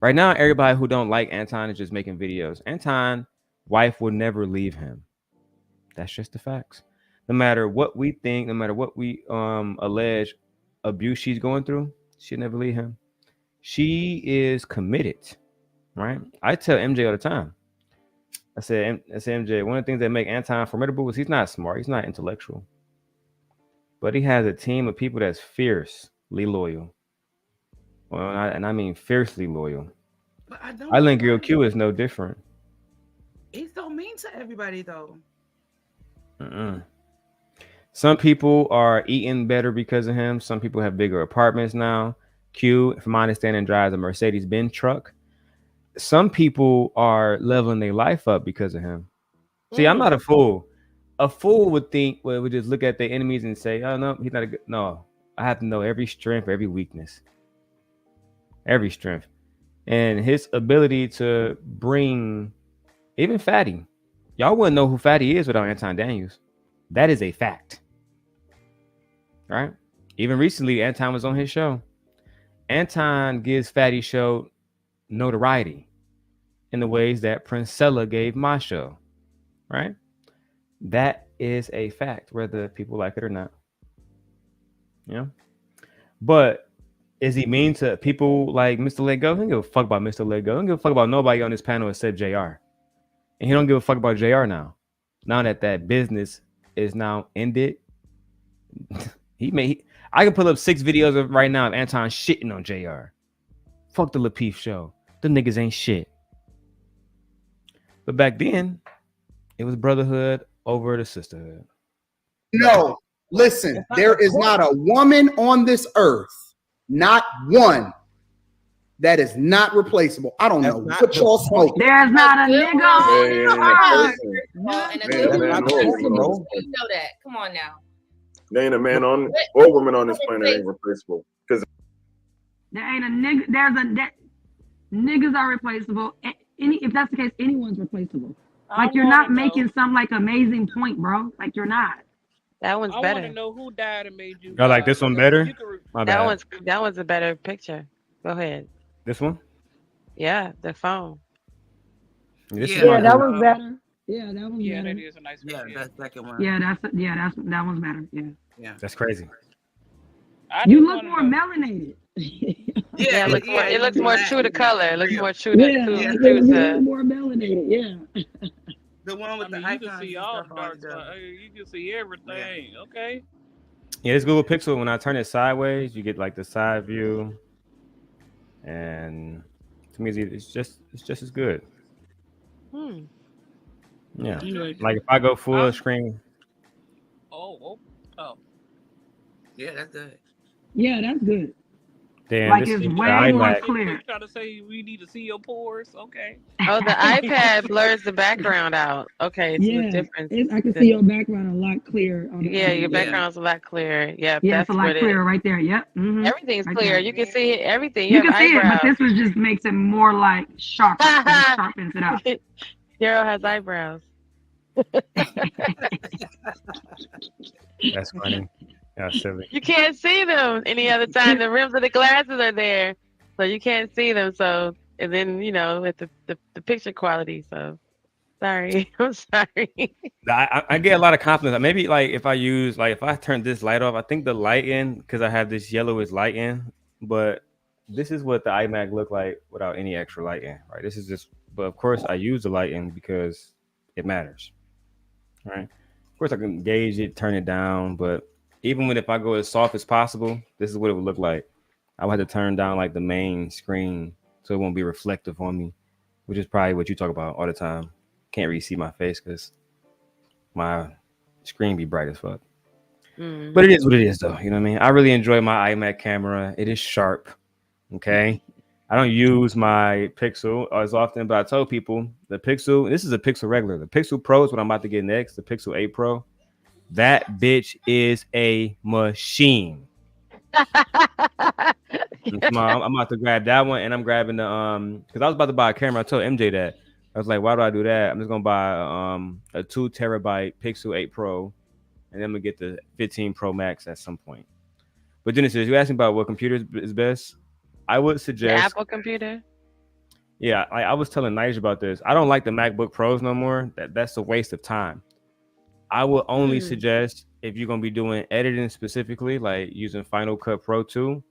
Right now, everybody who don't like Anton is just making videos. Anton, wife will never leave him. That's just the facts. No matter what we think, no matter what we allege abuse she's going through, she'll never leave him. She is committed, right? I tell MJ all the time. I said, MJ, one of the things that make Anton formidable is he's not smart, he's not intellectual, but he has a team of people that's fiercely loyal. Well, and I mean fiercely loyal. But I don't Island Girl understand. Q is no different. He's so mean to everybody, though. Mm-mm. Some people are eating better because of him. Some people have bigger apartments now. Q, from my understanding, drives a Mercedes Benz truck. Some people are leveling their life up because of him. See, I'm not a fool. A fool would think, well, would just look at their enemies and say, oh, no, he's not a good. No, I have to know every strength, every weakness, every strength. And his ability to bring even Fatty. Y'all wouldn't know who Fatty is without Anton Daniels. That is a fact. Right? Even recently, Anton was on his show. Anton gives Fatty show notoriety in the ways that Princella gave my show. Right? That is a fact, whether people like it or not. Yeah. But is he mean to people like Mr. Lego? He don't give a fuck about Mr. Lego. He don't give a fuck about nobody on this panel except JR. And he don't give a fuck about JR now. Now that that business is now ended, I can pull up 6 videos of right now of Anton shitting on JR. Fuck the Lapeef show. The niggas ain't shit. But back then, it was brotherhood over the sisterhood. No, listen, there is not a woman on this earth, not one, that is not replaceable. I don't know what y'all smoke. There's not a nigga on this earth. And a good one replaceable. You know that. Come on now. There ain't a man on or woman on this planet ain't replaceable. Because there ain't a nigga. Niggas are replaceable. If that's the case, anyone's replaceable. Like you're not making some like amazing point, bro. Like you're not. That one's better. I want to know who died and made you. Y'all like this one better? My bad. That one's a better picture. Go ahead. This one? Yeah, the phone. Yeah, that was better. Yeah, that was better. Yeah, that is a nice picture. Yeah, that second one. Yeah, that one's better. Yeah. That's crazy. You look more melanated. Yeah, it looks more true to color. It looks more true to more melanated. Yeah. The one with the you icons. can see all dark. You can see everything. Yeah. Okay. Yeah, this Google Pixel, when I turn it sideways, you get like the side view, and to me, it's just as good. Yeah, like if I go full screen. Oh. Yeah, that's good. Yeah, that's good. Damn, like it's way more clear. Trying to say we need to see your pores. Okay. Oh, the iPad blurs the background out. Okay, so the difference. I can see your background a lot clearer. Your background's a lot clearer. Yeah, it's a lot clearer right there. Yep. Mm-hmm. Everything's right clear. there. You can see everything. You can see it, but this one just makes it more like sharp. Sharpens it up. Daryl has eyebrows. That's funny. That's silly. You can't see them any other time. The rims of the glasses are there, so you can't see them. So, and then with the picture quality. So, sorry, I'm sorry. I get a lot of confidence. Maybe like if I turn this light off, I think the light in because I have this yellowish light in. But this is what the iMac look like without any extra light in. Right. This is just. But of course, I use the light in because it matters. Right. Of course, I can gauge it, turn it down, but even if I go as soft as possible, this is what it would look like. I would have to turn down like the main screen so it won't be reflective on me, which is probably what you talk about all the time. Can't really see my face because my screen be bright as fuck. But it is what it is, though. You know what I mean? I really enjoy my iMac camera. It is sharp. Okay. I don't use my Pixel as often, but I told people the Pixel, this is a Pixel regular. The Pixel Pro is what I'm about to get next, the Pixel 8 Pro. That bitch is a machine. I'm about to grab that one, and I'm grabbing the because I was about to buy a camera. I told MJ that. I was like, why do I do that? I'm just gonna buy a 2 terabyte Pixel 8 Pro, and then I'm gonna get the 15 Pro Max at some point. But Genesis, you asking about what computer is best? I would suggest the Apple computer. Yeah, I was telling Nige about this. I don't like the MacBook Pros no more. That's a waste of time. I would only suggest if you're gonna be doing editing specifically, like using Final Cut Pro 2,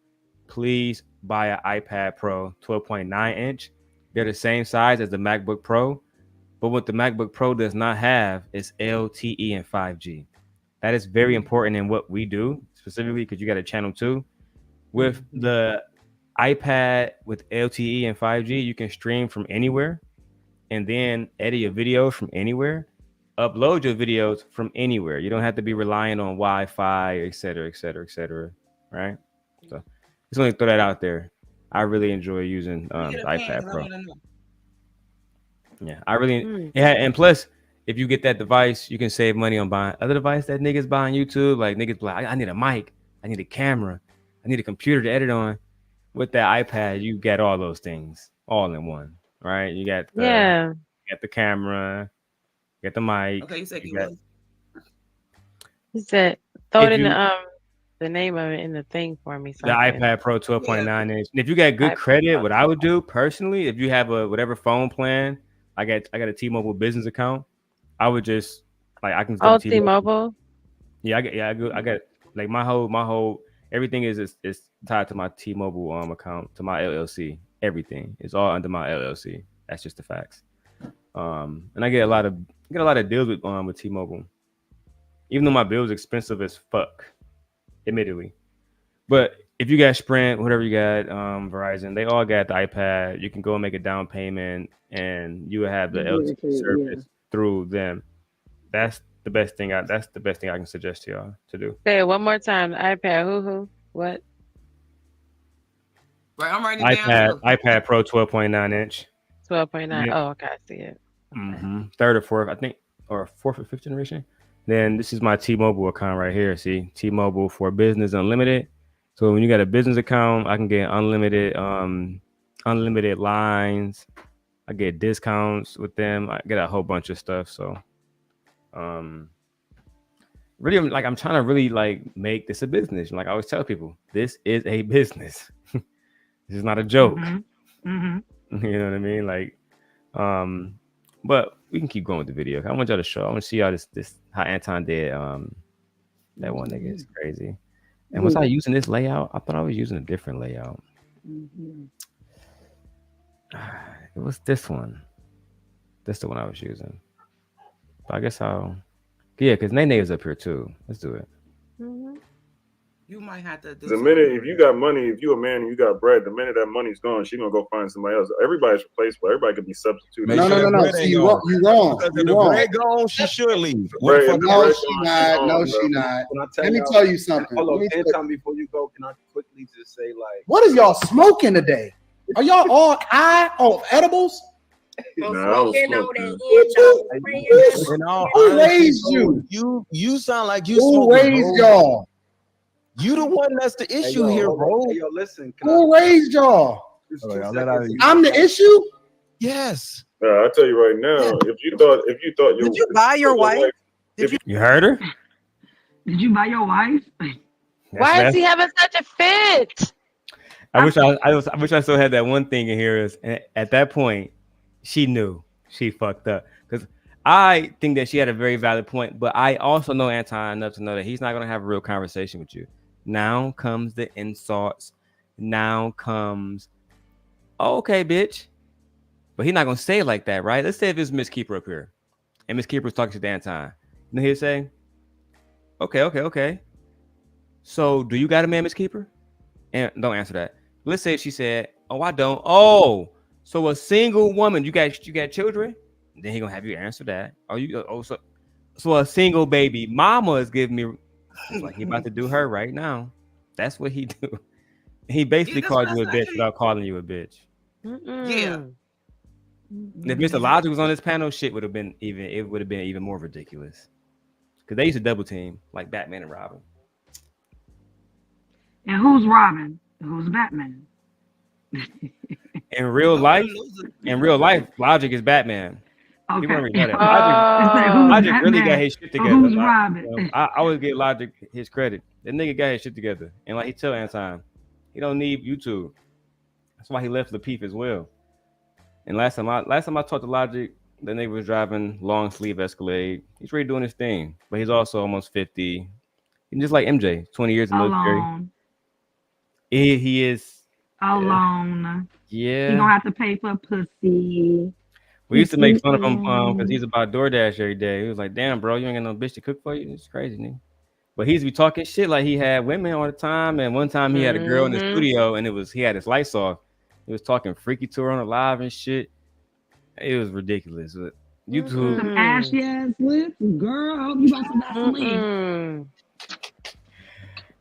please buy an iPad Pro 12.9 inch. They're the same size as the MacBook Pro, but what the MacBook Pro does not have is LTE and 5G. That is very important in what we do, specifically because you got a channel 2. With the iPad with LTE and 5G, you can stream from anywhere and then edit your videos from anywhere, upload your videos from anywhere. You don't have to be relying on Wi-Fi, et cetera, et cetera, et cetera, right? So just want to throw that out there. I really enjoy using the iPad Pro. Yeah, I really and plus, if you get that device, you can save money on buying other device that niggas buy on YouTube. Like niggas like, I need a mic, I need a camera, I need a computer to edit on. With that iPad, you get all those things all in one, right? You got you got the camera, you got the mic. Okay, you said He said, throw it in the name of it in the thing for me. The iPad Pro 12.9 inch. And if you got good credit, what I would do personally, if you have a whatever phone plan, I got a T-Mobile business account. I would just like I can. T-Mobile. Yeah, I got like my whole everything is tied to my T-Mobile account, to my LLC. Everything is all under my LLC. That's just the facts. And I get a lot of deals with T-Mobile, even though my bill is expensive as fuck, admittedly. But if you got Sprint, whatever you got, Verizon, they all got the iPad. You can go and make a down payment, and you will have the LTE service through them. That's the best thing. That's the best thing I can suggest to y'all to do. Say it one more time. The iPad. Who? What? Right, I'm writing down. iPad Pro 12.9 inch. 12.9. Yeah. Oh, okay, I see it. Third or fourth, I think, or fourth or fifth generation. Then this is my T-Mobile account right here. See, T-Mobile for Business Unlimited. So when you got a business account, I can get unlimited lines. I get discounts with them. I get a whole bunch of stuff. So, really, like I'm trying to really like make this a business. Like I always tell people, this is a business. This is not a joke. You know what I mean? Like, but we can keep going with the video. I want y'all to show. I want to see y'all this how Anton did. That one nigga is crazy. And was I using this layout? I thought I was using a different layout. It was this one. That's the one I was using. But I guess because Nene is up here too. Let's do it. You might have to do the minute if you got money, if you a man and you got bread, the minute that money's gone, she's gonna go find somebody else. Everybody's replaceable. Everybody could be substituted. No. See, you wrong. You wrong. Because the bread gone, she should leave. No, she not. No, she not. Let me tell you something. Hold on, time before you go, can I quickly just say like, what is y'all smoking today? Are y'all all high off edibles? No, who raised you? You sound like you. Who raised y'all? You the one that's the issue here, bro. Hey, yo, listen. Who raised y'all? I'm the issue. Yes. I tell you right now, if you thought did you buy your wife? You heard her? Did you buy your wife? Why is he having such a fit? I wish I still had that one thing in here. Is at that point, she knew she fucked up because I think that she had a very valid point. But I also know Anton enough to know that he's not gonna have a real conversation with you. Now comes the insults. Now comes, okay, bitch. But he's not gonna say it like that, right? Let's say if it's Miss Keeper up here, and Miss Keeper's talking to Anton. You know he'll say, okay. So do you got a man, Miss Keeper? And don't answer that. Let's say she said, oh, I don't. Oh, so a single woman, you got children? Then he gonna have you answer that. So a single baby mama is giving me. It's like he about to do her right now. That's what he do. He basically called you a bitch without calling you a bitch. Yeah. If Mr. Logic was on this panel, shit would have been even more ridiculous. Because they used to double team like Batman and Robin. And who's Robin? Who's Batman? In real life, Logic is Batman. Okay. Logic really got his shit together. Who's Robin? I always give Logic his credit. That nigga got his shit together. And like he tell Anton, he don't need YouTube. That's why he left Lapeef as well. And last time I talked to Logic, the nigga was driving long sleeve Escalade. He's really doing his thing, but he's also almost 50. And just like MJ, 20 years in the military. Alone. He is alone. Yeah. He gonna have to pay for pussy. We used to make fun of him because he's about DoorDash every day. He was like, "Damn, bro, you ain't got no bitch to cook for you. It's crazy, nigga." But he's be talking shit like he had women all the time. And one time he had a girl in the studio, and he had his lights off. He was talking freaky to her on the live and shit. It was ridiculous. YouTube, some ashy ass lips, girl. I hope you got some Vaseline.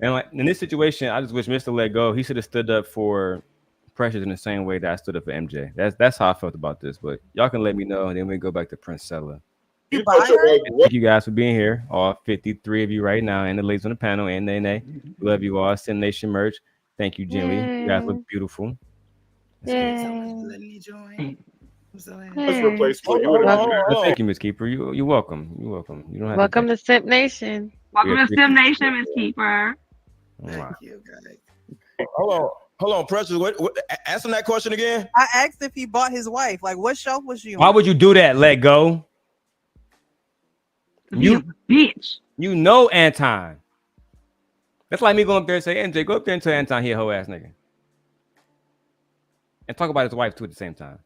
And like in this situation, I just wish Mr. let go. He should have stood up for Precious in the same way that I stood up for MJ. That's how I felt about this. But y'all can let me know, and then we go back to Princella. Thank you guys for being here, all 53 of you right now, and the ladies on the panel, and Nene. Love you all. Sin Nation merch. Thank you, Jimmy. You guys look beautiful. Let me join. I'm so happy. Let's replace for you. Thank you, Miss Keeper. You're welcome. You're welcome. You don't have welcome to Simp Nation. Welcome to Simp Nation, Miss Keeper. Thank you, guys. Hold on, Precious. What? Ask him that question again. I asked if he bought his wife. Like, what shelf was you on? Why would you do that? Let go. You bitch. You know Anton. That's like me going up there and say, MJ, go up there and tell Anton he a hoe ass nigga. And talk about his wife too at the same time.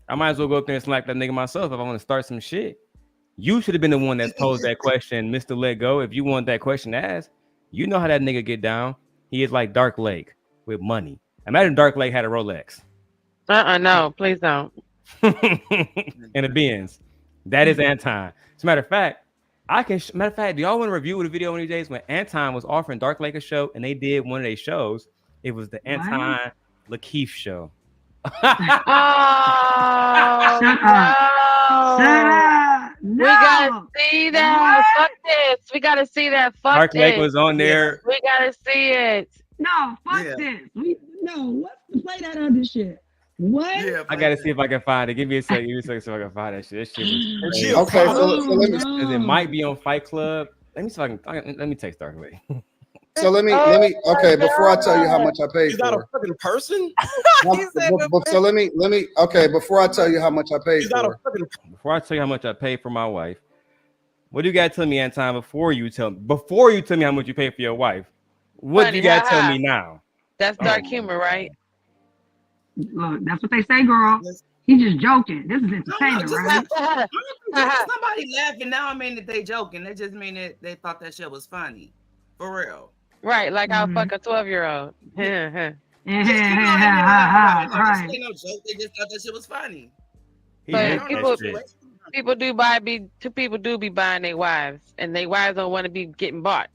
I might as well go up there and slap that nigga myself if I want to start some shit. You should have been the one that posed that question, Mr. Let Go. If you want that question asked, you know how that nigga get down. He is like Dark Lake with money. Imagine Dark Lake had a Rolex. No, please don't. And a Benz. That is Anton. As a matter of fact, do y'all want to review the video one of these days when Anton was offering Dark Lake a show and they did one of their shows? It was the Anton Lakeith show. Shut up. No. We gotta see that. Fuck this. We gotta see that. Fuck Dark this. Lake was on there. We gotta see it. No, fuck this. Play that other shit. What? Yeah, I gotta see if I can find it. Give me a second. So I can find that shit. This shit was okay. So let me. Because it might be on Fight Club. Let me see if I can. Let me text Dark Lake. So let me. Okay, before I tell you how much I paid He's not for a fucking person. So let me. Okay, before I tell you how much I paid for. Before I tell you how much I paid for my wife, what do you gotta tell me, Anton? Before you tell me how much you paid for your wife, what do you gotta tell me now? That's dark humor, right? Look, that's what they say, girl. He's just joking. This is entertainment, right? Somebody laughing now. I mean that they joking. They just mean that they thought that shit was funny, for real. Right, like I'll fuck a 12-year-old. Right. They just thought that shit was funny. But people do be buying their wives, and their wives don't want to be getting bought.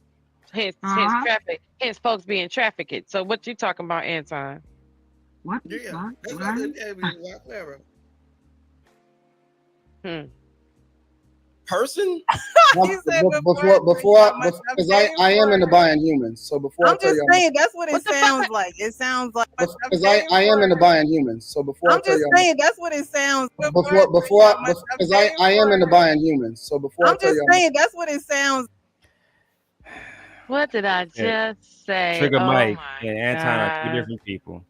Hence traffic. Hence folks being trafficked. So what you talking about, Anton? What? Yeah, that's whatever. Person? Because I am into buying humans. So before I'm just saying that's what it sounds like. It sounds like because I am into buying humans. So before I'm just saying that's what it sounds. Because I am into buying humans. So before I'm just saying that's what it sounds. What did I just say? Trigger Mike and Anton are two different people.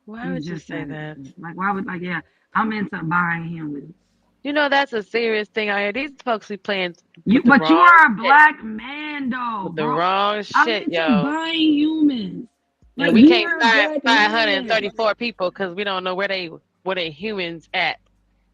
Why would you say that? Like, why would I'm into buying humans. You know, that's a serious thing out here. These folks be playing. But you are a black man, though. With the wrong shit, I'm into buying humans. Like, we can't find 534 people because we don't know where they humans at.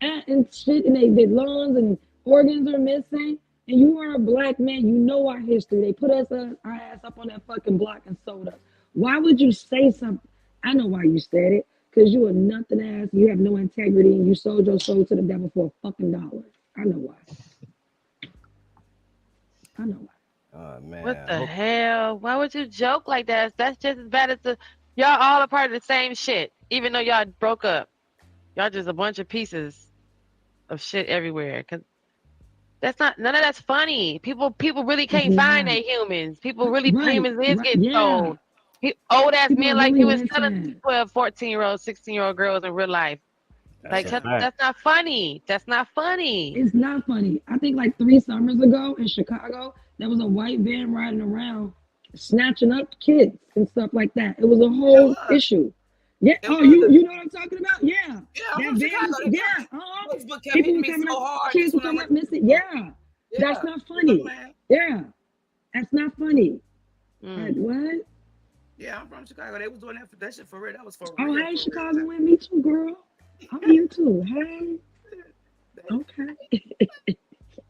And shit, and their lungs and organs are missing. And you are a black man. You know our history. They put our ass up on that fucking block and sold us. Why would you say something? I know why you said it. Because you are nothing ass, you have no integrity, and you sold your soul to the devil for a fucking $1. I know why. Oh man. What the hell? Why would you joke like that? That's just as bad as y'all all a part of the same shit. Even though y'all broke up. Y'all just a bunch of pieces of shit everywhere. Cause none of that's funny. People really can't find their humans. People really humans is getting sold. Old ass men like you was telling 12, 14-year-old, 16-year-old girls in real life. That's not funny. That's not funny. It's not funny. I think like 3 summers ago in Chicago, there was a white van riding around snatching up kids and stuff like that. It was a whole issue. Yeah. Oh, you know what I'm talking about? Yeah. I'm That from van Chicago. was, They yeah. Facebook kept People hitting were me coming so up, hard. kids That's were when I coming went up missing. Yeah. That's Yeah. not funny. Man. Yeah. That's not funny. Like, Mm. what? Yeah, I'm from Chicago. They was doing that shit for real. That was for Oh, real. hey, For Chicago real. with me too, girl. I'm here too. Hey. Okay.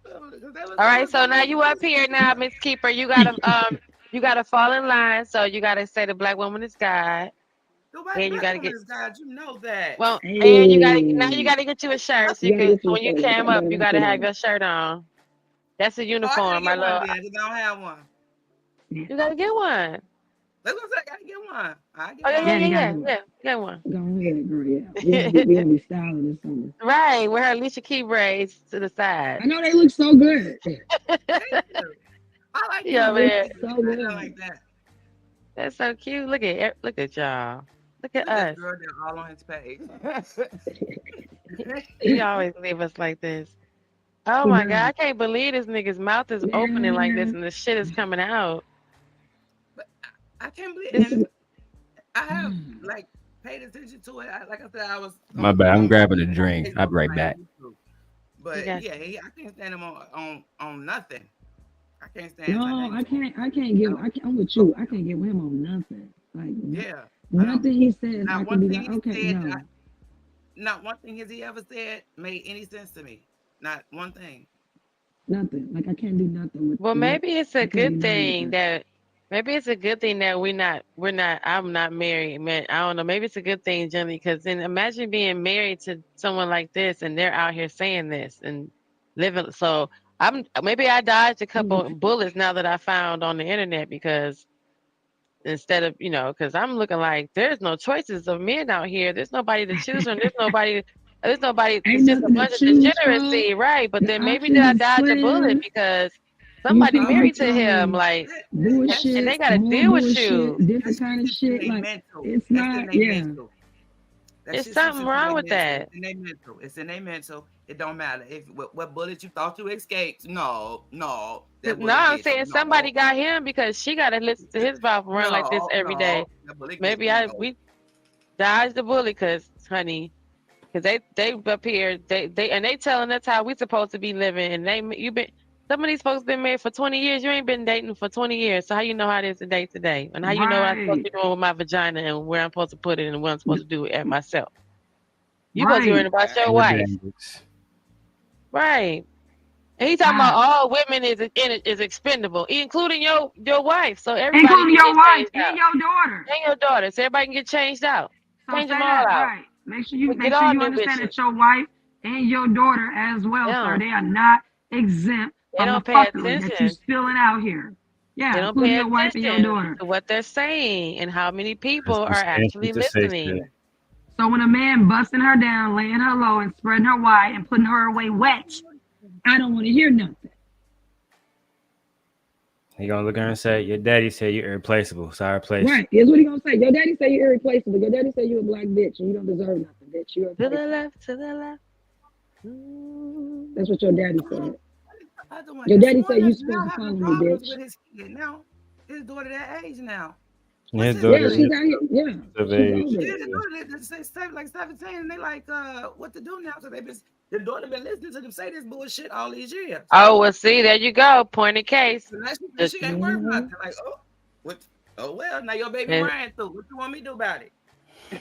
All right, so now you up here now, Miss Keeper. You gotta fall in line. So you gotta say the black woman is God. The white And you black gotta woman get is God. You know that. well, Hey. and you gotta get you a shirt. So You gotta get you a when you shirt. came I up, gotta you put gotta it have on. your shirt on. That's a Oh, I uniform, can't my get one love. then because I don't have one. You gotta get one. That's what I said. I gotta get one. I get Oh one. Yeah, you gotta do it. get one. Go ahead, girl. Yeah. We gonna be styling this summer. Right, with her Alicia Key braids to the side. I know they look so good. I like Yeah, them. man. They look so I good. like that. That's so cute. Look at y'all. Look at Look at us. girl. They're all on his page. He always leave us like this. Oh He my does. God, I can't believe this nigga's mouth is opening like this and the shit is coming out. I can't believe It's and I have like paid attention to it. Like I said, I was My bad. I'm grabbing a drink. I'll be right back. But Yes. yeah, I can't stand him on nothing. I can't stand. No, I can't get. I'm with you. I can't get with him on nothing. Like Yeah. nothing he says, I Not can one be thing like, he okay, said. no. Not one thing has he ever said made any sense to me. Not one thing. Nothing. Like I can't do nothing with. Well, maybe it's a I can't good do nothing with thing that. we're not I'm not married, man. I don't know. Maybe it's a good thing, Jimmy, because then imagine being married to someone like this and they're out here saying this and living. So maybe I dodged a couple bullets now that I found on the internet because instead of, because I'm looking like there's no choices of men out here. There's nobody to choose from. There's nobody. Ain't It's just a nothing to bunch of choose degeneracy, from. right? But The then maybe did options I is dodge a bullet slim. because You somebody can married to become him, like, and they bullshit, got to more deal with bullshit, you. different kind of shit. Like it's That's in not. their Yeah. mental. That It's shit something into wrong their with mental. that. It's in their mental. It's in their mental. It don't matter if what bullet you thought you escaped. No, that No, bullet I'm get you. saying somebody got him because she got to listen to his mouth run like this every day. That bullet get Maybe you. we dodged the bullet because, honey, because they up here, they telling us how we supposed to be living, and some of these folks been married for 20 years. You ain't been dating for 20 years, so how you know how it is today, and how you know what I'm supposed to be doing with my vagina and where I'm supposed to put it and what I'm supposed to do at myself. You supposed to be worrying about your wife, right? And he talking about all women is expendable, including your wife. So everybody Including can your get wife changed and out, your daughter. and your daughter. So everybody can get changed out. So Change say them all that out. right. Make sure Get all you new understand bitches. that your wife and your daughter as well, Yeah. sir. They are not exempt They from the don't pay fuckery that you attention. spilling out here. Yeah, They don't including pay your wife and your attention daughter. to what they're saying and how many people That's are actually to say listening. shit. So when a man busting her down, laying her low, and spreading her wide and putting her away wet, I don't want to hear nothing. He gonna look at her and say, "Your daddy said you're irreplaceable, so I replace you." Right. Here's what he gonna say. Your daddy say you're irreplaceable. Your daddy say you're a black bitch and you don't deserve nothing, bitch. You're To the irreplaceable. left, to the left. That's what your daddy said. Your daddy said you supposed to follow me, bitch. With his kid now. His daughter that age now. His Yeah, daughter she's out here. Yeah, of she's age. older. Yeah, the daughter like 17, and they like what to do now. So the daughter been listening to them say this bullshit all these years. Oh, well, see, there you go. Point of case. She ain't worth nothing. Like, well, now your baby ran through. What you want me to do about it?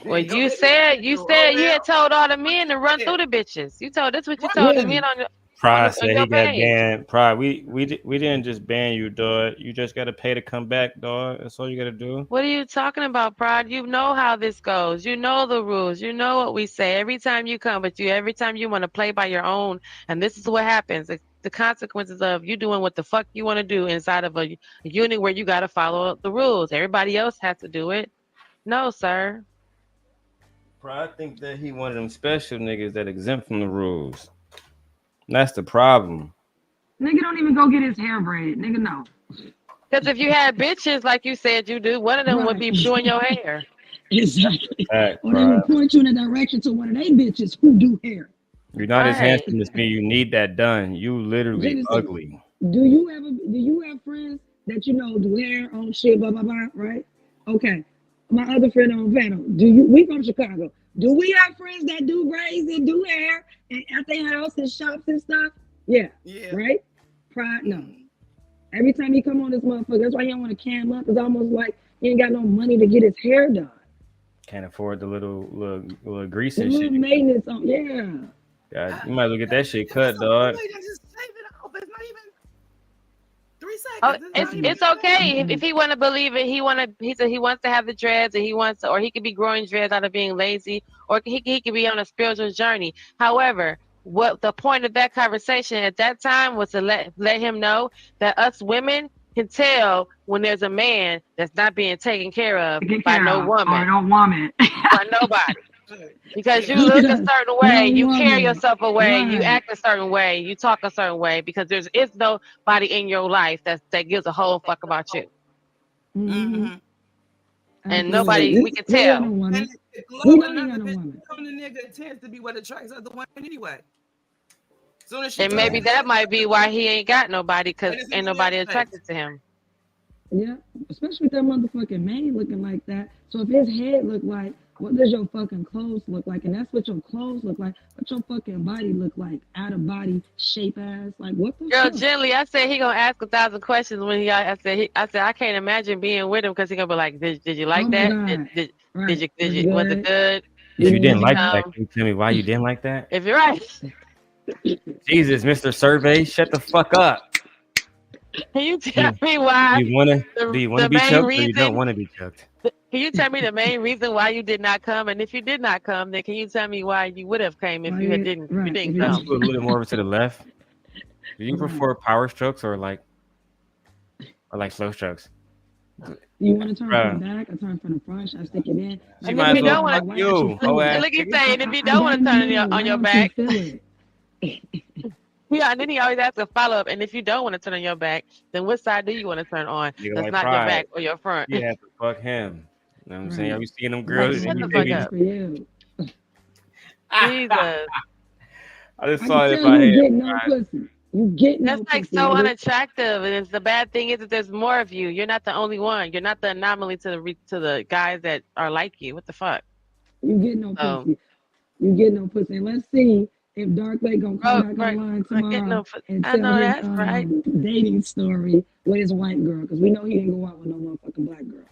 Well, you said you had told all the men to run through the bitches. That's what you told the men on your Pride said your he got page. banned. Pride, we didn't just ban you, dog. You just gotta pay to come back, dog. That's all you gotta do. What are you talking about, Pride? You know how this goes. You know the rules. You know what we say every time you come, but every time you want to play by your own, and this is what happens. The consequences of you doing what the fuck you want to do inside of a unit where you got to follow the rules. Everybody else has to do it. No, sir. Pride think that he one of them special niggas that exempt from the rules. That's the problem. Nigga don't even go get his hair braided. Nigga, no. Because if you had bitches like you said you do, one of them would be doing your hair. Exactly. Fact, or they will point you in a direction to one of they bitches who do hair. You're not as handsome as me. You need that done. You literally Genesis, ugly. Do you have friends that you know do hair on shit, blah blah blah, right? Okay. My other friend on panel, we from Chicago. Do we have friends that do braids their house and shops and stuff? Yeah. Yeah. Right? Pride, no. Every time he come on this motherfucker, that's why he don't want to cam up. It's almost like he ain't got no money to get his hair done. Can't afford the little grease The and little shit. maintenance on, yeah. God, you might as well get that shit cut, dog. Just shave it off. It's not even 3 Oh, seconds. it's okay if he want to believe it. He said he wants to have the dreads, and he wants to, or he could be growing dreads out of being lazy, or he could be on a spiritual journey. However, what the point of that conversation at that time was to let him know that us women can tell when there's a man that's not being taken care of by no woman, or no woman, by nobody. Because you look a certain way, you carry yourself away, you act a certain way, you talk a certain way, because there is nobody in your life that gives a whole fuck about you. Mm-hmm. And nobody, we can tell. And the nigga tends to be what attracts other women anyway. And maybe that might be why he ain't got nobody, because ain't nobody attracted to him. Yeah, especially with that motherfucking man looking like that. So if his head look like, what does your fucking clothes look like? And that's what your clothes look like. What your fucking body look like? Out of body shape ass. Like what the Girl, fuck? gently, I said he gonna ask 1,000 questions when I said I can't imagine being with him, because he gonna be like, did you like that? Did you was it good? If you didn't like that, can you tell me why you didn't like that? If you're right. Jesus, Mr. Survey, shut the fuck up. Can you tell me why? Do you want to be choked, or you don't want to be choked? Can you tell me the main reason why you did not come? And if you did not come, then can you tell me why you would have came if you didn't come? Let's go a little more over to the left. Do you prefer power strokes or like slow strokes? You want to turn from the back or turn from the front? Should I stick it in? And if you don't want to, look at saying, if you don't want to turn it on your back. Yeah, and then he always asks a follow-up. And if you don't want to turn on your back, then what side do you want to turn on? That's not your back or your front. You have to fuck him. You know what I'm saying? Are you seeing them girls? Shut the fuck up. Jesus. I just saw it in my head. You get no That's like pussy, so nigga. unattractive, and the bad thing is that there's more of you. You're not the only one. You're not the anomaly to the guys that are like you. What the fuck? You get no pussy. You get no pussy. And let's see if Dark Lake gonna come back online tomorrow and tell his dating story with his white girl, because we know he didn't go out with no motherfucking black girl.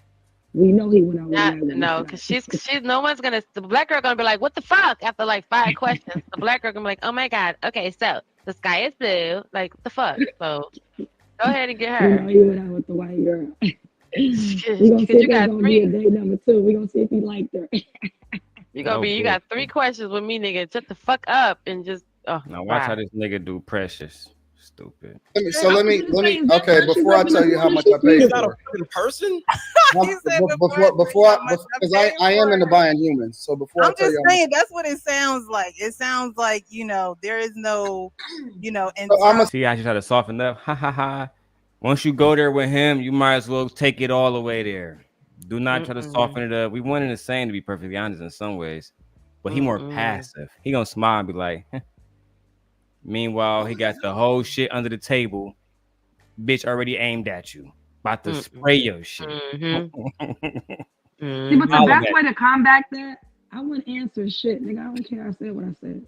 We know he went out with a white woman. No, because she's no one's gonna. The black girl gonna be like, "What the fuck?" After like 5 questions, the black girl gonna be like, "Oh my god, okay, so the sky is blue." Like, what the fuck? So go ahead and get her. You know he went out with the white girl. We gonna see if there's gonna be a date number 2. We gonna see if he liked her. You got 3 questions with me, nigga. Shut the fuck up and just. Oh, now watch how this nigga do Precious. Stupid. Let me. Okay, before I tell you how much I paid for in person, before because I am into buying humans. So before I'm I tell just you, saying that's what it sounds like. It sounds like there is no, See, I just try to soften up. Ha ha ha. Once you go there with him, you might as well take it all the way there. Do not try to soften it up. We wanted the same, to be perfectly honest, in some ways, but he more passive. He gonna smile and be like. Meanwhile, he got the whole shit under the table. Bitch already aimed at you. About to spray your shit. See, but the best way to combat that, I wouldn't answer shit. Nigga, I don't care. I said what I said.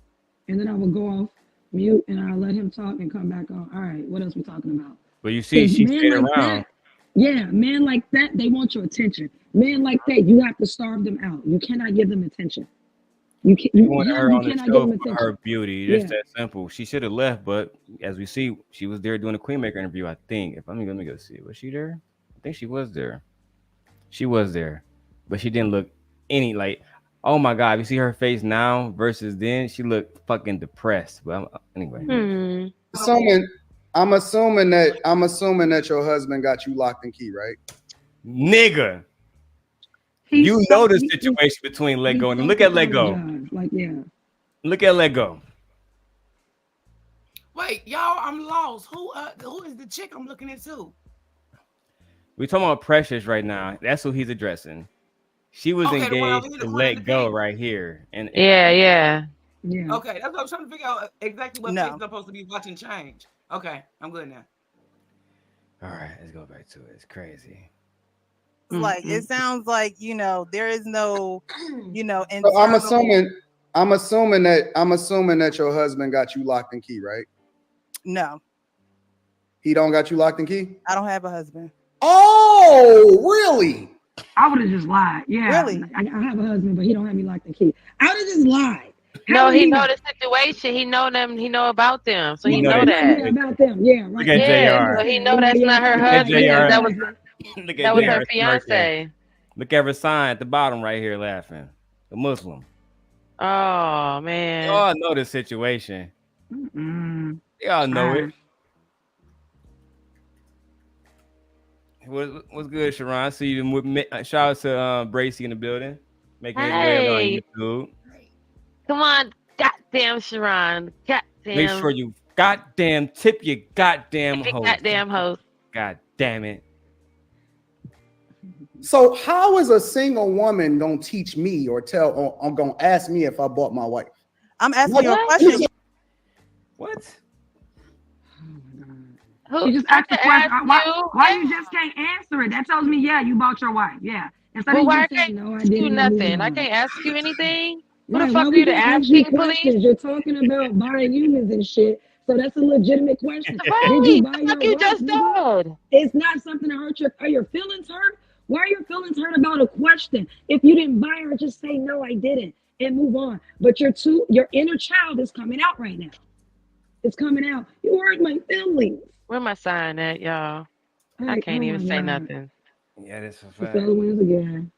And then I would go off mute and I'll let him talk and come back on. All right, what else we talking about? But you see, she stayed around. Men like that, they want your attention. Men like that, you have to starve them out. You cannot give them attention. You want her on the show for her beauty. Just that simple. She should have left, but as we see, she was there doing a Queenmaker interview. I think. Let me go see. Was she there? I think she was there. She was there, but she didn't look any like. Oh my God! You see her face now versus then. She looked fucking depressed. But anyway, I'm assuming that your husband got you locked and key, right? Nigga. You know the situation between Let Go and look at Let Go. Look at Let Go. Wait, y'all, I'm lost. Who is the chick I'm looking into? We're talking about Precious right now. That's who he's addressing. She was engaged to Let Go right here. And yeah. Okay, that's what I'm trying to figure out exactly what face I'm supposed to be watching change. Okay, I'm good now. All right, let's go back to it. It's crazy. Like it sounds like there is no So I'm I'm assuming that your husband got you locked and key, right? No, He don't got you locked and key? I don't have a husband. Oh, really? I would have just lied. Yeah, Really? I have a husband, but he don't have me locked and key. I would have just lied. No, he know the situation. He know them. He know about them. So he know that. Yeah, about them. Yeah, right. Look at Yeah, so JR. he know that's not her Look at husband. JR. That was Look at that was JR her smirking. fiance. Look at her sign at the bottom right here laughing. The Muslim. Oh man. Y'all know the situation. Y'all know it. What's good, Sharon? See you. Shout out to Bracy in the building. Making his way on YouTube. Come on, goddamn Sharon. Goddamn. Make sure you goddamn tip your goddamn host. Goddamn host. God damn it. So how is a single woman gonna teach me or gonna ask me if I bought my wife? I'm asking you a question. What? She just asked the question. Why you just can't answer it? That tells me, yeah, you bought your wife. Yeah. Instead Well, of why you I saying, can't no, I ask you didn't. nothing? I can't ask you anything. Who Right, the why fuck are we you to just ask ask you people, questions? please? You're talking about buying humans and shit. So that's a legitimate question. Right. Did you buy The your fuck you wife? just nigga? said. It's not something to hurt are your feelings hurt? Why are your feelings hurt about a question? If you didn't buy her, just say no, I didn't, and move on. But your inner child is coming out right now. It's coming out. You hurt my feelings. Where my sign at, y'all? I can't even say nothing. Yeah, that's a The fact. fellow wins again.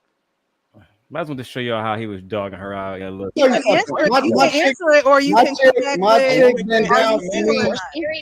Might as well just show y'all how he was dogging her out. Yeah, look. You can answer it, or you can come back my chick with. been down for me.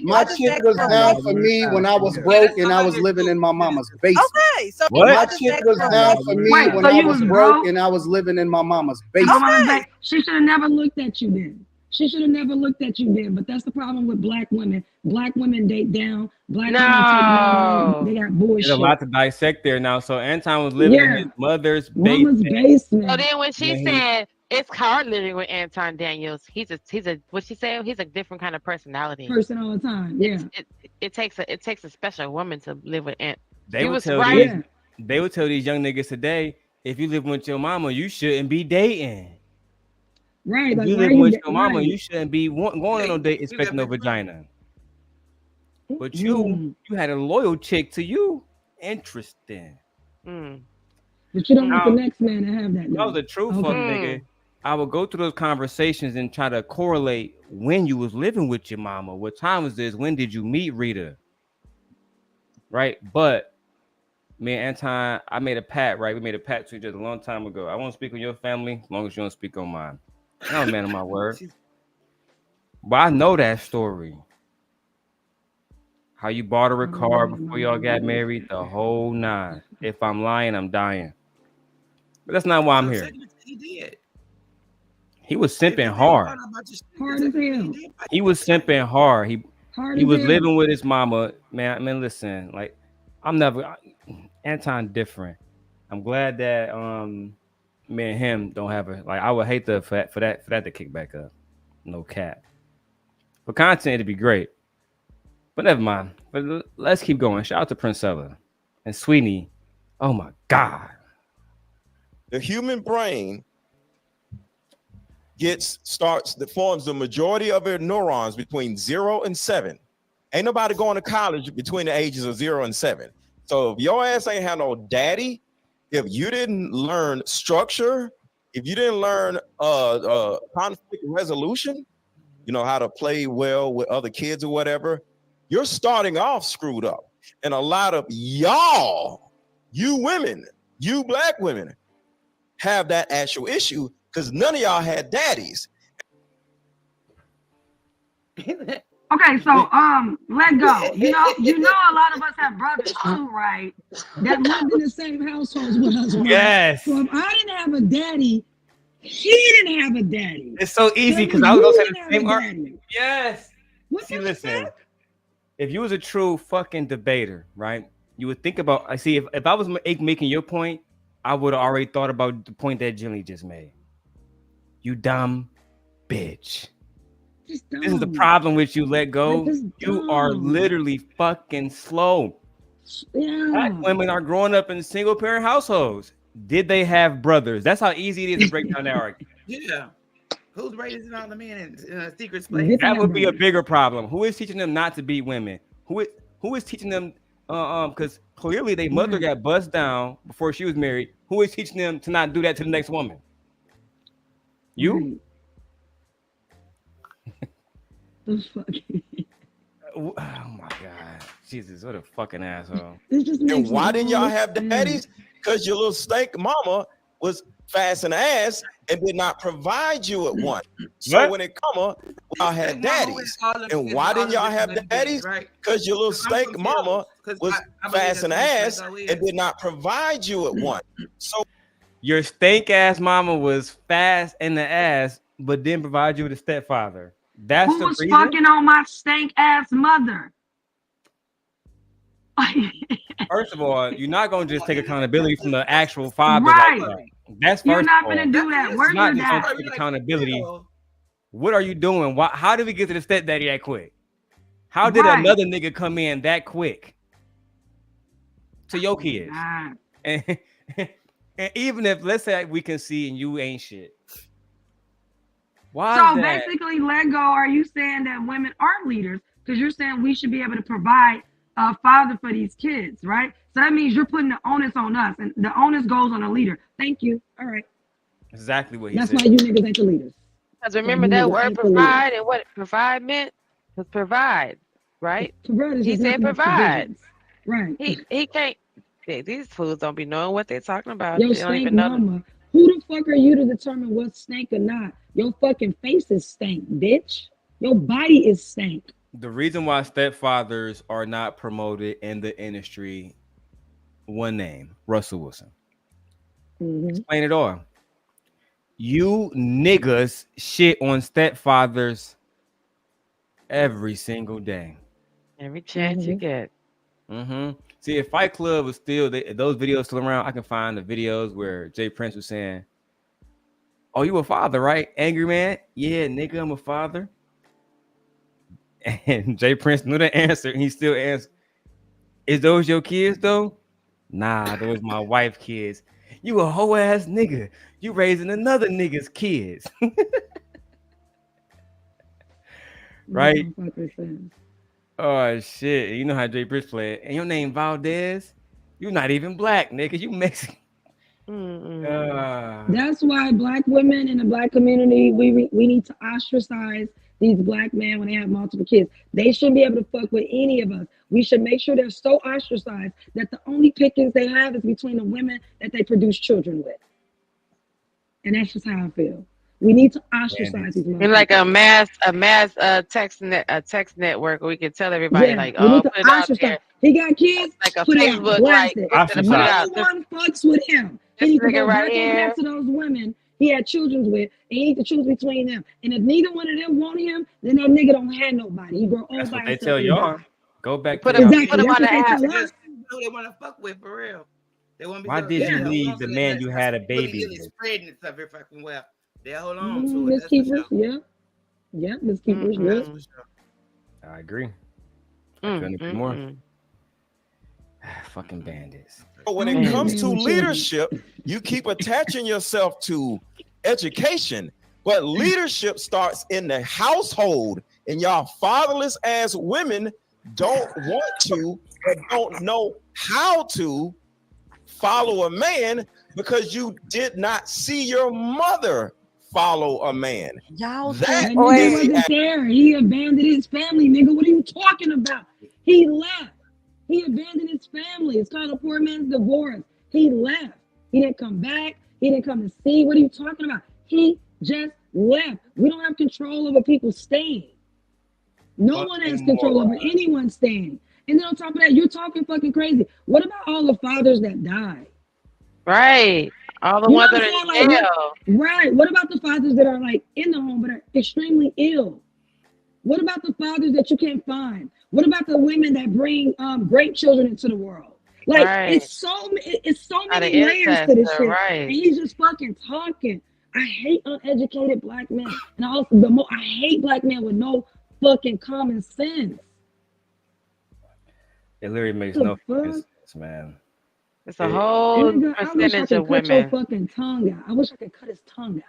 My chick was down for me when I was broke and I was living in my mama's basement. Okay, so My chick was down for me when I was broke and I was living in my mama's basement. She should have never looked at you then. She should have never looked at you then. But that's the problem with black women. Black women date down. Black women take men. They got bullshit. There's a lot to dissect there now. So Anton was living in his mother's mama's basement. So then when she said it's hard living with Anton Daniels, he's a what she said, he's a different kind of personality. Person all the time. Yeah. It takes a special woman to live with Ant. They would tell these young niggas today, if you live with your mama, you shouldn't be dating. Right. If like, you live with your mama, you shouldn't be going on no date expecting no vagina. But you had a loyal chick to you. Interesting. But you don't want the next man to have that. That was a true fuck nigga. I would go through those conversations and try to correlate when you was living with your mama. What time was this? When did you meet Rita? Right? But me and Anton, I made a pact, right? We made a pact to each other a long time ago. I won't speak on your family as long as you don't speak on mine. I'm a man of my word. But I know that story. How you bought her a car before y'all got married, the whole nine. If I'm lying, I'm dying. But that's not why I'm here. He did. He was simping hard. Hard as hell. He was simping hard. He was hell. living with his mama. Man, listen, like Anton different. I'm glad that me and him don't have a I would hate for that to kick back up. No cap. For content, it'd be great. But never mind. But let's keep going. Shout out to Princella and Sweeney. Oh my God. The human brain forms the majority of their neurons between 0 and 7. Ain't nobody going to college between the ages of 0 and 7. So if your ass ain't had no daddy, if you didn't learn structure, if you didn't learn conflict resolution, you know, how to play well with other kids or whatever, you're starting off screwed up. And a lot of y'all, you women, you black women, have that actual issue because none of y'all had daddies. Okay, so let go. You know, a lot of us have brothers too, right? That lived in the same households with us. Right? Yes. So if I didn't have a daddy, he didn't have a daddy. It's so easy because I was gonna say the same argument. Yes. See, listen. If you was a true fucking debater, right? You would think about. I see. If I was making your point, I would have already thought about the point that Jilly just made. You dumb bitch. This is the problem with you. Let go. You are literally fucking slow. Yeah. Black women are growing up in single parent households. Did they have brothers? That's how easy it is to break down that argument. Yeah. Who's raising all the men in a secret space? That would be a bigger problem. Who is teaching them not to beat women? Who is teaching them? Because clearly their mother got bussed down before she was married. Who is teaching them to not do that to the next woman? You? Oh my God, Jesus! What a fucking asshole! And why didn't y'all have daddies? Because your little stank mama was fast in the ass and did not provide you with one. So when it come up, y'all had daddies. And why didn't y'all have daddies? Because your little stank mama was fast in the ass and did not provide you with one. So your stank ass mama was fast in the ass, but didn't provide you with a stepfather. That's who the was reason? fucking on my stank ass mother. First of all, you're not gonna just take accountability from the actual father. Right. Like that. That's You're first not of all. gonna do that. Where's Not your just dad? gonna take accountability. What are you doing? Why? How did we get to the stepdaddy that quick? How did another nigga come in that quick to your kids? And even if, let's say, we can see and you ain't shit. Why? So basically, let go. Are you saying that women are leaders? Because you're saying we should be able to provide a father for these kids, right? So that means you're putting the onus on us, and the onus goes on a leader. Thank you. All right. Exactly what he That's said. why you niggas ain't the leaders. Because remember that word provide and what provide meant was provide, right? He said provide. Right. He can't. These fools don't be knowing what they're talking about. Yo, They don't stank even know. mama. Who the fuck are you to determine what's stank or not? Your fucking face is stank, bitch. Your body is stank. The reason why stepfathers are not promoted in the industry, one name, Russell Wilson. Explain it all. You niggas shit on stepfathers every single day. Every chance you get. See, if Fight Club was still, those videos still around, I can find the videos where Jay Prince was saying, "Oh, you a father, right? Angry man? Yeah, nigga, I'm a father." And Jay Prince knew the answer, and he still asked, "Is those your kids though?" Nah, those my wife kids. You a hoe ass nigga. You raising another nigga's kids. Right? Oh shit. You know how Jay Prince played. And your name Valdez? You not even black, nigga. You Mexican. That's why black women in the black community, we need to ostracize these black men when they have multiple kids. They shouldn't be able to fuck with any of us. We should make sure they're so ostracized that the only pickings they have is between the women that they produce children with. And that's just how I feel. We need to ostracize these And like a mass text network where we can tell everybody like, we need to put it out ostracize. there. He got kids, Like a put Facebook, it out, blast it. Ostracize. No one fucks with him. He This needs to nigga go right back here. back to those women he had children with, and he needs to choose between them. And if neither one of them want him, then that nigga don't have nobody. He grow old That's by what they himself tell and y'all. die. Go back Put to him, y'all. put him on the That's app. what they tell us. Who they want to fuck with for real? They want to be. Why did you leave the man you had a baby really with? spreading itself very fucking well. They hold on to it. Miss That's for Keepers, sure. yeah, Miss Keepers, yeah. I agree. I couldn't agree more. Fucking bandits. But when it comes to leadership, you keep attaching yourself to education, but leadership starts in the household, and y'all fatherless ass women don't want to and don't know how to follow a man because you did not see your mother follow a man. Y'all that nigga wasn't there. He abandoned his family, nigga. What are you talking about? He left. He abandoned his family. It's called a poor man's divorce. He left. He didn't come back. He didn't come to see. What are you talking about? He just left. We don't have control over people staying. No one has control over anyone staying. And then on top of that, you're talking fucking crazy. What about all the fathers that died? Right. All the ones that are in jail. Right. What about the fathers that are like in the home but are extremely ill? What about the fathers that you can't find? What about the women that bring great children into the world? Like it's so many layers to this shit. Right. And he's just fucking talking. I hate uneducated black men. And also I hate black men with no fucking common sense. It literally makes no fucking sense, man. It's a whole percentage of Cut your women. fucking tongue out. I wish I could cut his tongue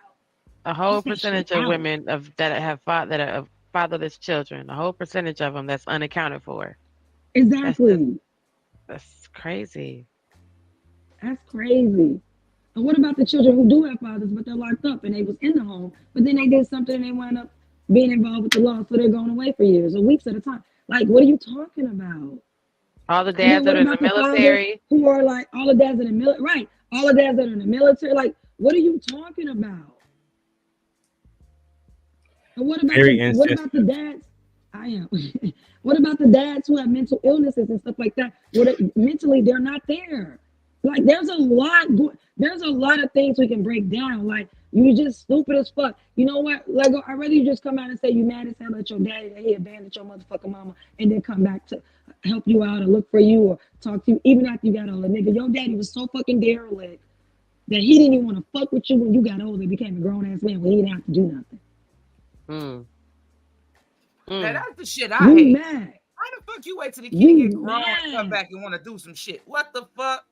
out. A whole That's that shit percentage of out. women that are fatherless children. A whole percentage of them that's unaccounted for. Exactly. That's crazy. That's crazy. And what about the children who do have fathers, but they're locked up and they was in the home, but then they did something and they wound up being involved with the law, so they're going away for years or weeks at a time. Like, what are you talking about? All the And then dads what that are in about the the fathers military. who are like all the dads in the military? Right. All the dads that are in the military. Like, what are you talking about? And what about Very what about the insensitive. dads? I am. What about the dads who have mental illnesses and stuff like that? Mentally, they're not there. Like, there's a lot of things we can break down. Like, you just stupid as fuck. You know what? Like, I'd rather you just come out and say you mad as hell at your daddy that he abandoned your motherfucking mama, and then come back to help you out or look for you or talk to you, even after you got older. Nigga, your daddy was so fucking derelict that he didn't even want to fuck with you when you got older and became a grown ass man when he didn't have to do nothing. Now, that's the shit I You hate. mad? Why the fuck you wait till the kid You get grown and come mad? back and want to do some shit? What the fuck?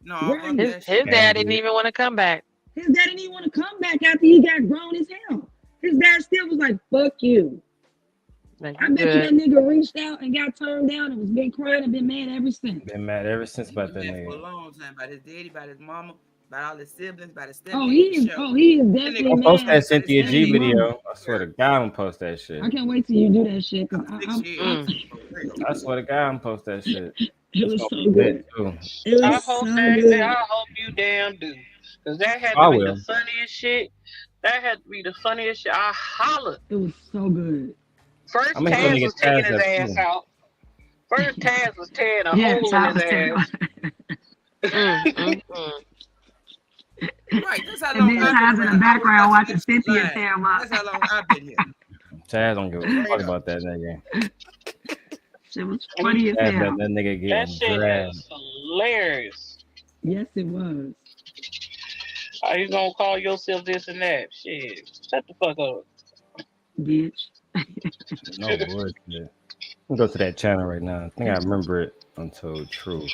No, fuck Right. that His shit. dad didn't even want to come back. His dad didn't even want to come back after he got grown as hell. His dad still was like, fuck you. Like, I you bet you that good. nigga reached out and got turned down and was been crying and been mad ever since. Been mad ever since He about been that mad for a nigga. long time about his daddy, about his mama, about all his siblings, about his stepdad. Oh, he is definitely Don't post mad that Cynthia at G his mama. video. I swear to God, I'm gonna post that shit. I can't wait till you do that shit. Cause I swear to God, I'm gonna post that shit. It was It's so gonna be good. lit, too. It I was hope so that good. I hope you damn do. Cause that had I to be will. the funniest shit. That had to be the funniest shit. I hollered. It was so good. First I'm gonna hit that Taz nigga was taking Taz his up, ass too. out. First Taz was tearing a Yeah, hole in his Taz ass. Right, that's how And long then I've Taz been in the around. I was background watching watching that shit Cynthia live. tear him up. That's how long I've been here. Taz don't give a fuck Straight up. about that nigga. Shit was funny as Taz hell. let that nigga That get shit dragged. is hilarious. Yes, it was. How you gonna call yourself this and that? Shit. Shut the fuck up. Bitch. No bullshit. Let me go to that channel right now. I think I remember it. Untold Truth.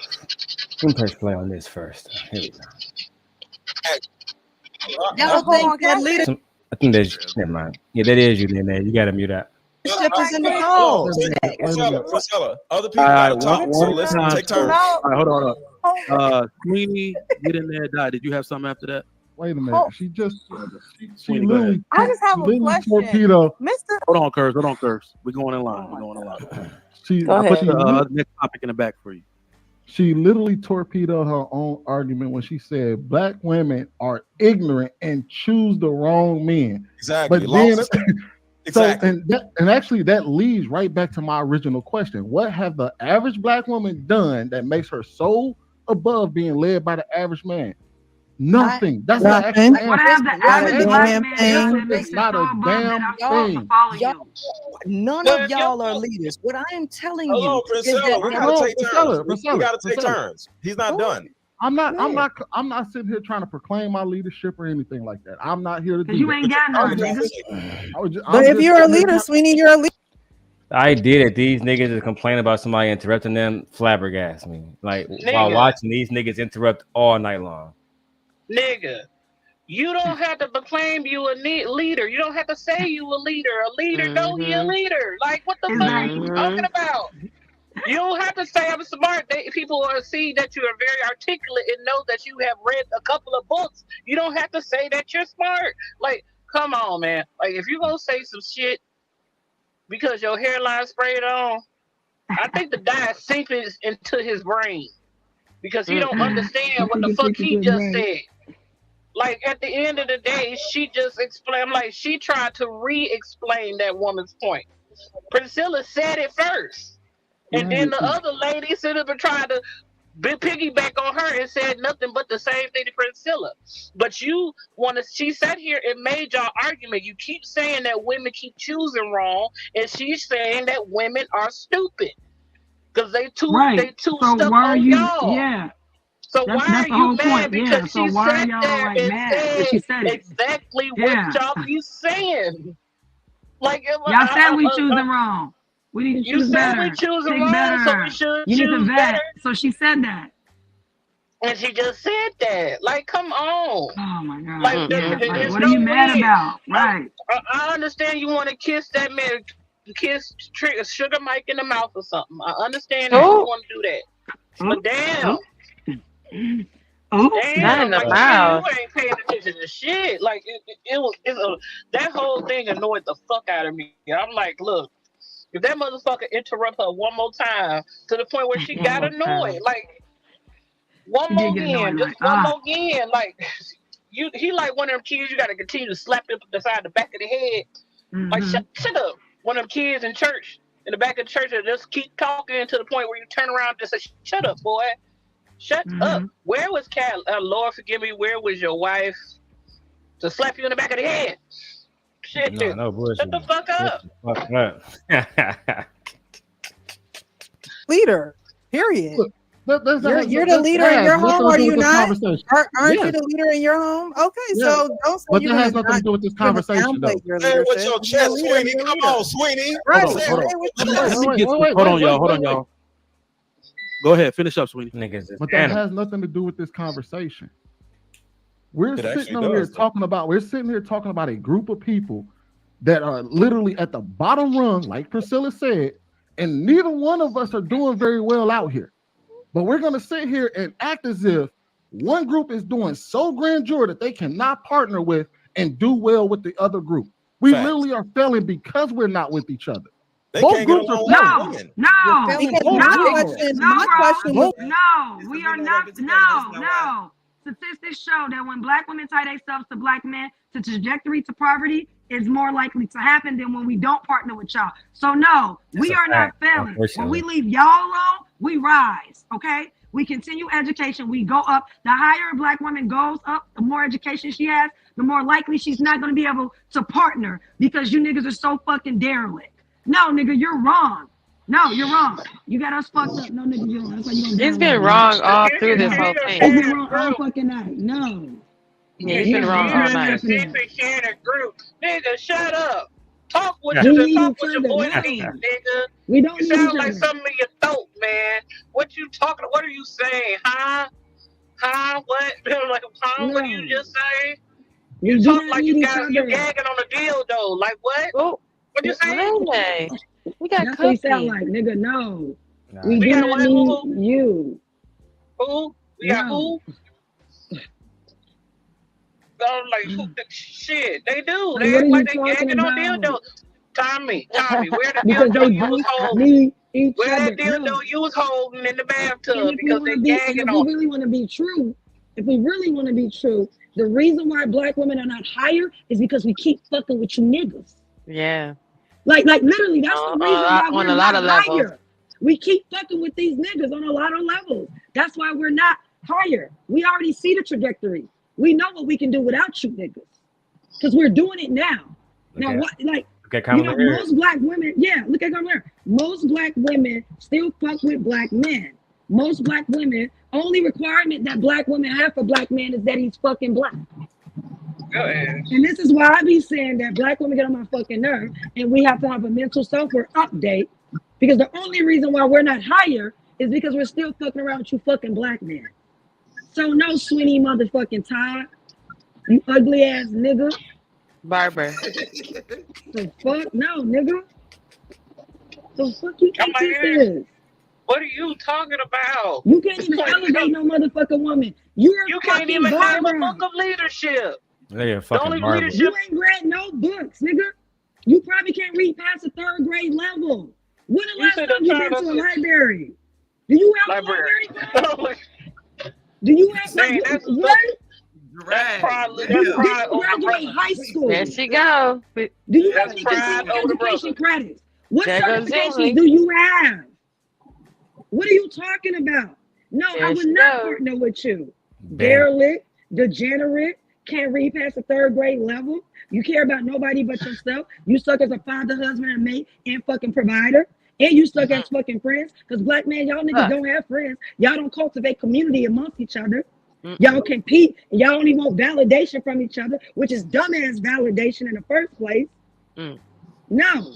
Let me press play on this first. Here we go. Y'all think that leadership I think that's never mind. Yeah, that is you, Nene. You gotta mute out. is in the cause? Priscilla, other people All gotta right, talk, so one let's time. take turns. All right, hold on. Queenie, get in there, die. Did you have something after that? Wait a minute. She just she Queenie, go literally I just have a literally question. torpedo. Mr. Hold on, Curse. We're going in line. We're going in line. She I put the lit- next topic in the back for you. she literally torpedoed her own argument when she said black women are ignorant and choose the wrong men. Exactly. But then Exactly. and actually that leads right back to my original question. What have the average black woman done that makes her so above being led by the average man? Nothing. That's not Nothing. actually What have the average black man done that makes It's it not so a above that damn I'm supposed to thing. follow you? None Well, of y'all are leaders. What I am telling Hold you on, is Priscilla. that We Hold gotta on, take Priscilla, turns. We Priscilla, gotta take Priscilla. turns. He's not done. I'm not sitting here trying to proclaim my leadership or anything like that. I'm not here to do Because you that. ain't got none, nigga. But if you're a leader, Sweeney, you're a leader. The idea that these niggas is complaining about somebody interrupting them flabbergasts me. Like while Nigga. watching these niggas interrupt all night long. Nigga. You don't have to proclaim you a leader. You don't have to say you a leader. A leader know he a leader. Like, what the fuck are you talking about? You don't have to say I'm smart. People will see that you are very articulate and know that you have read a couple of books. You don't have to say that you're smart. Like, come on, man. Like, if you're going to say some shit because your hairline sprayed on, I think the dye is sinking into his brain because he don't understand what the fuck he just said. Like, at the end of the day, she just explained, like, she tried to re-explain that woman's point. Priscilla said it first. And then the other lady stood up and tried to piggyback on her and said nothing but the same thing to Priscilla. But she sat here and made y'all argument. You keep saying that women keep choosing wrong, and she's saying that women are stupid. Because they too stuck on y'all. Yeah. So why are you mad? Because So she why are sat y'all there like and mad when she said it? exactly Yeah. what y'all be saying. Like, y'all said we choosing wrong. We need to choose better. You said we choosing Pick wrong, better. so we should you need choose to vet. better. So she said that. And she just said that. Like, come on. Oh my God. Like, Yeah. Like, there's what are no you mad way. about? Right. I understand you want to kiss that man, kiss Sugar Mike in the mouth or something. I understand that you want to do that. But damn. Not in Damn, the like mouth. you ain't paying attention to shit. Like that whole thing annoyed the fuck out of me. I'm like, look, if that motherfucker interrupt her one more time to the point where she got annoyed, like one more again, just one more again, like he like one of them kids you got to continue to slap him beside the back of the head. Like shut up, one of them kids in church in the back of the church that just keep talking to the point where you turn around and just say, "Shut up, boy." Shut up. Where was Cat? Lord, forgive me. Where was your wife to slap you in the back of the head? Shit. No bullshit. Shut the fuck up. Leader. Period. Look, you're the leader in your home, are you not? Aren't you the leader in your home? Okay, so don't say but you're that has nothing to do with this conversation, though. Say it with your chest, Sweeney. Come on, Sweeney. Right. Hold on, y'all. Go ahead, finish up, Sweeney. But that has nothing to do with this conversation. We're It sitting actually here does, talking about a group of people that are literally at the bottom rung, like Priscilla said, and neither one of us are doing very well out here. But we're gonna sit here and act as if one group is doing so grandeur that they cannot partner with and do well with the other group. We literally are failing because we're not with each other. They Both can't get groups are along failing. with women. No, was we are not. No. Statistics show that when black women tie themselves to black men, the trajectory to poverty is more likely to happen than when we don't partner with y'all. So no, we are not failing. When we leave y'all alone, we rise. Okay, we continue education. We go up. The higher a black woman goes up, the more education she has, the more likely she's not going to be able to partner because you niggas are so fucking derelict. No, nigga, you're wrong. No, you're wrong. You got us fucked up. No, nigga, you're wrong. That's why you don't He's been wrong all through this whole thing. He's been wrong all fucking night. No. Yeah, he's been wrong all night. Nigga, shut up. Talk with We your need talk each with your other, voice no. deep, nigga. We don't You need sound each like other. something in your throat, man. What you talking? What are you saying? Huh? What? Like, what are you just saying? You talk like you gagging on a dildo. Like what? Oh, what you saying? We got That's what you sound like, nigga. No. We We do got not what? need you. Who? We got who? I'm like, who? Shit, they do. Like, They what act are like you they talking gagging on about? dildo. Tommy, where the Because they dildo you was both holding? need each Where other. that dildo you was holding in the bathtub And if we because want they to be, and gagging if we on. really want to be true, the reason why black women are not higher is because we keep fucking with you niggas. Yeah. Like literally, that's the reason why on we're a lot not of levels. higher. We keep fucking with these niggas on a lot of levels. That's why we're not higher. We already see the trajectory. We know what we can do without you niggas. Because we're doing it now. Now what most black women, look at Kamala. Most black women still fuck with black men. Most black women, only requirement that black women have for black men is that he's fucking black. And this is why I be saying that black women get on my fucking nerve and we have to have a mental software update because the only reason why we're not higher is because we're still fucking around with you fucking black men. So no, Sweeney motherfucking Todd, you ugly ass nigga. Barber. The fuck? No, nigga. The fuck you think this is? What are you talking about? You can't even elevate no motherfucking woman. You can't even name a book of leadership. They're fucking Barbara. You ain't read no books, nigga. You probably can't read past the 3rd grade level. When the last time you been to a library? Do you have a library? Do you have what? That's probably Did you graduate high school? There she go. Do you have any continuing education credits? What certifications do you have? What are you talking about? No, I would not partner with you. Derelict, degenerate, can't read past the 3rd grade level. You care about nobody but yourself. You suck as a father, husband, and mate, and fucking provider. And you suck as fucking friends. Because black man, y'all niggas don't have friends. Y'all don't cultivate community amongst each other. Y'all compete, and y'all only want validation from each other, which is dumbass validation in the first place. No.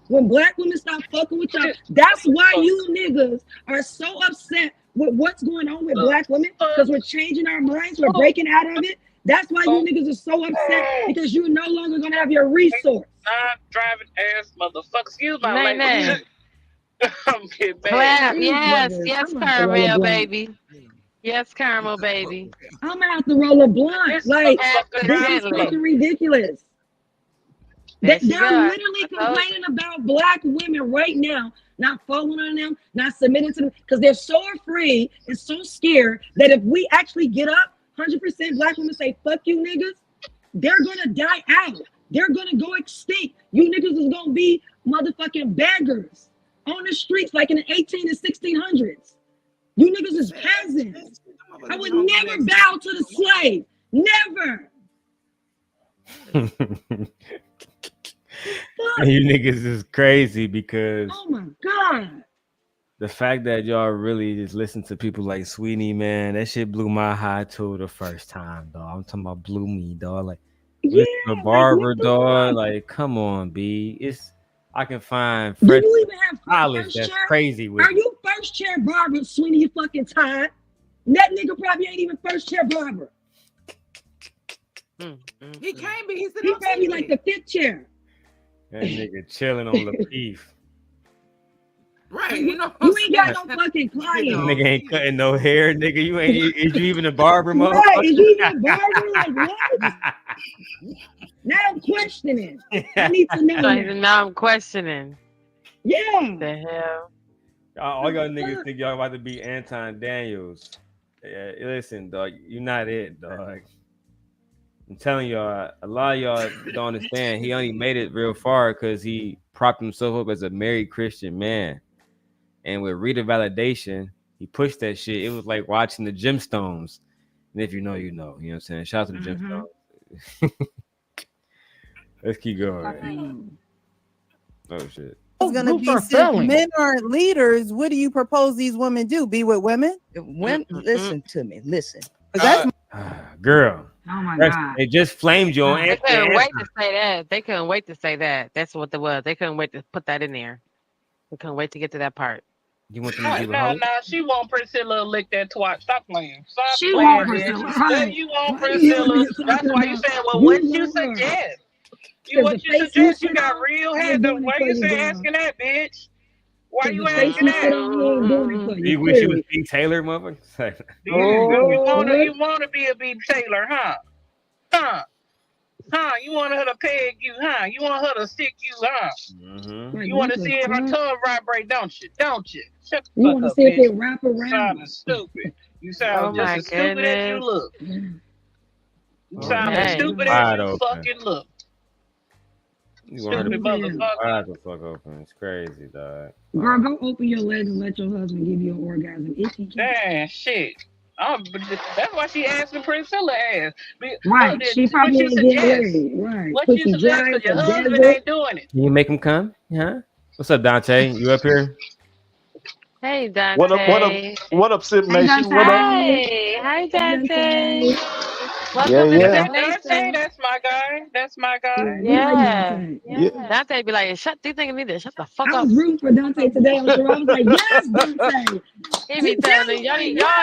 When black women stop fucking with y'all, that's why you niggas are so upset with what's going on with black women because we're changing our minds, we're breaking out of it. That's why you niggas are so upset because you're no longer gonna have your resource. Not driving ass motherfucker. Excuse my language. I'm getting Clap. mad. Yes, caramel, baby. Yes, caramel, baby. I'm gonna have to roll a blunt. Like, this is fucking ridiculous. They're literally complaining about black women right now, not following on them, not submitting to them, because they're so afraid and so scared that if we actually get up, 100% black women say, fuck you niggas, they're gonna die out. They're gonna go extinct. You niggas is gonna be motherfucking beggars on the streets like in the 18 and 1600s. You niggas is peasants. I would never bow to the slave. Never. You niggas is crazy because oh my god, the fact that y'all really just listen to people like Sweetie, man, that shit blew my high too the first time, dog. I'm talking about blew me, dog. Like, listen to Barbara, dog. Like, come on, B. I can find fresh do you even have college that's chair? crazy with Are you first chair Barbara, Sweetie? You fucking tired. That nigga probably ain't even first chair Barbara. He can't be. He's probably like the 5th chair. That nigga chilling on the beef. Right, you know, you ain't got no fucking client. Nigga ain't cutting no hair, nigga. You ain't. Is you even a barber, motherfucker? Right, is you even a barber? Like what? Now I'm questioning. I need to know. Now I'm questioning. Yeah. What the hell? All y'all niggas think y'all about to be Anton Daniels. Yeah, listen, dog. You're not it, dog. I'm telling y'all, a lot of y'all don't understand. He only made it real far because he propped himself up as a married Christian man. And with Rita Validation, he pushed that shit. It was like watching the Gemstones. And if you know, you know. You know what I'm saying? Shout out to the Gemstones. Let's keep going. Oh, shit. It's gonna be since men aren't leaders. What do you propose these women do? Be with women? Listen to me. Listen. That's girl. Oh my God. They just flamed you on They couldn't wait to say that. They couldn't wait to say that. That's what it was. They couldn't wait to put that in there. They couldn't wait to get to that part. You want them No, to no, she want Priscilla to lick that twat. Stop playing. Stop She playing, want bitch. Priscilla, right. You want Why Priscilla. you That's why you talking saying, about- well, you what you want her. suggest? Cause What the you face suggest? you You got put real on, head. ain't doing it Why for you you, say girl. asking that, bitch? Why Cause you the face asking you put that? on, he ain't doing it for you. You wish it was Clearly. B. Taylor, motherfucker? You want to be a B. Taylor, huh? You want her to peg you, huh? You want her to stick you, huh? You want to see if her tongue vibrate, don't you? Shut the You fuck want to up, see if bitch. it wrap You around? sound stupid. You sound Oh just my as stupid as you goodness. look. You sound Okay. as stupid Wide as you open. fucking look. You want her to Stupid be motherfucker. wide the fuck open. It's crazy, dog. Girl, go open your legs and let your husband give you an orgasm if he can. Damn, shit. That's why she asking Priscilla ass. Right, she probably ain't getting laid. Right, What you pussy suggest? dry, Because your the husband desert. ain't doing it. Can you make him come? Huh? What's up, Dante? You up here? Hey, Dante. What up, Sip Hey, Nation? What up? Hey, hi, Dante. Welcome to Yeah. the nation. That's my guy. That's my guy. Yeah. Dante be like, shut these niggas need to shut the fuck I up. was rooting for Dante today on Sherrod. I was like, yes, Dante. He be telling me, y'all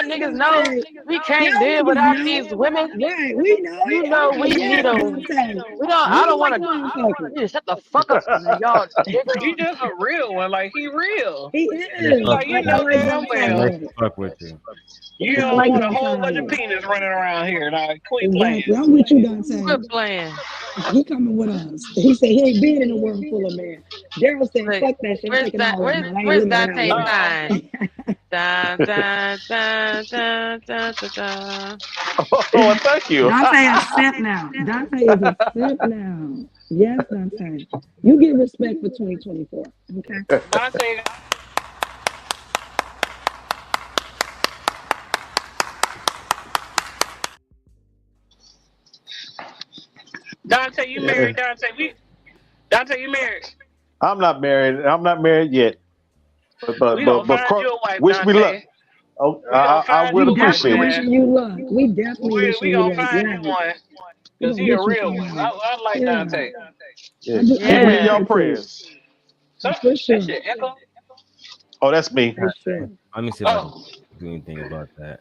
niggas know we can't Y'all live niggas without know. these women. Right, we know You it. know I'm we like, need yes, them. Dante. I don't want motherfucker. to shut the fuck up, y'all. He just a real one. Like, he real. He is. Like, you know damn well. Fuck with you. You don't like want a Dante. whole bunch of penis running around here. Like, quit playing. Exactly. I'm with you, Dante. Quit playing. He coming with us. He said he ain't been in a world full of men. Daryl said, fuck that shit. I'm taking all of them. I ain't Where's living Dante around sign? Dun, dun, dun, dun, dun, dun, dun. Oh, thank you. Dante is simp now. Dante is a simp now. Yes, Dante. You get respect for 2024. Okay. Dante, you married, Dante? Dante, you married? I'm not married. I'm not married yet. But We gonna find you a wife, wish me luck. Dante. Oh, I would appreciate wishing it. you luck. We definitely wishing We you gonna luck. find Yeah. you one. Because We he a gonna get you real one. someone. I like Yeah. Dante. Yeah. I do Keep me in your too. prayers. For sure. That shit echo? Oh, that's me. For sure. Let me see if I can do anything about that.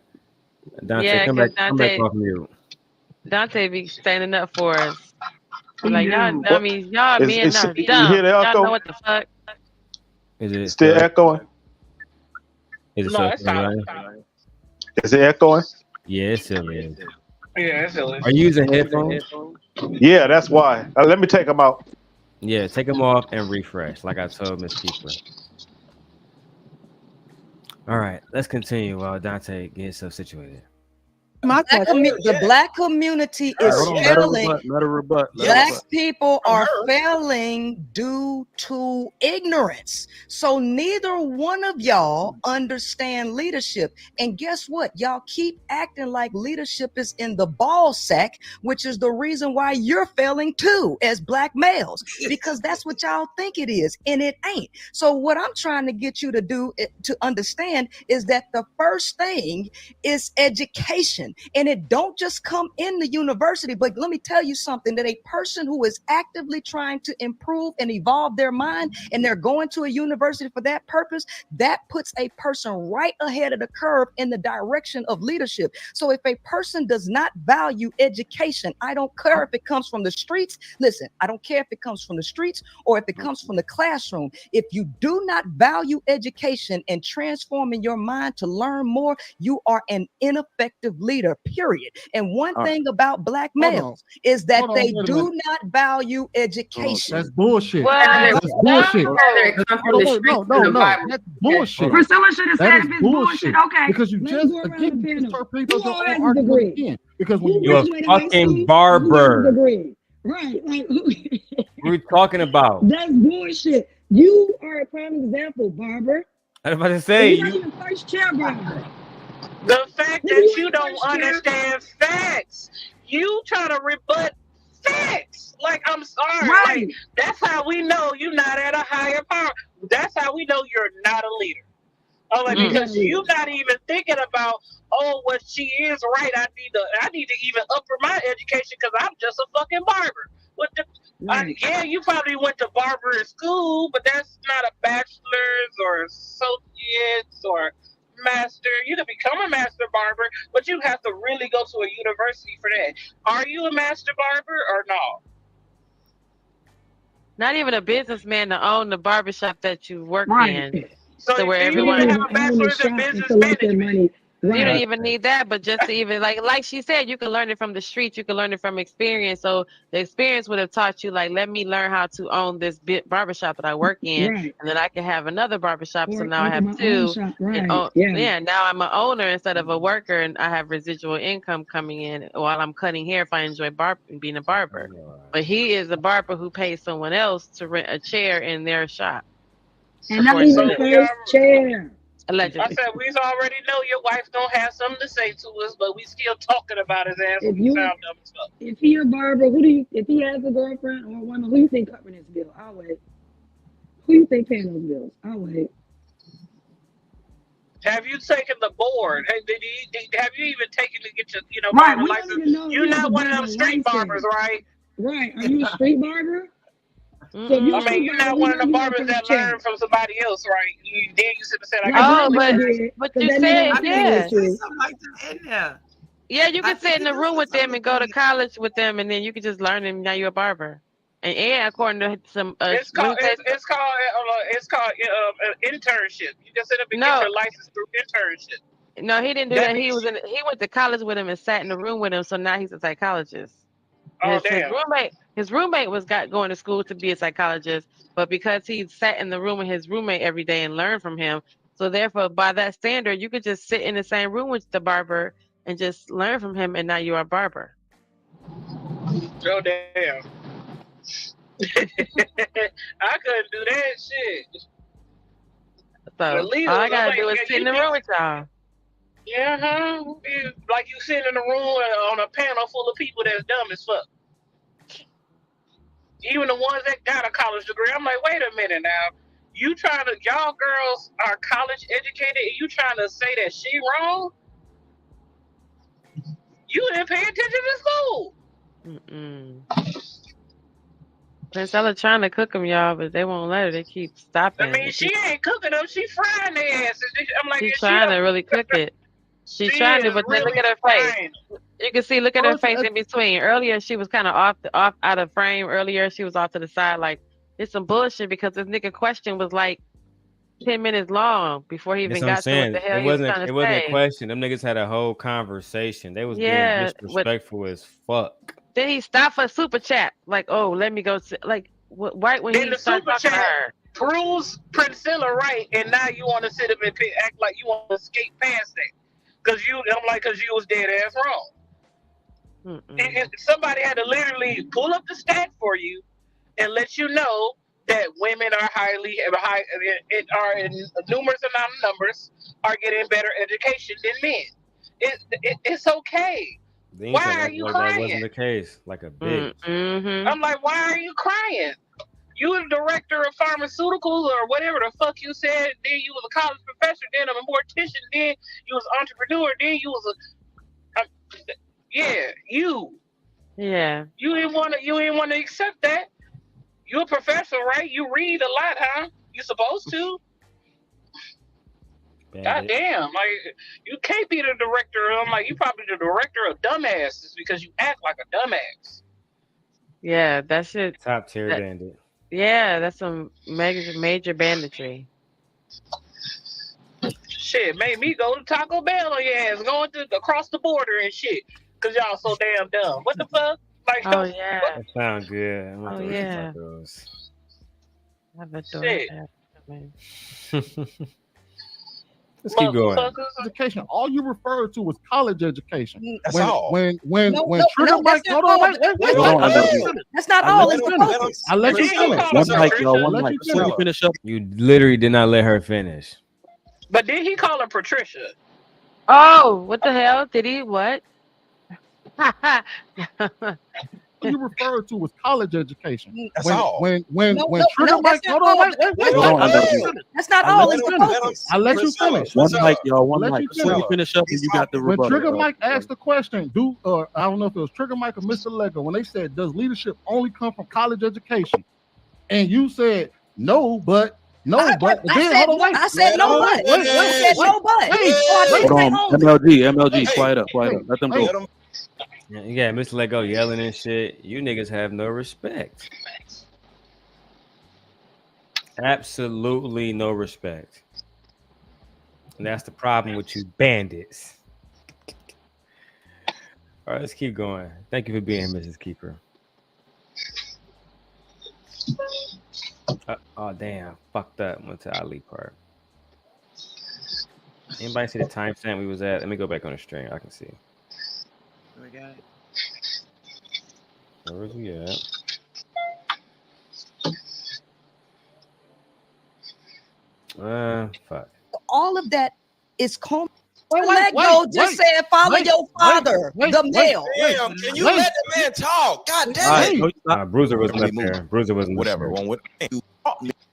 Dante, Yeah, come because back off mute. Dante be standing up for us. Like, He y'all do. dummies, y'all men are You dumb. hear the Y'all echo? know what the fuck. Is it Still echoing? Is it No, still it's silent. right? Is it echoing? Yeah, it still is. Yeah, it's silent. Are you using headphones? Yeah, that's why. Let me take them out. Yeah, take them off and refresh, like I told Miss Keeper. All right, let's continue while Dante gets himself situated. The black community is failing. Let her rebut. Black people are failing due to ignorance. So neither one of y'all understand leadership. And guess what? Y'all keep acting like leadership is in the ball sack, which is the reason why you're failing too as black males, because that's what y'all think it is, and it ain't. So what I'm trying to get you to do, to understand, is that the first thing is education. And it don't just come in the university, but let me tell you something, that a person who is actively trying to improve and evolve their mind, and they're going to a university for that purpose, that puts a person right ahead of the curve in the direction of leadership. So if a person does not value education, I don't care if it comes from the streets. Listen, I don't care if it comes from the streets or if it comes from the classroom. If you do not value education and transforming your mind to learn more, you are an ineffective leader, period. And one thing about black males is that they do not value education. That's bullshit. What? That's bullshit. No. That's bullshit. Priscilla should have That said is if it's bullshit. Okay. Because you Let's just go around again the you panel. start people Who all don't has a argue degree? again. Because when Who You're a graduated high school? fucking Who has a barber. degree? Right. Like, What are we talking about? that's bullshit. You are a prime example, barber. I was about to say You're not you. even first chair barber. The fact Nigga, that you you ain't don't first chair. understand facts, you try to rebut facts. Like, I'm sorry. Right. Like, that's how we know you're not at a higher power. That's how we know you're not a leader. Oh, like, because you're not even thinking about, oh, what she is right. I need to even upper my education because I'm just a fucking barber. What the? Right. Yeah, you probably went to barber school, but that's not a bachelor's or associate's or master. You can become a master barber, but you have to really go to a university for that. Are you a master barber or no? Not even a businessman to own the barbershop that you work Right. in. So where you everyone need to have a bachelor's in business management. You don't Right. even need that, but just to even like she said, you can learn it from the streets, you can learn it from experience. So the experience would have taught you, like, let me learn how to own this barbershop that I work in, Right. and then I can have another barbershop. So Or now I have open my own two. shop. And Right. Yeah. yeah, now I'm an owner instead of a worker, and I have residual income coming in while I'm cutting hair if I enjoy being a barber. But he is a barber who pays someone else to rent a chair in their shop. And not even first chair. Allegedly. I said, we already know your wife don't have something to say to us, but we still talking about his ass. If We you- sound dumb as fuck. If he a barber, if he has a girlfriend or a woman, who you think covering his bill? I'll wait. Who you think paying those bills? I'll wait. Have you taken the board? Have you even taken to get your, Right, barber we don't license? even know You're if he's not a one of them barber street license. barbers, right? Right. Are you a street barber? So if you're a I street mean, you're barber, not we one of know the you barbers first that chair. learn from somebody else, right? Then you sit and say, Like Oh, Black but did, what 'cause you that said, nigga yeah. with you. Something like that in there. Yeah, you I can think sit in the room with them and go to college with them, and then you can just learn them. Now you're a barber. And according to some, It's called internship. You can sit up and get your license through internship. No, he didn't do that. He went to college with him and sat in the room with him. So now he's a psychologist. Oh, His roommate was going to school to be a psychologist, but because he sat in the room with his roommate every day and learned from him, so therefore by that standard, you could just sit in the same room with the barber and just learn from him, and now you're a barber. Oh damn! I couldn't do that shit. So all I gotta do is sit in the room with y'all. Yeah, like you sitting in a room on a panel full of people that's dumb as fuck. Even the ones that got a college degree, I'm like, wait a minute now. Y'all girls are college educated, and you trying to say that she wrong? You didn't pay attention to school. Princella trying to cook them, y'all, but they won't let her. They keep stopping. I mean, she ain't cooking them. She frying their asses. I'm like, She's trying to really cook it. She's trying to, but then look at her face. You can see, look at her face in between. Earlier, she was kind of off out of frame. Earlier, she was off to the side. Like, it's some bullshit because this nigga question was like 10 minutes long before he even got to what the hell he was trying to say. It wasn't a question. Them niggas had a whole conversation. They was being disrespectful as fuck. Then he stopped for super chat. Like, oh, let me go. Like, right when he started talking to her. Proves Priscilla right, and now you want to sit up and act like you want to skate past that. Because you was dead ass wrong. And somebody had to literally pull up the stat for you and let you know that women are are in numerous amount of numbers are getting better education than men. It's okay. Why are you crying? That wasn't the case. Like a bitch. I'm like, why are you crying? You a director of pharmaceuticals or whatever the fuck you said. Then you was a college professor. Then a mortician. Then you was an entrepreneur. Then you was you. Yeah. You didn't want to accept that. You're a professor, right? You read a lot, huh? You supposed to. God damn, like you can't be the director. I'm like, you probably the director of dumbasses because you act like a dumbass. Yeah, that shit. Top tier bandit. Yeah, that's some major banditry. Shit, made me go to Taco Bell on your ass, going across the border and shit, cause y'all so damn dumb. What the fuck? Like, oh yeah, that sound good. Oh yeah. Let's keep going. Education. All you referred to was college education. That's all. When Trigger Mike, hold on, wait. That's not all. I let you finish. One mic, y'all. One mic. Before you finish up, you literally did not let her finish. But did he call her Patricia? Oh, what the hell? Did he? What? You referred to was college education. That's all. When Trigger Mike, hold on, wait. That's not all. I let you finish. One mic, y'all. One mic. Before you finish up, and you got the rebuttal. When Trigger Mike asked the question, I don't know if it was Trigger Mike or Mr. Lego, when they said, "Does leadership only come from college education?" And you said, "No, but." I said no, but. Hold on, MLG, quiet up. Let them go. Yeah, Mr. Lego yelling and shit. You niggas have no respect. Absolutely no respect. And that's the problem with you bandits. All right, let's keep going. Thank you for being here, Mrs. Keeper. Oh, damn. Fucked up. Went to Ali part. Anybody see the timestamp we was at? Let me go back on the stream. I can see. We got it. Where was we at? Fuck. All of that is Lego just said, follow your father, the male. Damn, can you let the man talk? God damn it. Bruiser wasn't up there. Bruiser wasn't whatever. One with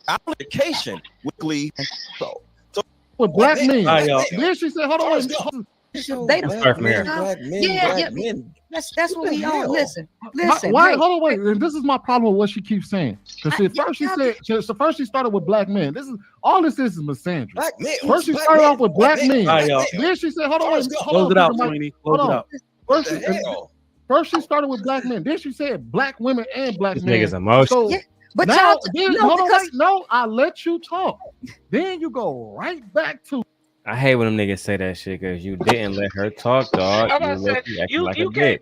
application weekly. So with black men. Then she said, hold on. They don't start from here. Black men. That's what we all listen. Why? Hold on, wait. And this is my problem with what she keeps saying. Because first she started with black men. This is misandry. Black men. First she started off with black men. Then she said, hold on, wait. Close it out, Sweeney. Close it out. First she started with black men. Then she said black women and black men. This nigga's emotional. So, but now, no, I let you talk. Then you go right back to. I hate when them niggas say that shit because you didn't let her talk, dog. You can't.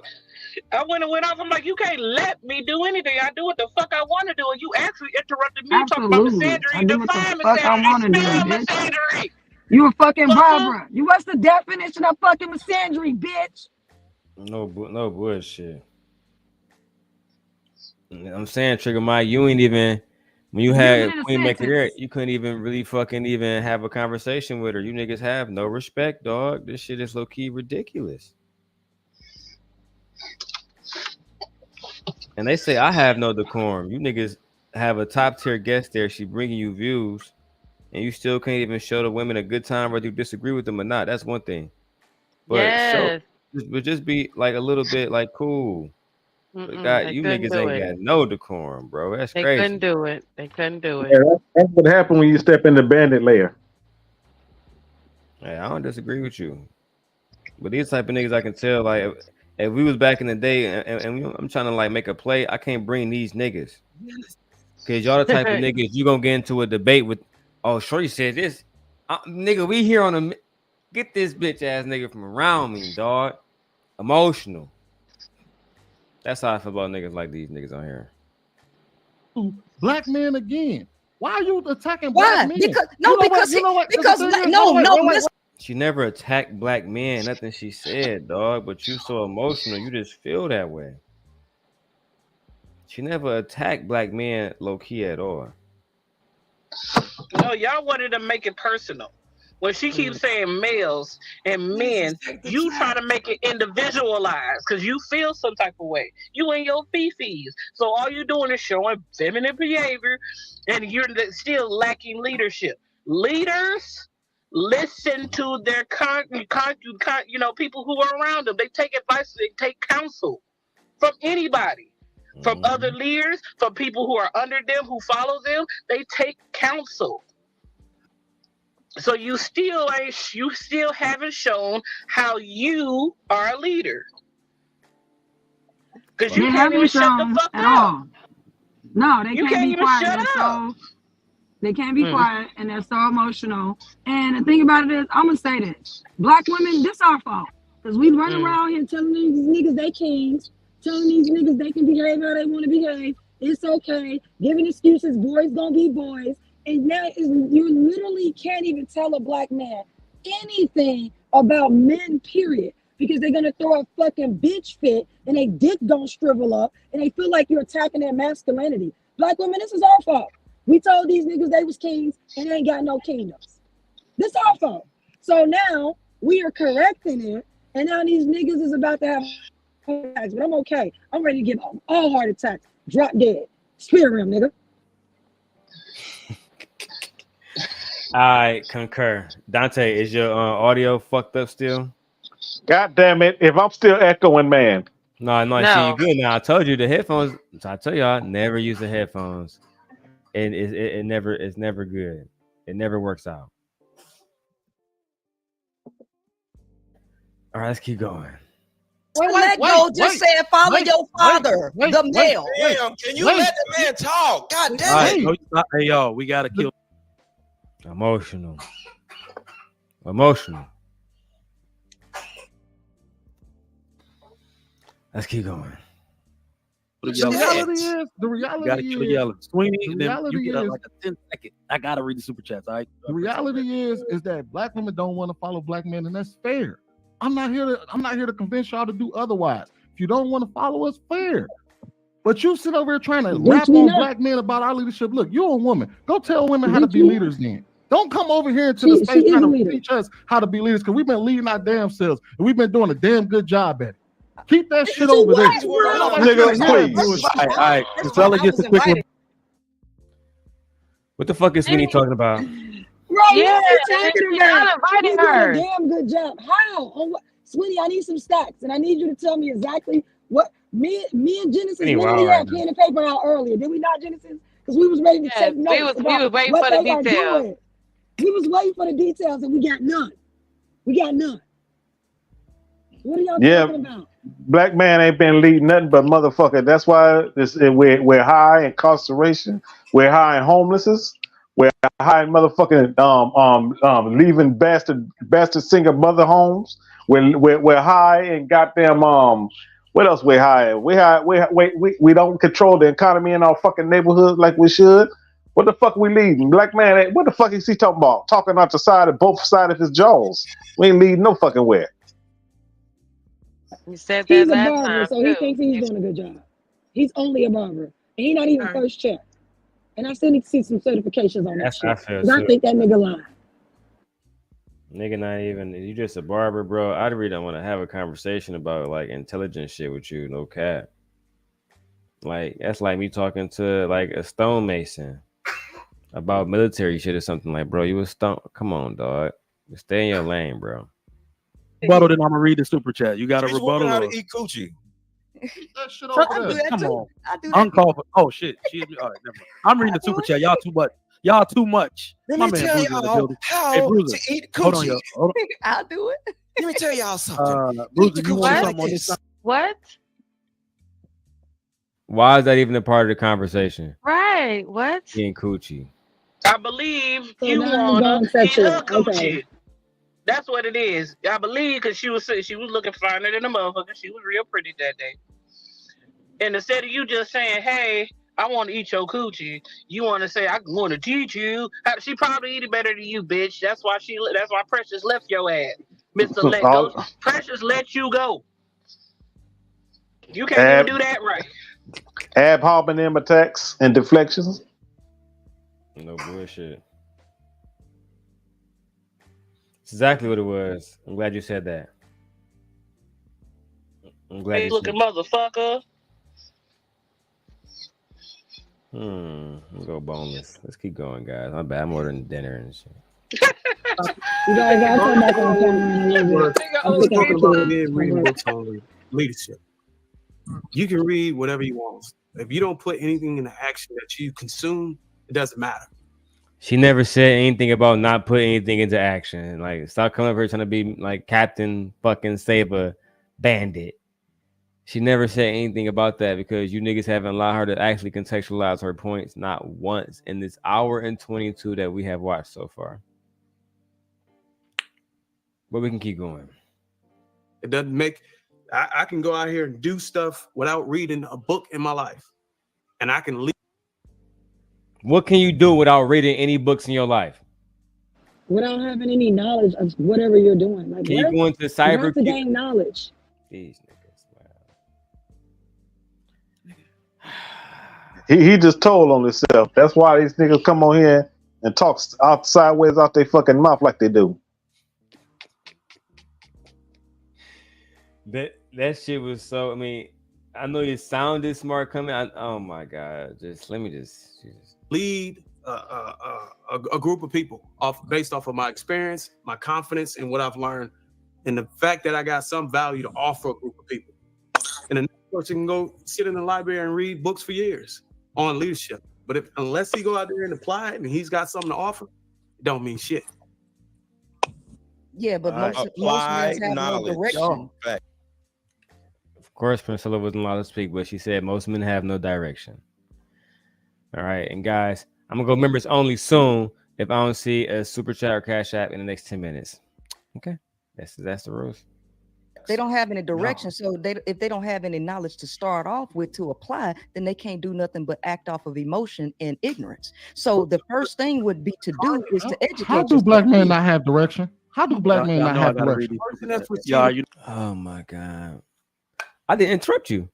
I went off. I'm like, you can't let me do anything. I do what the fuck I want to do, and you actually interrupted me talking about misandry. Define misandry. You a fucking Barbara. You what's the definition of fucking misandry, bitch? No bullshit. I'm saying, Trigger Mike, you ain't even. When you had Queen Make It Air, you couldn't even really fucking even have a conversation with her. You niggas have no respect, dog. This shit is low-key ridiculous. And they say I have no decorum. You niggas have a top-tier guest there. She bringing you views, and you still can't even show the women a good time whether you disagree with them or not. That's one thing. But just be like a little bit like cool. You niggas ain't got no decorum, bro. That's They crazy. couldn't do it. They couldn't do it. Yeah, that's what happened when you step in the bandit layer. Yeah, I don't disagree with you, but these type of niggas, I can tell. Like, if we was back in the day, I'm trying to like make a play, I can't bring these niggas because y'all the type of niggas you gonna get into a debate with. Oh, Shorty said this, nigga. We here on a get this bitch ass nigga from around me, dog. Emotional. That's how I feel about niggas like these niggas on here. Black men again. Why are you attacking Why? black men? Because she never attacked black men. Nothing she said, dog. But you so emotional, you just feel that way. She never attacked black men low key at all. No, y'all wanted to make it personal. When she keeps saying males and men, you try to make it individualized because you feel some type of way. You in your fifis. So all you're doing is showing feminine behavior and you're still lacking leadership. Leaders listen to their people who are around them. They take advice, they take counsel from anybody. From other leaders, from people who are under them, who follow them, they take counsel. So you still haven't shown how you are a leader. Because you can't even shut the fuck up. No, they can't be even quiet. shut up. They can't be quiet, and they're so emotional. And the thing about it is, I'm gonna say this: black women, this our fault. Because we run around here telling these niggas they kings, telling these niggas they can behave how they want to behave. It's okay. Giving excuses, boys gonna be boys. And now you literally can't even tell a black man anything about men, period. Because they're gonna throw a fucking bitch fit and they dick don't shrivel up and they feel like you're attacking their masculinity. Black women, this is our fault. We told these niggas they was kings and they ain't got no kingdoms. This our fault. So now we are correcting it, and now these niggas is about to have heart attacks. But I'm okay. I'm ready to give all heart attacks. Drop dead. Spear him, nigga. I concur. Dante, is your audio fucked up still? God damn it! If I'm still echoing, man. No. See, you good now. I told you the headphones. So I tell y'all, never use the headphones. And it's never good. It never works out. All right, let's keep going. Just said follow your father, the male. Damn, can you let the man talk? God damn it. Hey, y'all, we gotta kill. Emotional. Let's keep going. The reality is, Sweeney, you get like a 10-second. I gotta read the super chats. All right. The reality is that black women don't want to follow black men, and that's fair. I'm not here to convince y'all to do otherwise. If you don't want to follow us, fair. But you sit over here trying to rap on black men about our leadership. Look, you're a woman. Go tell women how to be leaders then. Don't come over here into the space trying to teach us how to be leaders, because we've been leading our damn selves and we've been doing a damn good job at it. Keep that shit over there. Nigga, please. All right. Casella gets a quick one. What the fuck is Sweeney talking about? Bro, yeah, I'm doing a damn good job. How? Sweeney, I need some stats, and I need you to tell me exactly what me and Genesis literally had pen and paper out earlier. Did we not, Genesis? Because we was ready to take notes. We was waiting for the details. We was waiting for the details, and we got none. What are y'all talking about? Black man ain't been leading nothing but motherfucker. That's why we're high in incarceration. We're high in homelessness. We're high in motherfucking leaving bastard single mother homes. We're high in goddamn what else we're high in? We don't control the economy in our fucking neighborhood like we should. What the fuck we leading? Black man, what the fuck is he talking about? Talking out the side of both sides of his jaws. We ain't leading no fucking where. You said that he's a last barber, time, so he thinks he's doing a good job. He's only a barber, and he's not even first check. And I still need to see some certifications on that shit. I think that nigga lying. Nigga, not even. You just a barber, bro. I really don't want to have a conversation about like intelligent shit with you. No cap. Like that's like me talking to like a stonemason about military shit or something. Like, bro, you a stone? Come on, dog. Stay in your lane, bro. Rebuttal, then I'm gonna read the super chat. You got a She's rebuttal? how to eat coochie. That shit Shut over up. there. Come on. I do that. Uncalled for. Oh shit. All right, never mind. I'm reading the super chat. Y'all too much. Y'all too much. Let My me man tell Bruiser in the y'all building. how Hey, Bruiser. to eat Hold on, coochie. yo. Hold I'll do it. Let me tell y'all something. on. Bruiser, you want Coochie something like on this? this. What? Why is that even a part of the conversation? Right. What? Eating coochie. I believe So you now it's wanna going eat sexual. her coochie. Okay. That's what it is. I believe because she was looking finer than a motherfucker. She was real pretty that day. And instead of you just saying, "Hey, I want to eat your coochie," you want to say, "I want to teach you." She probably eat it better than you, bitch. That's why Precious left your ass, Mister Let Go. Precious let you go. You can't even do that right. Ab hominem attacks and deflections. No bullshit. It's exactly what it was. I'm glad you said that. I'm glad Hey, you looking said motherfucker. We'll go boneless. Let's keep going, guys. My bad. I'm ordering dinner and shit. You guys, I'll come back on camera in a little bit. I'm We're picking up talking the about kids. men reading books on leadership. You can read whatever you want. If you don't put anything into action that you consume, it doesn't matter. She never said anything about not putting anything into action. Like, stop coming over here trying to be like Captain fucking Saber Bandit. She never said anything about that because you niggas haven't allowed her to actually contextualize her points not once in this hour and 22 that we have watched so far. But we can keep going. It doesn't make. I can go out here and do stuff without reading a book in my life, and I can leave. What can you do without reading any books in your life? Without having any knowledge of whatever you're doing. Like, Can you go into You cyber? have to gain knowledge. These niggas, He just told on himself. That's why these niggas come on here and talk out sideways out their fucking mouth like they do. That shit was so. I mean, I know you sounded smart coming. Oh my god! Let me just lead a group of people based off of my experience, my confidence, and what I've learned, and the fact that I got some value to offer a group of people. And the next person can go sit in the library and read books for years on leadership. But unless he go out there and apply it, and he's got something to offer, it don't mean shit. Yeah, but most men have no direction. Of course, Priscilla wasn't allowed to speak, but she said most men have no direction. All right, and guys, I'm gonna go members only soon if I don't see a super chat or cash app in the next 10 minutes. Okay, that's the rules. They don't have any direction, so if they don't have any knowledge to start off with to apply, then they can't do nothing but act off of emotion and ignorance. So the first thing would be to do is to educate. How do black men not have direction? How do black men not have direction? Oh my god! I didn't interrupt you.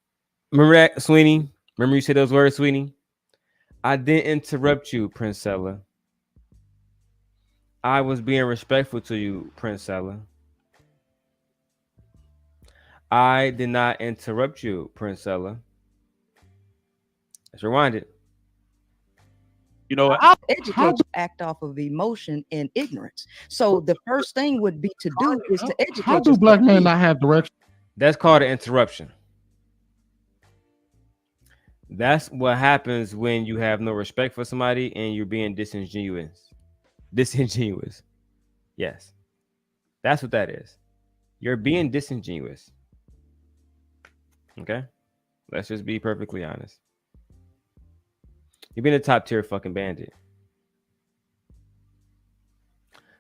Remember that, Sweeney? Remember you said those words, Sweeney? I didn't interrupt you, Princella. I was being respectful to you, Princella. I did not interrupt you, Princella. Let's rewind it. You know, educate act off of emotion and ignorance. So the first thing would be to do is to educate. How do black men not have direction? That's called an interruption. That's what happens when you have no respect for somebody and you're being disingenuous. Disingenuous. Yes. That's what that is. You're being disingenuous. Okay? Let's just be perfectly honest. You've been a top tier fucking bandit.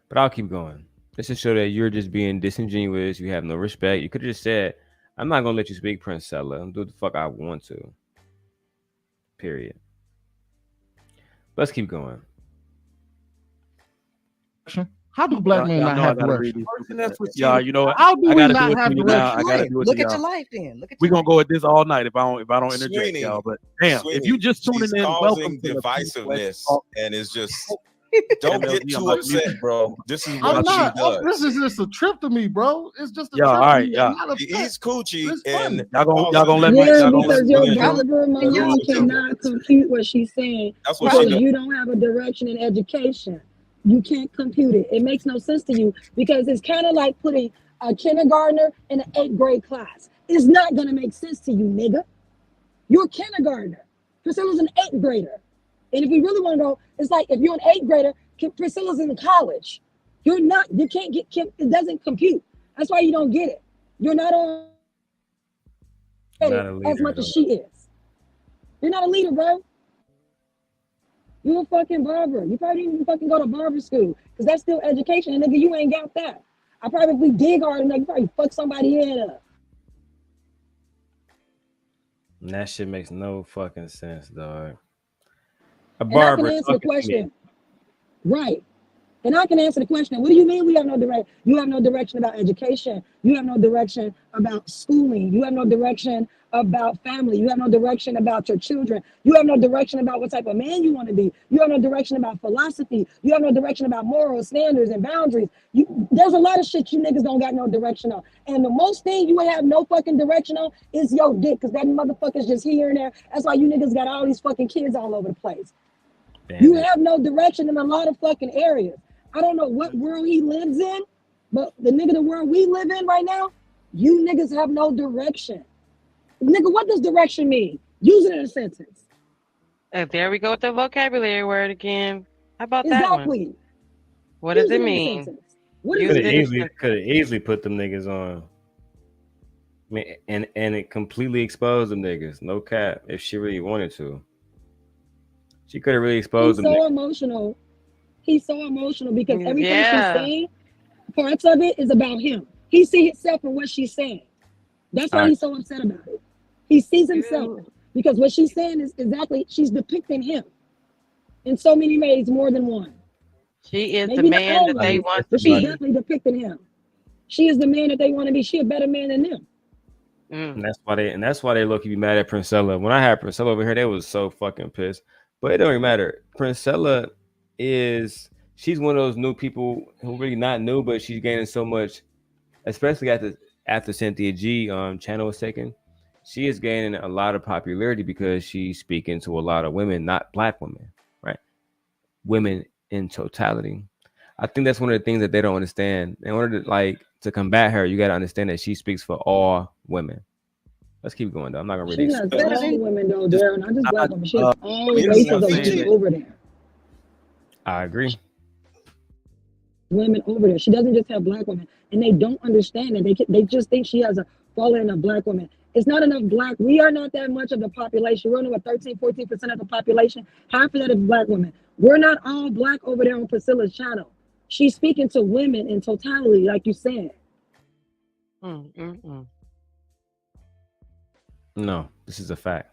But I'll keep going. Let's just show that you're just being disingenuous. You have no respect. You could have just said, I'm not going to let you speak, Princella. I'm do the fuck I want to. Period. Let's keep going. How do black men not have direction? Yeah, you know what? How do I we gotta not do it have to you direction? now. I gotta do it Look to at y'all. your life then. Look at We're gonna go at this all night if I don't interject, Sweeney, y'all. But damn, if you just tuning she's in, welcome causing to the divisiveness, and it's just don't get too upset, bro. This is I'm what she not. does. This is just a trip to me, bro. It's just a Yeah, trip. all right, to me. yeah. I'm not She upset. eats coochie, It's and funny. Y'all gonna let me? Yeah, Y'all gonna let because your me? caliber Mignon cannot compute what she's saying That's what she because does. you don't have a direction in education. You can't compute it. It makes no sense to you because it's kind of like putting a kindergartner in an 8th grade class. It's not gonna make sense to you, nigga. You're a kindergartner. Priscilla's an 8th grader. And if we really want to go, it's like if you're an 8th grader, Priscilla's in college. You're not, you can't get, it doesn't compute. That's why you don't get it. You're not on as much as she is. You're not a leader, bro. You're a fucking barber. You probably didn't even fucking go to barber school because that's still education. And nigga, you ain't got that. I probably dig hard enough, you probably fuck somebody head up. And that shit makes no fucking sense, dog. A barber. barber. And I can answer the question. Right. And I can answer the question. What do you mean we have no direction? You have no direction about education. You have no direction about schooling. You have no direction about family. You have no direction about your children. You have no direction about what type of man you want to be. You have no direction about philosophy. You have no direction about moral standards and boundaries. There's a lot of shit you niggas don't got no direction on. And the most thing you have no fucking direction on is your dick, because that motherfucker's just here and there. That's why you niggas got all these fucking kids all over the place. You have no direction in a lot of fucking areas. I don't know what world he lives in, but the world we live in right now, you niggas have no direction. Nigga, what does direction mean? Use it in a sentence. And there we go with the vocabulary word again. How about that one? Exactly. What does it mean? Could have easily put them niggas on. I mean, and it completely exposed them niggas. No cap. If she really wanted to. She could have really exposed them. He's so emotional. He's so emotional because everything she's saying, parts of it is about him. He sees himself in what she's saying. That's why he's so upset about it. He sees himself because what she's saying is exactly, she's depicting him in so many ways, more than one. She is the man that they want to be. She's definitely depicting him. She is the man that they want to be. She a better man than them. And that's why they look be mad at Princella. When I had Princella over here, they was so fucking pissed. But it don't even matter. Princella she's one of those new people who really not new, but she's gaining so much, especially after Cynthia G channel was taken. She is gaining a lot of popularity because she's speaking to a lot of women, not black women, right? Women in totality. I think that's one of the things that they don't understand. In order to combat her, you got to understand that she speaks for all women. Let's keep going though. I'm not gonna really. She has all women though, Darrell, not just black women. She has all races of women over there. I agree. Women over there. She doesn't just have black women, and they don't understand it. They just think she has a following of black women. It's not enough black. We are not that much of the population. We're only what 13-14% of the population. Half of that is black women. We're not all black over there on Priscilla's channel. She's speaking to women in totality, like you said. No, this is a fact.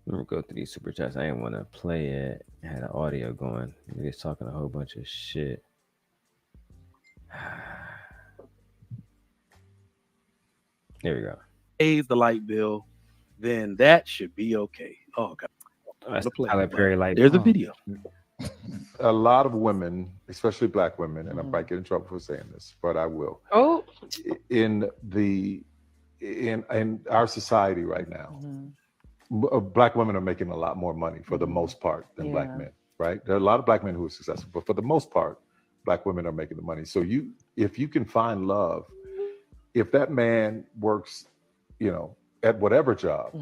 Let me go through these super chats. I didn't want to play it. I had an audio going. He's talking a whole bunch of shit. There we go. Pays the light bill, then that should be okay. Oh God. That's Tyler Perry light bill. There's a Oh. video. A lot of women, especially black women, and I might get in trouble for saying this, but I will. Oh. In our society right now, black women are making a lot more money for the most part than black men, right? There are a lot of black men who are successful, but for the most part, black women are making the money. So if you can find love, if that man works, at whatever job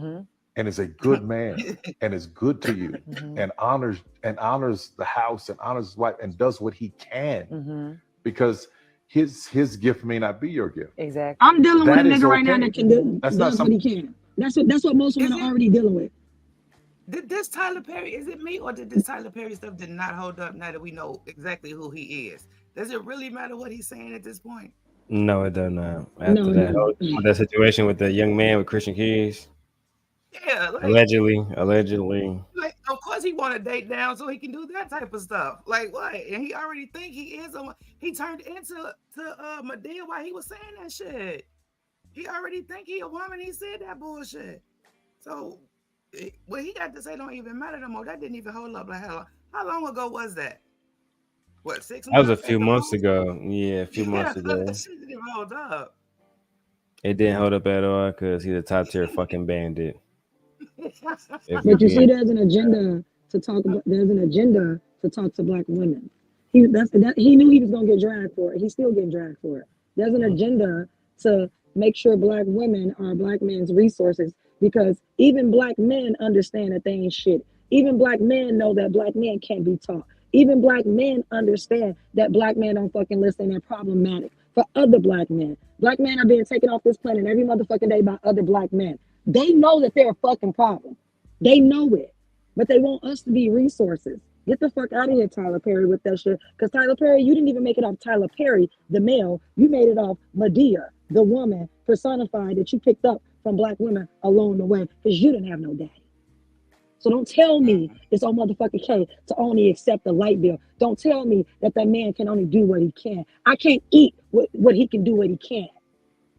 and is a good man and is good to you and honors the house and honors his wife and does what he can, because his gift may not be your gift. Exactly. I'm dealing with a nigga right now that can do That's does not what he can. That's what most women are already dealing with. Did this Tyler Perry, is it me, or did this Tyler Perry stuff did not hold up now that we know exactly who he is? Does it really matter what he's saying at this point? No, it does not. After that situation with the young man with Christian Keys. Yeah, allegedly. Like, of course he want to date down so he can do that type of stuff. Like what? And he already think he is he turned into Medea while he was saying that shit. He already think he a woman. He said that bullshit. So what he got to say don't even matter no more. That didn't even hold up. Like how long ago was that? What, 6 months? That was a few months ago. Yeah, a few months ago. That shit didn't hold up. It didn't hold up at all because he's a top tier fucking bandit. But you see, there's an agenda to talk about. There's an agenda to talk to black women. He knew he was gonna get dragged for it. He's still getting dragged for it. There's an agenda to make sure black women are black men's resources, because even black men understand that they ain't shit. Even black men know that black men can't be taught. Even black men understand that black men don't fucking listen and they're problematic for other black men. Black men are being taken off this planet every motherfucking day by other black men. They know that they're a fucking problem. They know it. But they want us to be resources. Get the fuck out of here, Tyler Perry, with that shit. Because Tyler Perry, you didn't even make it off Tyler Perry, the male. You made it off Medea, the woman personified that you picked up from black women along the way, because you didn't have no daddy. So don't tell me it's on motherfucking K to only accept the light bill. Don't tell me that man can only do what he can. I can't eat what he can do what he can.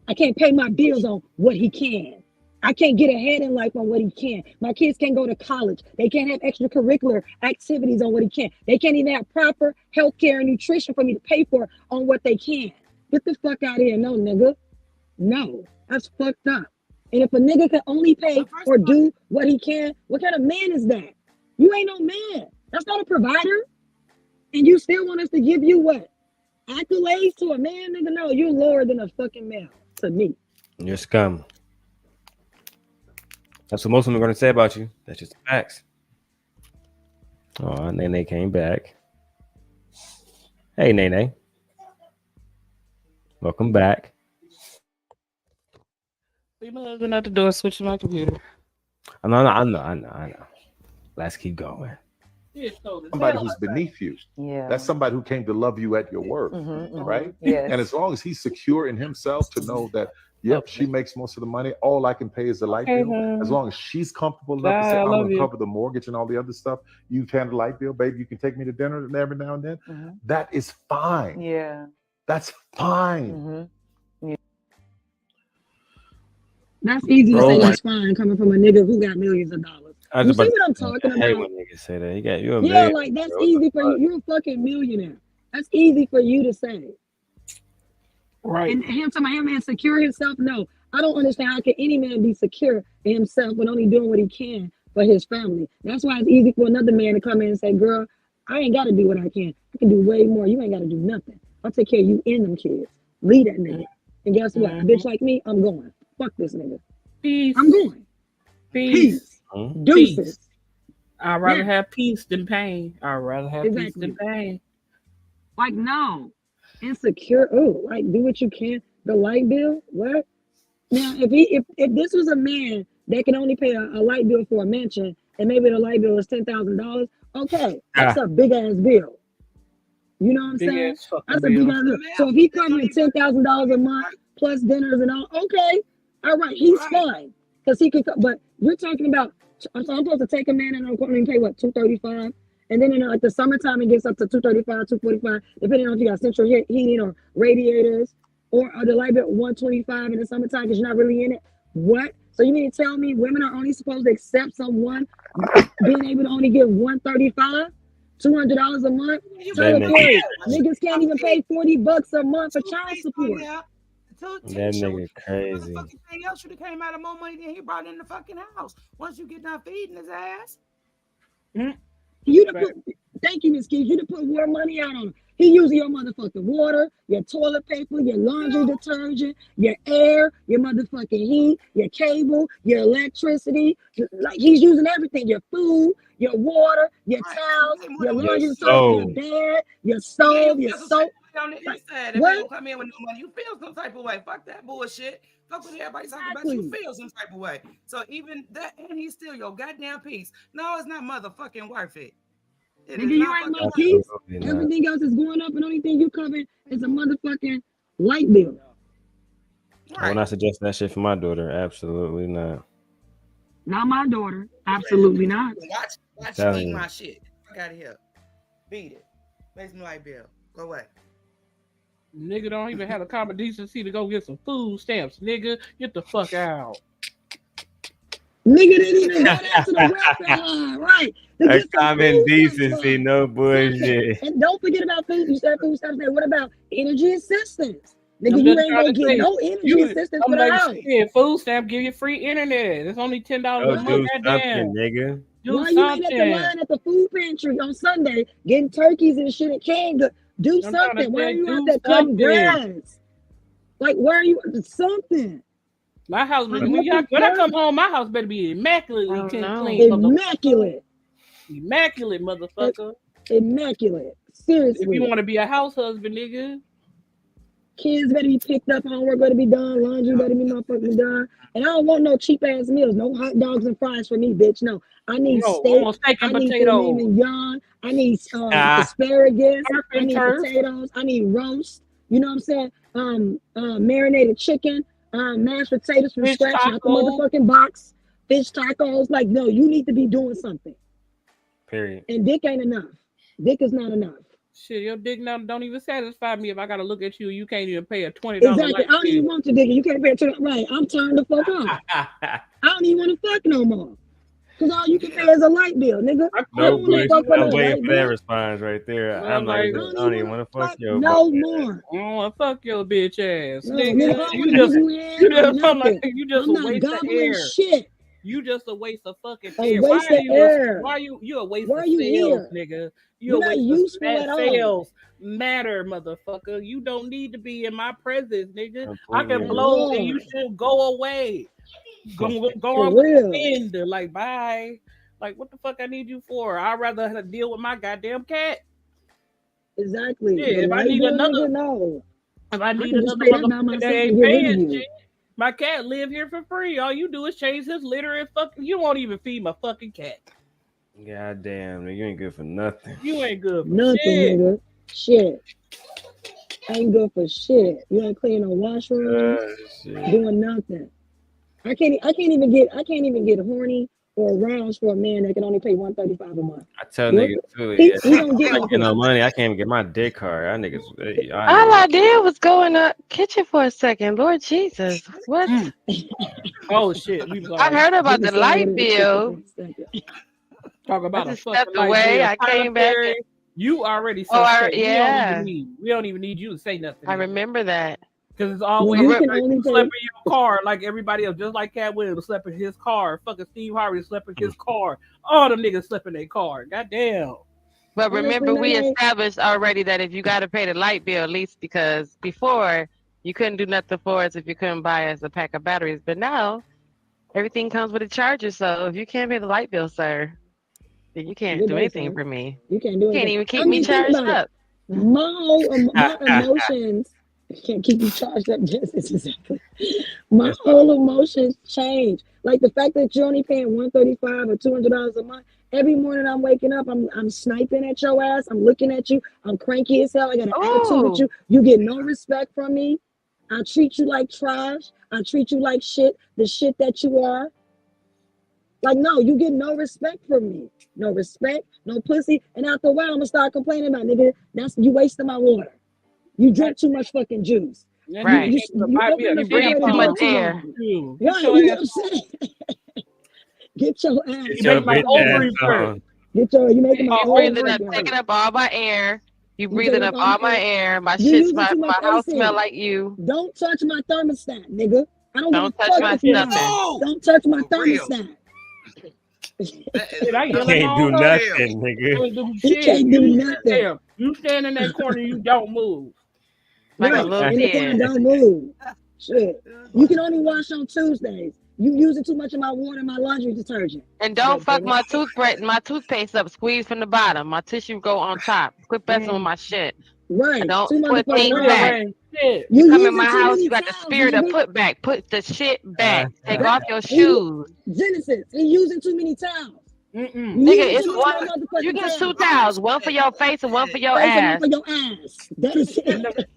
I can't pay my bills on what he can. I can't get ahead in life on what he can. My kids can't go to college. They can't have extracurricular activities on what he can. They can't even have proper health care and nutrition for me to pay for on what they can. Get the fuck out of here. No, nigga. No, that's fucked up. And if a nigga can only pay or do what he can, what kind of man is that? You ain't no man. That's not a provider. And you still want us to give you what? Accolades to a man, nigga? No, you're lower than a fucking male to me. You're scum. That's what most of them are going to say about you. That's just facts. Oh, Nene came back. Hey, Nene. Welcome back. Leave my husband at the door, switch to my computer. I know. Let's keep going. Somebody who's beneath you. Yeah. That's somebody who came to love you at your worth, right? Yes. And as long as he's secure in himself to know that, yep, she makes most of the money, all I can pay is the light bill. As long as she's comfortable enough to say, I'm going to cover the mortgage and all the other stuff, you've handled the light bill, baby, you can take me to dinner every now and then. That is fine. Yeah. That's fine. Yeah. That's easy to say that's fine coming from a nigga who got millions of dollars. You see what I'm talking I hate about? when niggas say that. You're a Yeah, millionaire, like that's bro. easy for you. You're a fucking millionaire. That's easy for you to say. Right. And him talking about him man secure himself. No, I don't understand how can any man be secure in himself but only doing what he can for his family. That's why it's easy for another man to come in and say, girl, I ain't got to do what I can. I can do way more. You ain't got to do nothing. I'll take care of you and them kids. Lead that nigga. And guess what? A bitch like me, I'm going. Fuck this nigga. Peace. I'm going. Peace. Deuces. Peace. I'd rather have peace than pain. I'd rather have peace than pain. Like, no. Insecure. Oh, like, do what you can. The light bill? What? Now, if this was a man that can only pay a light bill for a mansion, and maybe the light bill is $10,000, okay, that's a big ass bill. You know what I'm saying? That's a big ass bill. So if he covering $10,000 a month plus dinners and all, okay, all right, he's fine because he can. But you're talking about. So I'm supposed to take a man and I'm going to pay what, $235, and then in like the summertime it gets up to $235, $245, depending on if you got central heating or radiators, or the light bill $125 in the summertime because you're not really in it. What? So you mean to tell me women are only supposed to accept someone being able to only give $135, $200 a month? Tyler Perry, niggas can't even pay $40 a month for child support. That nigga crazy. Anything else should have came out of more money than he brought in the fucking house. Once you get done feeding his ass. Thank you, Miss Keys. You'd have put more money out on him. He using your motherfucking water, your toilet paper, your laundry detergent, your air, your motherfucking heat, your cable, your electricity. Like he's using everything. Your food, your water, your towels, your laundry detergent, your bed, your stove, your soap. On the inside, if they don't come in with no money, you feel some type of way. Fuck that bullshit. Fuck what everybody's talking about. You feel some type of way. So even that, and he's still your goddamn piece. No, it's not motherfucking worth it. Nigga, you ain't my piece. Everything else is going up, and the only thing you cover is a motherfucking light bill. I would not suggest that shit for my daughter. Absolutely not. Not my daughter. Absolutely not. Watch me eat my shit. I got it here. Beat it. Make some light bill. Go away. Nigga don't even have the common decency to go get some food stamps. Nigga, get the fuck out. Nigga didn't even go down to the welfare line, right? A common decency, no bullshit. And don't forget about food. You said food stamps. What about energy assistance? Nigga, you ain't gonna get no energy assistance for the house. Food stamp give you free internet. It's only $10 a month. Goddamn, nigga. Why you ain't at the line at the food pantry on Sunday getting turkeys and shit and canned goods? Do something. Why are you out there cutting grass? Like, where are you? Something. My house, Like, when I come home, my house better be immaculately clean. Immaculate. Immaculate, motherfucker. Immaculate. Seriously. If you want to be a house husband, nigga. Kids better be picked up, homework better be done, laundry better be motherfucking done. And I don't want no cheap ass meals, no hot dogs and fries for me, bitch. No. I need steak, and I need potatoes. filet mignon, I need asparagus, I need turf. potatoes, I need roast, you know what I'm saying? Marinated chicken, mashed potatoes from Fish scratch, not the tacos. motherfucking box, fish tacos. Like, no, you need to be doing something. Period. And dick ain't enough. Dick is not enough. Shit, your dick now don't even satisfy me if I gotta look at you. You can't even pay a $20. Exactly. I don't even want your dick. You can't pay a $20. Right. I'm turned the fuck off. I don't even want to fuck no more. Cause all you can pay is a light bill, nigga. No way for that response right there. I'm like, I don't even want to fuck you. No more. I don't want to fuck your bitch ass, No, nigga. nigga, You just a waste of air. Shit. You just a waste of fucking A air. waste of air. Why you a waste Why of you sales, here? nigga? You're not useful at all. Sales matter, motherfucker. You don't need to be in my presence, nigga. Completely I can blow and you should go away. Go on the end. Like, bye. Like, what the fuck I need you for? I'd rather have to deal with my goddamn cat. Exactly. Yeah, if I need another, if I need another motherfucker that ain't paying shit, my cat live here for free. All you do is change his litter and fucking. You won't even feed my fucking cat. God damn, you ain't good for nothing. You ain't good for nothing, shit. Nigga. Shit. Ain't good for shit. You ain't cleaning no washrooms, doing nothing. I can't even get horny or aroused for a man that can only pay $135 a month. I tell niggas too, he don't get I get no money. I can't even get my dick hard. Y'all niggas. All I did was go in the kitchen for a second. Lord Jesus, what? Oh shit! I heard about the light bill. Talk about I a just fucking stepped light away. bill. I came back. You already Oh, suspect. yeah. We don't even need you to say nothing. I remember that. Because it's always you like, can only you slept in your car like everybody else, just like Cat Williams slept in his car. Fucking Steve Harvey slept in his car. All the niggas slept in their car. Goddamn. But remember, we established already that if you got to pay the light bill, at least because before you couldn't do nothing for us if you couldn't buy us a pack of batteries. But now everything comes with a charger. So if you can't pay the light bill, sir, then you can't do anything for me. You can't do anything. You can't even keep me charged up. My emotions can't keep you charged up. Just exactly. My whole emotions change. Like the fact that you're only paying $135 or $200 a month. Every morning I'm waking up, I'm sniping at your ass. I'm looking at you. I'm cranky as hell. I got an attitude with you. You get no respect from me. I treat you like trash. I treat you like shit. The shit that you are. Like, no, you get no respect from me. No respect, no pussy. And after a while, I'm gonna start complaining about, nigga, that's you wasting my water. You drink too much fucking juice. Right. You breathe too much air. Right, you know what I'm saying? Get your ass. You make my ovaries hurt. You making my ovaries taking up all my air. You breathing up all my air. My shit's my house smell like you. Don't touch my thermostat, nigga. I don't touch my stuff. Don't touch my thermostat. I can't do nothing, nigga. You can't do nothing. You stand in that corner, you don't move. Like a little kid. Don't move. Shit. You can only wash on Tuesdays. You using too much of my water and my laundry detergent. And don't fuck my toothpaste up. Squeeze from the bottom. My tissue go on top. Quit messing with my shit. Right. And don't put things back. You You come in my house, you got the spirit of put back. Put the shit back. Take off your shoes. Genesis, he using too many towels. Nigga, it's one. You get 2 towels, one for your face and one for your ass. One for your ass. That is it.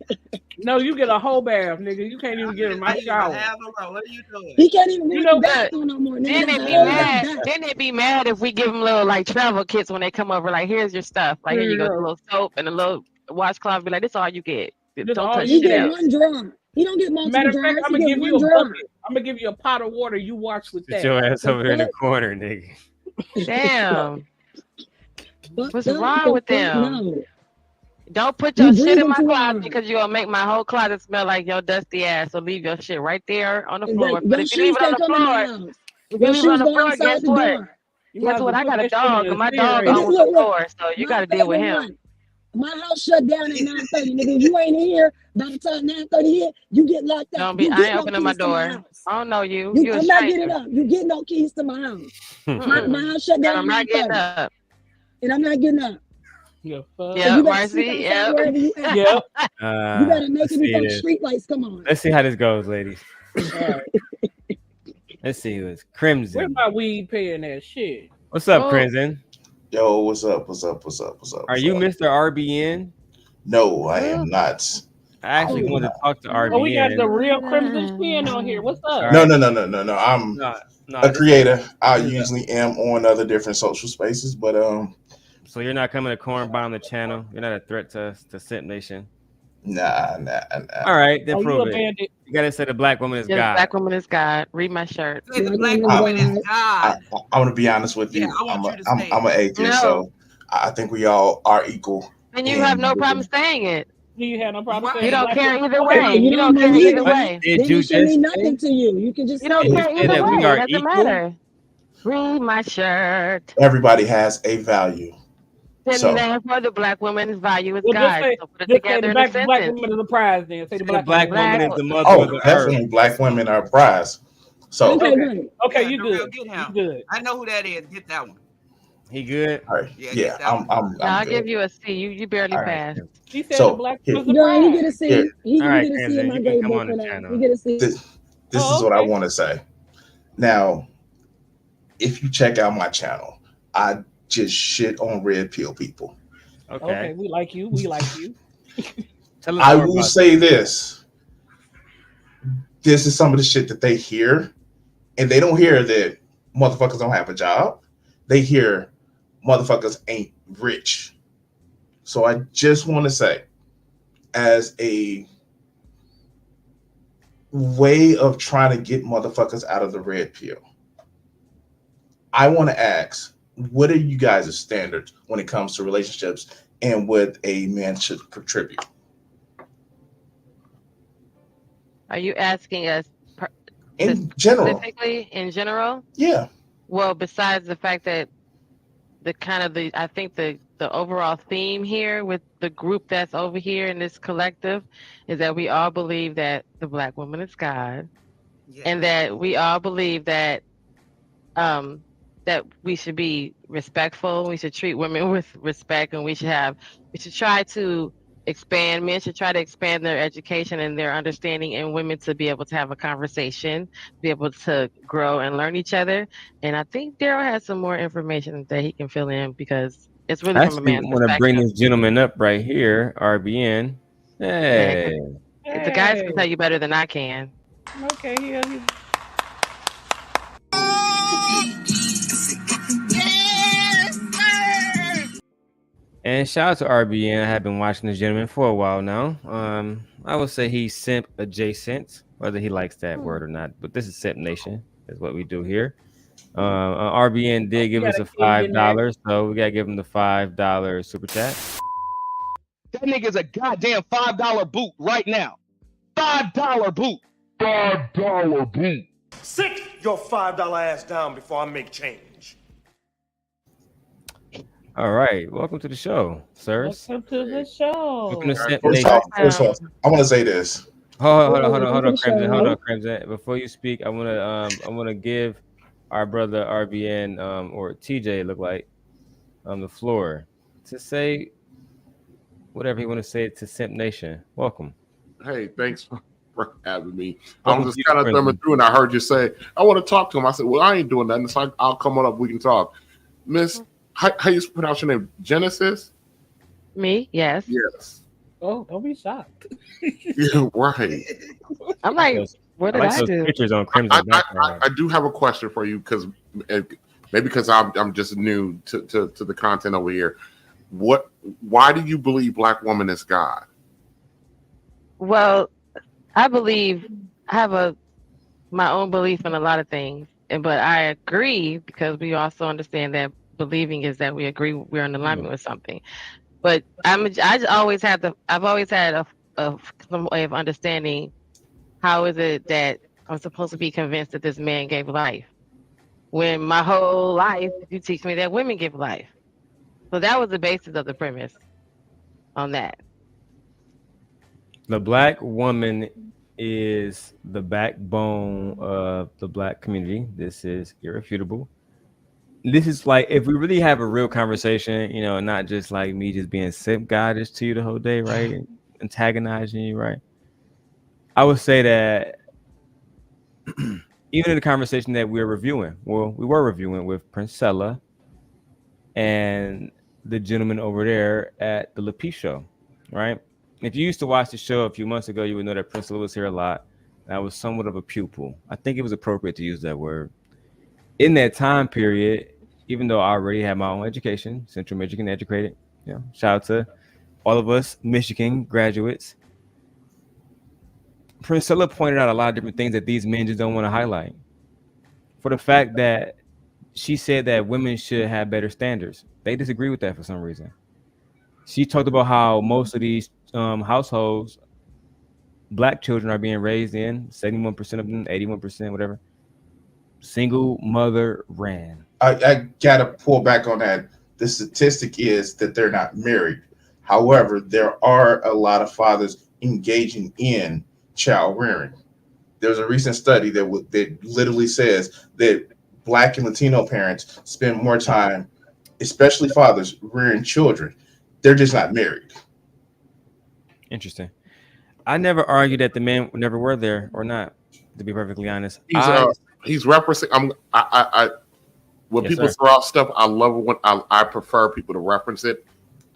No, you get a whole bath, nigga. You can't even get in my shower. What are you doing? He can't even go You know to the what? bathroom no more. Then they be mad. Then they be mad if we give them little like travel kits when they come over. Like, here's your stuff. Like, here you go, a little soap and a little washcloth. Be like, this is all you get. Don't touch He shit get else. one drawer. He don't get multiple Matter of drawers. fact, I'm He gonna get give one you a drawer. bucket. I'm gonna give you a pot of water. You wash with that. Sit your ass over there in the corner, nigga. Damn. What's Don't wrong with fuck them? no. Don't put your You shit in breathing my too closet hard. because you're gonna make my whole closet smell like your dusty ass. So leave your shit right there on the Exactly. floor. But Your if you leave shoes it on can't the come in my floor, house. if Your you leave it on shoes the go floor, outside guess the what? door. Guess what? I got a dog, and my dog dog owns the Look, floor, so you my got to deal with favorite him. one. My house shut down at 9:30, nigga. You ain't here by the time 9:30 hit. You get locked up. Don't be. You I get ain't no opening my keys to my door. house. I don't know you. You, You a I'm not getting stranger. up. You get no keys to my house. My house shut And down I'm at not getting 9:30, up. and I'm not getting up. Yeah, So you Yep, better sleep Marcy. outside Yep. wherever you at. Yep. You better make Let's it see before the this. street lights come on. Let's see how this goes, ladies. Right. Let's see who is Where Crimson. my weed paying that shit? What's up, Oh. Crimson? Yo, what's up? What's up? What's up? What's up? Are What's you up? Mr. RBN? No, I am not. I actually I'm wanted to not. talk to Oh, we got RBN. the real Crimson Chin on here. What's All up? No, right. no, no, no, no, no. I'm No, a this creator. I is a- usually am on other different social spaces, but So you're not coming to Corn Bomb the channel? You're not a threat to us, to Simp Nation? nah. All right, then Oh, you prove a it. bandit. You gotta say the black woman is Yeah, the God. black woman is God. Read my shirt. Say the Black black woman is woman is God. God. I'm gonna be honest with Yeah, you. I want you to say I'm an atheist, No. so I think we all are equal. And you have no in problem saying it. You had no problem Right. saying You don't black care women. either Okay, way. You You don't don't care believe either it. way. Did Then you it should just mean say? nothing to you. You can just You say don't Did you care say either that way. we It are doesn't equal? matter. Read my shirt. Everybody has a value. Then So therefore the black woman's value is Well, God. So put it just say together the in a black sentence. woman is a prize. Then say the Say the black black woman. woman Black. is the mother of the earth. definitely black women are prized. So Okay, Okay, great. okay, Yeah, you Darrell, good. get You him. good. I know who that is. Get that one. He good? all right, Yeah, yeah, get that one. No, I'm I'll good. give you a C. You barely All right. passed. He said the So black here, woman's a Girl, he prize. get a C. here, He All right, get a C in Crimson, my you can grade come book on for the that. He channel. get a C. this Oh, is what I okay. want to say. Now, if you check out my channel, I just shit on red pill people. Okay, we like you. We like you. Tell us I more will about say this. This is some of the shit that they hear, and they don't hear that motherfuckers don't have a job. They hear motherfuckers ain't rich. So I just want to say, as a way of trying to get motherfuckers out of the red pill, I want to ask, what are you guys' standards when it comes to relationships and what a man should contribute? Are you asking us In general, specifically in general? yeah. Well, besides the fact that I think the overall theme here with the group that's over here in this collective is that we all believe that the black woman is God, and that we all believe that that we should be respectful. We should treat women with respect, and we should try to expand. Men should try to expand their education and their understanding, and women to be able to have a conversation, be able to grow and learn each other. And I think Daryl has some more information that he can fill in because it's really I from a actually man's want to bring perspective. this gentleman up right here, RBN. Yeah, 'cause Hey. the guys can tell you better than I can. Okay, yeah. And shout out to RBN. I have been watching this gentleman for a while now. I would say he's simp adjacent, whether he likes that word or not. But this is Simp Nation, is what we do here. RBN did give us a $5, so we gotta give him the $5 super chat. That nigga's a goddamn $5 boot right now. $5 boot. $5 boot. Sit your $5 ass down before I make change. All right, welcome to the show, sirs. Welcome to the show. Welcome to Simp First Nation. off, I want to say this. Hold on, Crimson. Hold on, Crimson. Before you speak, I wanna give our brother RBN or TJ look like the floor to say whatever you want to say to Simp Nation. Welcome. Hey, thanks for having me. Welcome I'm just to kind your of thumbing prison. through, and I heard you say, I want to talk to him. I said, well, I ain't doing nothing. So I'll come on up. We can talk. Miss, how you pronounce your name? Genesis? Me? Yes. Yes. Oh, don't be shocked. Yeah, right. I'm like, what did I those do? pictures on Crimson background. I do have a question for you because maybe because I'm just new to the content over here. Why do you believe black woman is God? Well, I believe I have my own belief in a lot of things, but I agree because we also understand that believing is that we agree we're in alignment with something. But I've always had some way of understanding how is it that I'm supposed to be convinced that this man gave life when my whole life you teach me that women give life. So that was the basis of the premise. on that. The black woman is the backbone of the black community. This is irrefutable. This is like if we really have a real conversation, you know, not just like me just being simp goddess to you the whole day, right? Antagonizing you, right? I would say that even in the conversation that we were reviewing with Princella and the gentleman over there at the LaPie show, right? If you used to watch the show a few months ago, you would know that Princella was here a lot. I was somewhat of a pupil. I think it was appropriate to use that word. In that time period, even though I already had my own education, Central Michigan educated, you know, shout out to all of us Michigan graduates. Priscilla pointed out a lot of different things that these men just don't want to highlight. For the fact that she said that women should have better standards. They disagree with that for some reason. She talked about how most of these households, black children are being raised in, 71% of them, 81%, whatever, single mother ran. I gotta pull back on that. The statistic is that they're not married. However, there are a lot of fathers engaging in child rearing. There's a recent study that literally says that Black and Latino parents spend more time, especially fathers, rearing children. They're just not married. Interesting. I never argued that the men never were there or not. To be perfectly honest, He's referencing. When Yes, people sir. throw out stuff, I love it when I prefer people to reference it.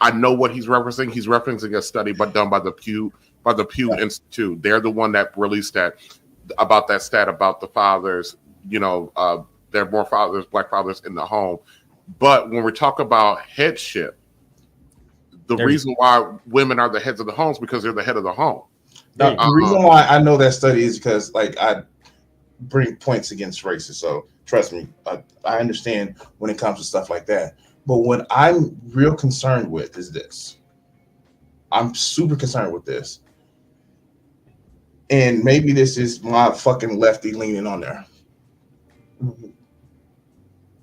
I know what he's referencing. He's referencing a study done by the Pew Institute. They're the one that released that stat about the fathers. You know, there are more fathers, black fathers in the home. But when we talk about headship, the reason why women are the heads of the homes because they're the head of the home. Now, the reason why I know that study is because, like, I bring points against races. So trust me, I understand when it comes to stuff like that. But what I'm real concerned with is this. I'm super concerned with this. And maybe this is my fucking lefty leaning on there.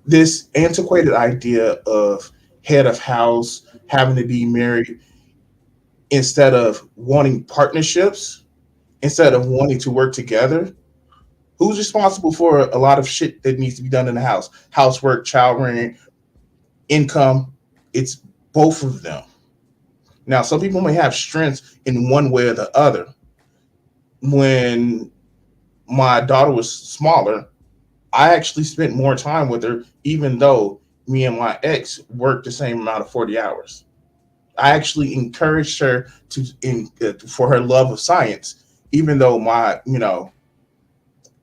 This antiquated idea of head of house having to be married instead of wanting partnerships, instead of wanting to work together. Who's responsible for a lot of shit that needs to be done in the house? Housework, child rearing, income. It's both of them. Now, some people may have strengths in one way or the other. When my daughter was smaller, I actually spent more time with her, even though me and my ex worked the same amount of 40 hours. I actually encouraged her for her love of science, even though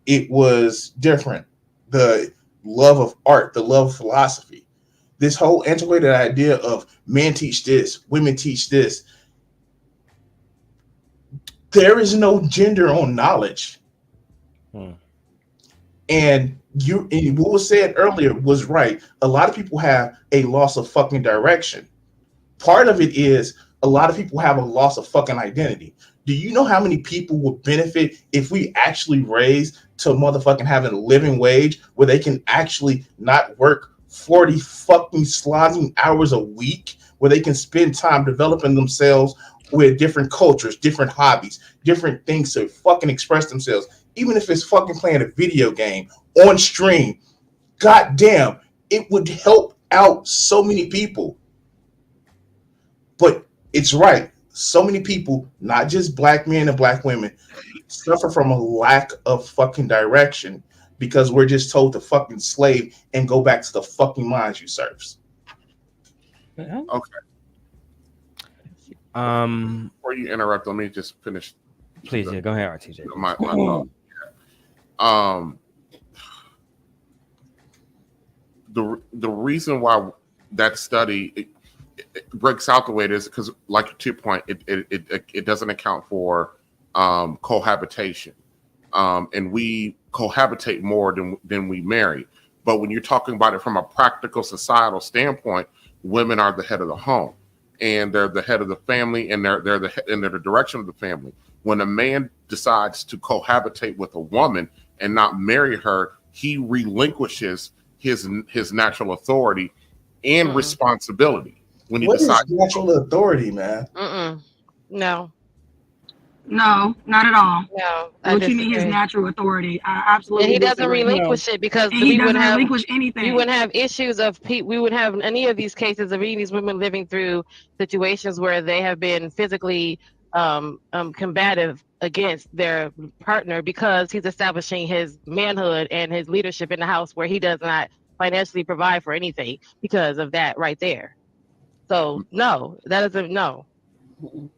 it was different. The love of art, the love of philosophy. This whole antiquated idea of men teach this, women teach this. There is no gender on knowledge. And what was said earlier was right. A lot of people have a loss of fucking direction. Part of it is a lot of people have a loss of fucking identity. Do you know how many people would benefit if we actually raise to motherfucking having a living wage where they can actually not work 40 fucking slogging hours a week, where they can spend time developing themselves with different cultures, different hobbies, different things to fucking express themselves, even if it's fucking playing a video game on stream. God damn, it would help out so many people. But it's right. So many people, not just black men and black women, suffer from a lack of fucking direction because we're just told to fucking slave and go back to the fucking mines you serves. Okay. Before you interrupt, let me just finish. Please, yeah, go ahead, RTJ. My thought. The reason why that study it breaks out the way it is because, like to your point, it doesn't account for cohabitation, and we cohabitate more than we marry. But when you're talking about it from a practical societal standpoint, women are the head of the home, and they're the head of the family, and they're the direction of the family. When a man decides to cohabitate with a woman and not marry her, he relinquishes his natural authority and responsibility. when you What is decide. natural authority, man? No. No, not at all. No. What you mean his natural authority? I absolutely And he doesn't disagree. relinquish it because And he doesn't relinquish anything. We wouldn't have issues of we wouldn't have any of these cases of any of these women living through situations where they have been physically combative against their partner because he's establishing his manhood and his leadership in the house where he does not financially provide for anything because of that right there. So no, that doesn't no.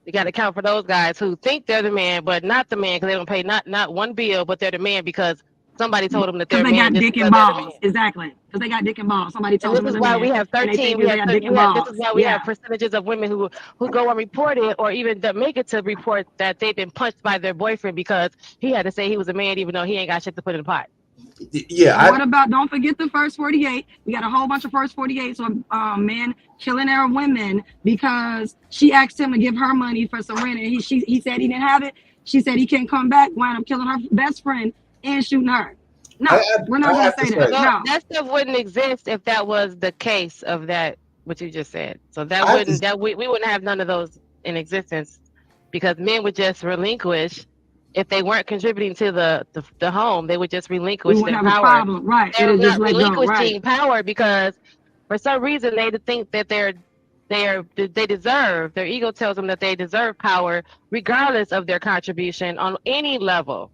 You got to account for those guys who think they're the man, but not the man because they don't pay not one bill, but they're the man because somebody told them that they're Because they man. got dick and balls. Exactly. Because they got dick and balls. Somebody told them This is they're why the we man, have and they 13. think they got dick and balls. This is why we have percentages of women who go unreported or even make it to report that they've been punched by their boyfriend because he had to say he was a man even though he ain't got shit to put in the pot. Yeah. What about? Don't forget the first 48. We got a whole bunch of first 48. So men killing their women because she asked him to give her money for some rent, and he said he didn't have it. She said he can't come back. Wound up killing her best friend and shooting her. No, we're not going to say that. No, that stuff wouldn't exist if that was the case of that what you just said. So that wouldn't we wouldn't have none of those in existence because men would just relinquish. If they weren't contributing to the home, they would just relinquish their power. Problem. Right. They're It'll just not let go. relinquishing Right. power because for some reason they think that they deserve. Their ego tells them that they deserve power regardless of their contribution on any level.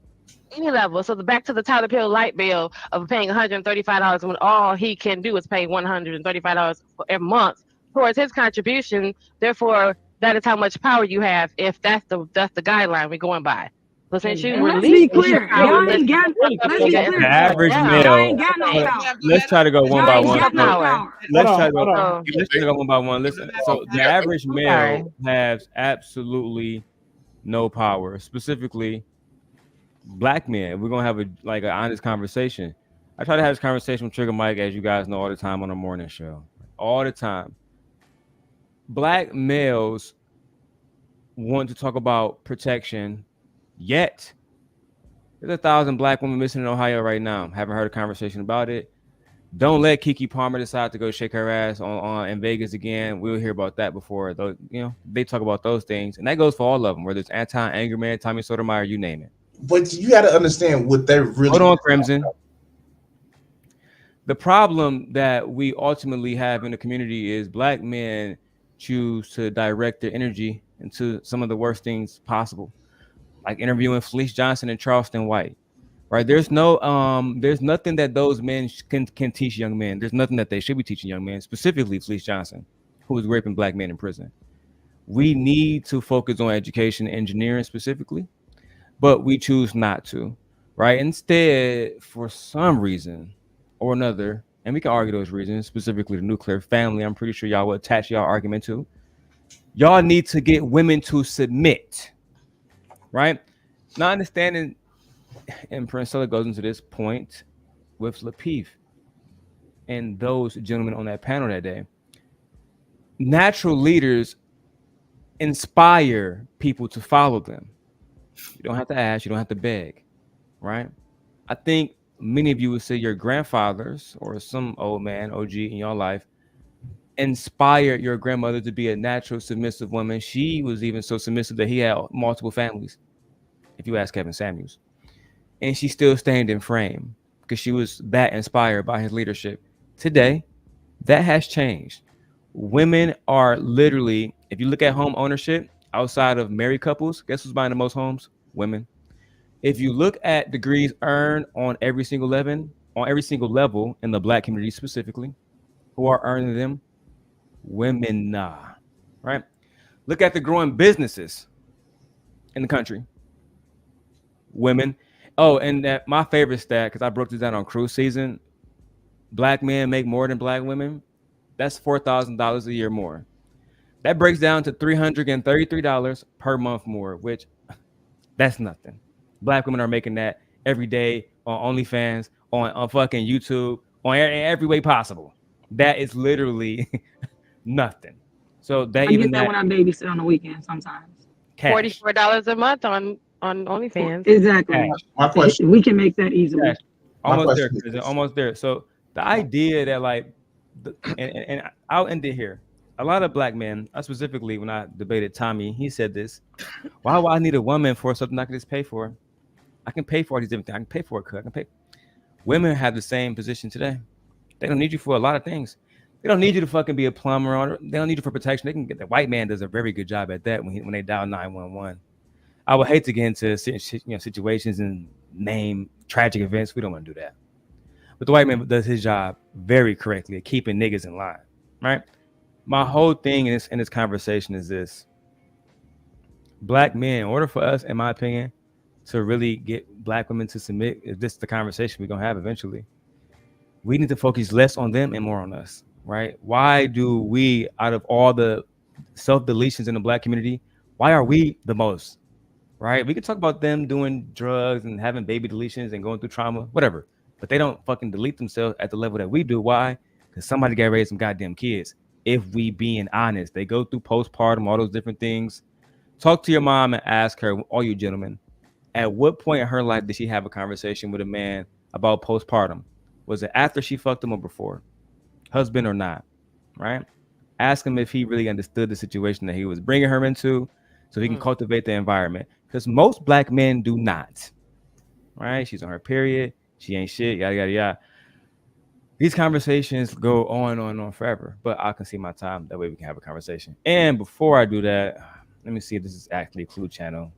Any level. So back to the Tyler Perry light bill of paying $135 when all he can do is pay $135 a month towards his contribution. Therefore, that is how much power you have if that's the guideline we're going by. So since you let's be clear, y'all ain't got. Let's be clear. The average male. Y'all ain't got no power. Let's try to go one by Y'all one. ain't got no power. Let's try to go one by one. Listen. So the average male has absolutely no power. Specifically, black men. We're gonna have an honest conversation. I try to have this conversation with Trigger Mike, as you guys know, all the time on the morning show. All the time. Black males want to talk about protection, yet there's 1,000 black women missing in Ohio right now. Haven't heard a conversation about it. Don't let Keke Palmer decide to go shake her ass on in Vegas again. We'll hear about that before. Though, they talk about those things, and that goes for all of them, whether it's Anti-Angerman, Tommy Sotomayor, you name it. But you got to understand what they're really. Hold on, Crimson. The problem that we ultimately have in the community is black men choose to direct their energy into some of the worst things possible, like interviewing Felice Johnson and Charleston White. Right? There's nothing that those men can teach young men. There's nothing that they should be teaching young men, specifically Felice Johnson, who is raping black men in prison. We need to focus on education, engineering specifically, but we choose not to. Right? Instead, for some reason or another, and we can argue those reasons, specifically the nuclear family, I'm pretty sure y'all will attach y'all argument to. Y'all need to get women to submit. Right? Now, understanding, and Princella goes into this point with Lapeef and those gentlemen on that panel that day. Natural leaders inspire people to follow them. You don't have to ask, you don't have to beg, right? I think many of you would say your grandfathers or some old man, OG in your life, inspired your grandmother to be a natural submissive woman. She was even so submissive that he had multiple families, if you ask Kevin Samuels. And she still stayed in frame because she was that inspired by his leadership. Today, that has changed. Women are literally, if you look at home ownership outside of married couples, guess who's buying the most homes? Women. If you look at degrees earned on every single level in the black community specifically, who are earning them? Women, right? Look at the growing businesses in the country. Women. Oh, and that my favorite stat, because I broke this down on cruise season, black men make more than black women. That's $4,000 a year more. That breaks down to $333 per month more, which that's nothing. Black women are making that every day on OnlyFans, on fucking YouTube, on every way possible. That is literally nothing. So that I get that when I babysit on the weekend sometimes. $44 a month on OnlyFans. Exactly. My question. We can make that easily. Almost there. Almost there. So the idea that and I'll end it here. a lot of black men, specifically when I debated Tommy, he said this: "Why would I need a woman for something I can just pay for? I can pay for all these different things. I can pay for a cook. I can pay." Women have the same position today. They don't need you for a lot of things. They don't need you to fucking be a plumber, or they don't need you for protection. They can get the white man does a very good job at that when they dial 911. I would hate to get into situations and name tragic events. We don't want to do that. But the white man does his job very correctly at keeping niggas in line, right? My whole thing in this conversation is this: black men, in order for us, in my opinion, to really get black women to submit, if this is the conversation we're gonna have eventually, we need to focus less on them and more on us, right? Why do we, out of all the self-deletions in the black community, why are we the most, right? We can talk about them doing drugs and having baby deletions and going through trauma, whatever, but they don't fucking delete themselves at the level that we do. Why? Because somebody got raised some goddamn kids. If we being honest, they go through postpartum, all those different things. Talk to your mom and ask her, all you gentlemen, at what point in her life did she have a conversation with a man about postpartum? Was it after she fucked him or before? Husband or not, right? Ask him if he really understood the situation that he was bringing her into so he can cultivate the environment. Because most black men do not, right? She's on her period. She ain't shit, yada, yada, yada. These conversations go on forever, but I can see my time. That way we can have a conversation. And before I do that, let me see if this is actually Clue Channel.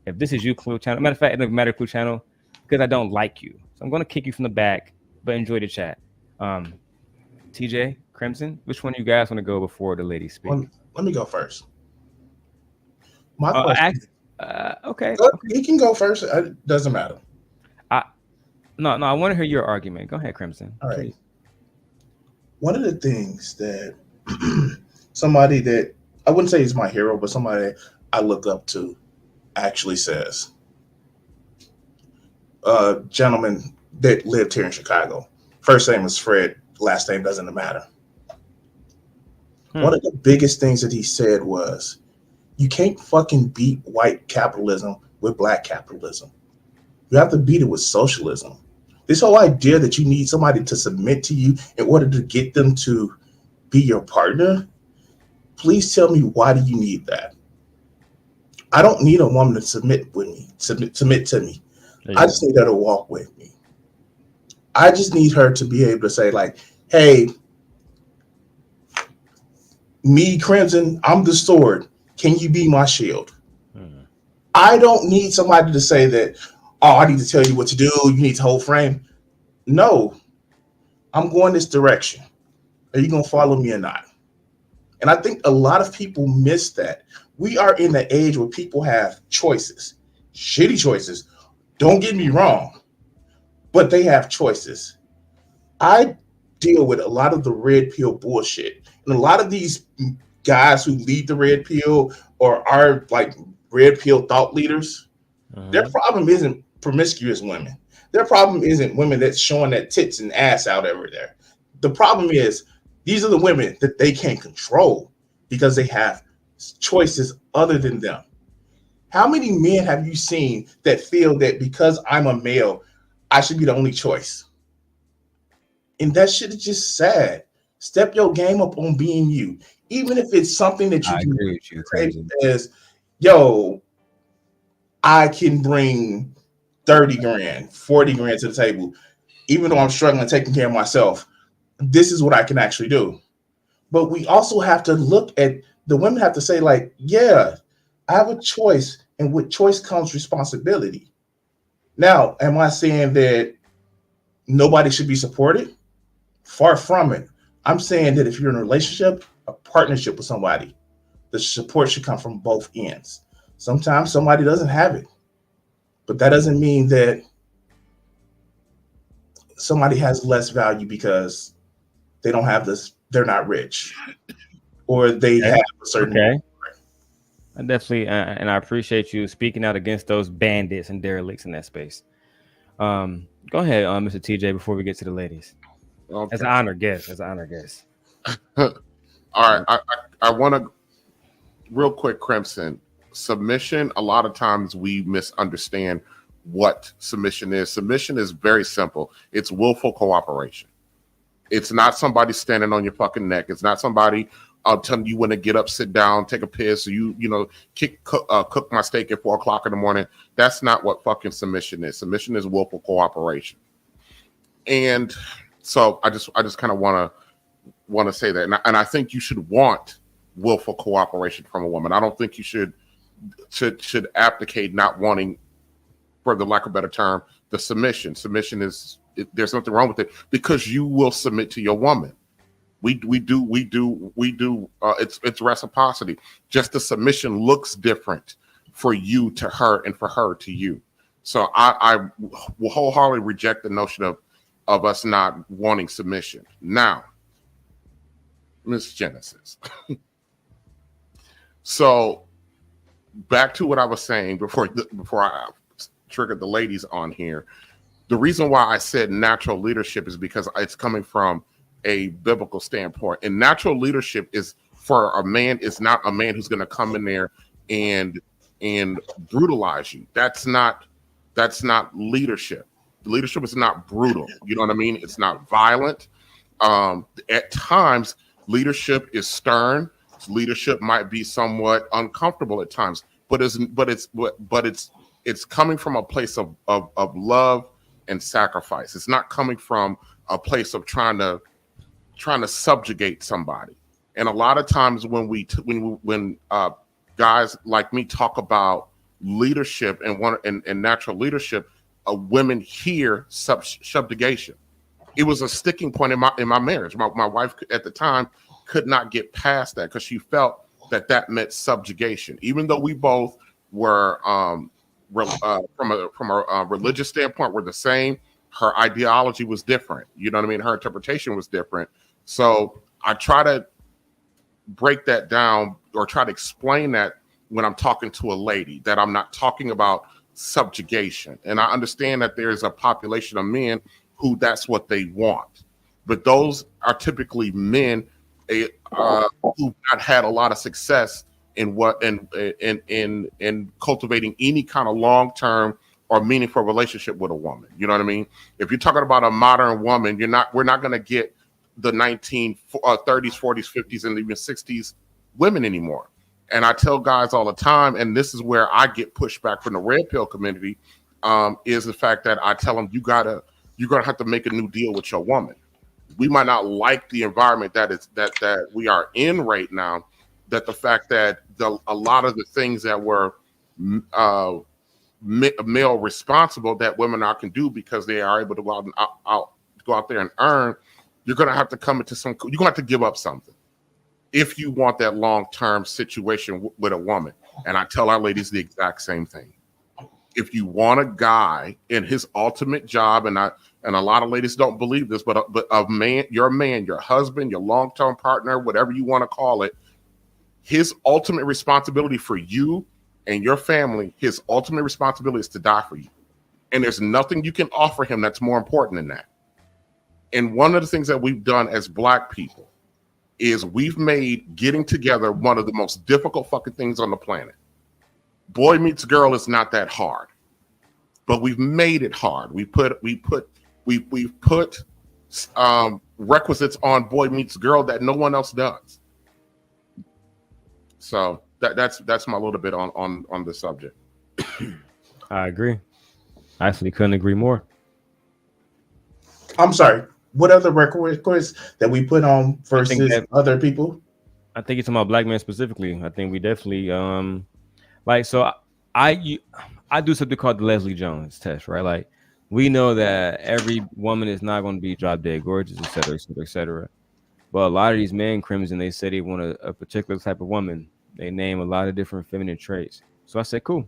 If this is you, Clue Channel, matter of fact, it doesn't matter, Clue Channel, because I don't like you. So I'm going to kick you from the back, but enjoy the chat. TJ, Crimson, which one of you guys want to go before the ladies speak? Let me go first. My question. Okay. You can go first. It doesn't matter. No, I want to hear your argument. Go ahead, Crimson. All right. Please. One of the things that somebody that I wouldn't say is my hero, but somebody that I look up to actually says, gentleman that lived here in Chicago. First name was Fred, last name doesn't matter. One of the biggest things that he said was, you can't fucking beat white capitalism with black capitalism. You have to beat it with socialism. This whole idea that you need somebody to submit to you in order to get them to be your partner, please tell me, why do you need that? I don't need a woman to submit with me, submit to me. I just need her to walk with me. I just need her to be able to say, like, hey, me, Crimson, I'm the sword. Can you be my shield? I don't need somebody to say that, oh, I need to tell you what to do. You need to hold frame. No, I'm going this direction. Are you going to follow me or not? And I think a lot of people miss that. We are in the age where people have choices, shitty choices. Don't get me wrong, but they have choices. I deal with a lot of the red pill bullshit. And a lot of these guys who lead the red pill or are like red pill thought leaders, their problem isn't promiscuous women. Their problem isn't women that's showing that tits and ass out over there. The problem is these are the women that they can't control because they have choices other than them. How many men have you seen that feel that because I'm a male, I should be the only choice? And that shit is just sad. Step your game up on being you. Even if it's something that you agree with you, as, yo, I can bring 30 grand, 40 grand to the table. Even though I'm struggling taking care of myself, this is what I can actually do. But we also have to look at, the women have to say, like, yeah, I have a choice, and with choice comes responsibility. Now, am I saying that nobody should be supported? Far from it. I'm saying that if you're in a relationship, a partnership with somebody, the support should come from both ends. Sometimes somebody doesn't have it, but that doesn't mean that somebody has less value because they don't have this, they're not rich, or they have a certain. Okay. I definitely, and I appreciate you speaking out against those bandits and derelicts in that space. Go ahead, Mr. TJ, before we get to the ladies. Okay. As an honored guest. All right. I want to, real quick, Crimson, submission, a lot of times we misunderstand what submission is. Submission is very simple. It's willful cooperation. It's not somebody standing on your fucking neck. It's not somebody I'll tell you when to get up, sit down, take a piss, or you know, cook my steak at 4 o'clock in the morning. That's not what fucking submission is. Submission is willful cooperation. And so I just kind of want to say that, and I think you should want willful cooperation from a woman. I don't think you should abdicate not wanting, for the lack of a better term, the submission. Submission is, there's nothing wrong with it because you will submit to your woman. We do. It's reciprocity. Just the submission looks different for you to her and for her to you. So I will wholeheartedly reject the notion of us not wanting submission. Now, Miss Genesis. So back to what I was saying before I triggered the ladies on here. The reason why I said natural leadership is because it's coming from a biblical standpoint. And natural leadership is for a man is not a man who's going to come in there and brutalize you. That's not leadership. Leadership is not brutal. You know what I mean? It's not violent. At times, leadership is stern. Leadership might be somewhat uncomfortable at times, but it's coming from a place of love and sacrifice. It's not coming from a place of trying to subjugate somebody. And a lot of times when guys like me talk about leadership and natural leadership, women hear subjugation. It was a sticking point in my marriage. My wife at the time could not get past that because she felt that meant subjugation. Even though we both were from a religious standpoint, we're the same. Her ideology was different. You know what I mean? Her interpretation was different. So I try to break that down or try to explain that when I'm talking to a lady, that I'm not talking about subjugation. And I understand that there's a population of men who that's what they want. But those are typically men who've not had a lot of success in cultivating any kind of long-term or meaningful relationship with a woman. You know what I mean? If you're talking about a modern woman, we're not going to get the 1930s, 40s, 50s, and even 60s women anymore. And I tell guys all the time, and this is where I get pushback from the red pill community, is the fact that I tell them you're gonna have to make a new deal with your woman. We might not like the environment that we are in right now. That the fact that a lot of the things that were male responsible that women now can do because they are able to go out there and earn. You're going to have to come into you're going to have to give up something if you want that long-term situation with a woman. And I tell our ladies the exact same thing. If you want a guy in his ultimate job, and a lot of ladies don't believe this, but a man, your husband, your long-term partner, whatever you want to call it, his ultimate responsibility for you and your family, his ultimate responsibility is to die for you. And there's nothing you can offer him that's more important than that. And one of the things that we've done as Black people is we've made getting together one of the most difficult fucking things on the planet. Boy meets girl is not that hard, but we've made it hard. We've put requisites on boy meets girl that no one else does. So that's my little bit on the subject. I agree. I actually couldn't agree more. I'm sorry. What other records that we put on versus other people? I think it's about Black men specifically. I think we definitely I do something called the Leslie Jones test, right? Like we know that every woman is not going to be drop dead gorgeous, et cetera, et cetera, et cetera. But a lot of these men, Crimson, they say they want a particular type of woman. They name a lot of different feminine traits. So I said, cool.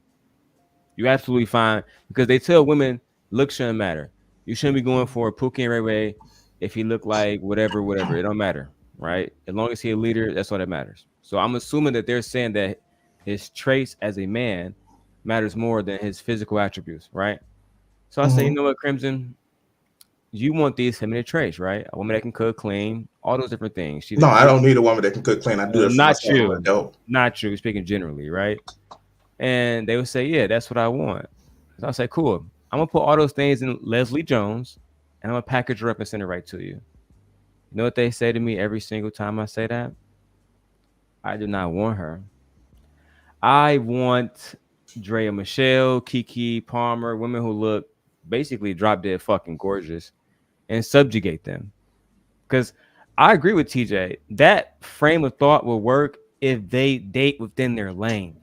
You absolutely fine, because they tell women looks shouldn't matter. You shouldn't be going for a Pookie and Ray Ray if he look like whatever. It don't matter, right? As long as he a leader, that's all that matters. So I'm assuming that they're saying that his traits as a man matters more than his physical attributes, right? So I say, you know what, Crimson, you want these feminine traits, right? A woman that can cook, clean, all those different things. No, I don't need a woman that can cook, clean. I do it for not myself. true. Not true. Speaking generally, right? And they would say, yeah, that's what I want. So I say, cool. I'm gonna put all those things in Leslie Jones, and I'm gonna package her up and send it right to you. You know what they say to me every single time I say that? I do not want her. I want Drea Michelle, Kiki Palmer, women who look basically drop dead fucking gorgeous, and subjugate them. Because I agree with TJ. That frame of thought will work if they date within their lane.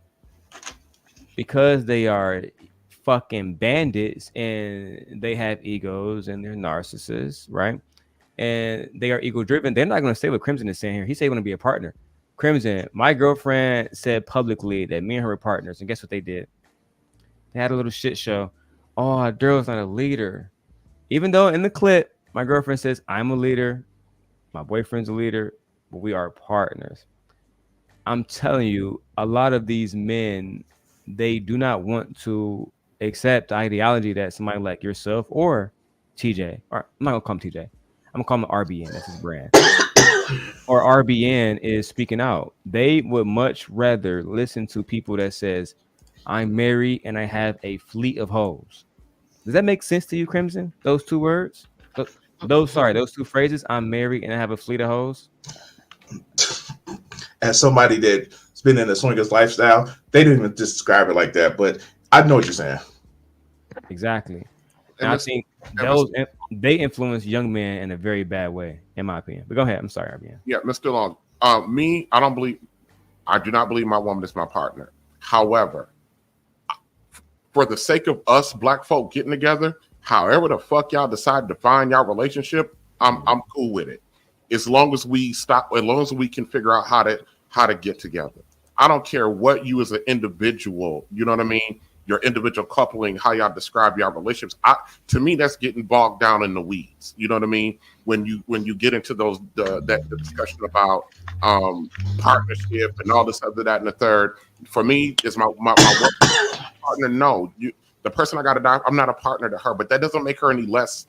Because they are fucking bandits and they have egos and they're narcissists, right? And they are ego driven. They're not going to say what Crimson is saying here. He said he want to be a partner. Crimson, my girlfriend said publicly that me and her were partners. And guess what they did? They had a little shit show. Oh, Darrel's not a leader. Even though in the clip, my girlfriend says, I'm a leader. My boyfriend's a leader. But we are partners. I'm telling you, a lot of these men, they do not want to accept the ideology that somebody like yourself or TJ, or I'm not gonna call him TJ, I'm gonna call him RBN, that's his brand, or RBN is speaking out. They would much rather listen to people that says, I'm married and I have a fleet of hoes. Does that make sense to you, Crimson? Those two words? Those two phrases, I'm married and I have a fleet of hoes? As somebody that's been in the swingers lifestyle, they didn't even describe it like that, but I know what you're saying. Exactly. And I think they influence young men in a very bad way, in my opinion. But go ahead. I'm sorry, RBN. Yeah, Mr. Long. Me, I do not believe my woman is my partner. However, for the sake of us black folk getting together, however the fuck y'all decide to define y'all relationship, I'm cool with it. As long as we can figure out how to get together. I don't care what you as an individual, you know what I mean? Your individual coupling, how y'all describe your relationships. To me, that's getting bogged down in the weeds. You know what I mean? When you get into the discussion about partnership and all this other, that, and the third. For me, is my partner. No, the person I got to die. I'm not a partner to her, but that doesn't make her any less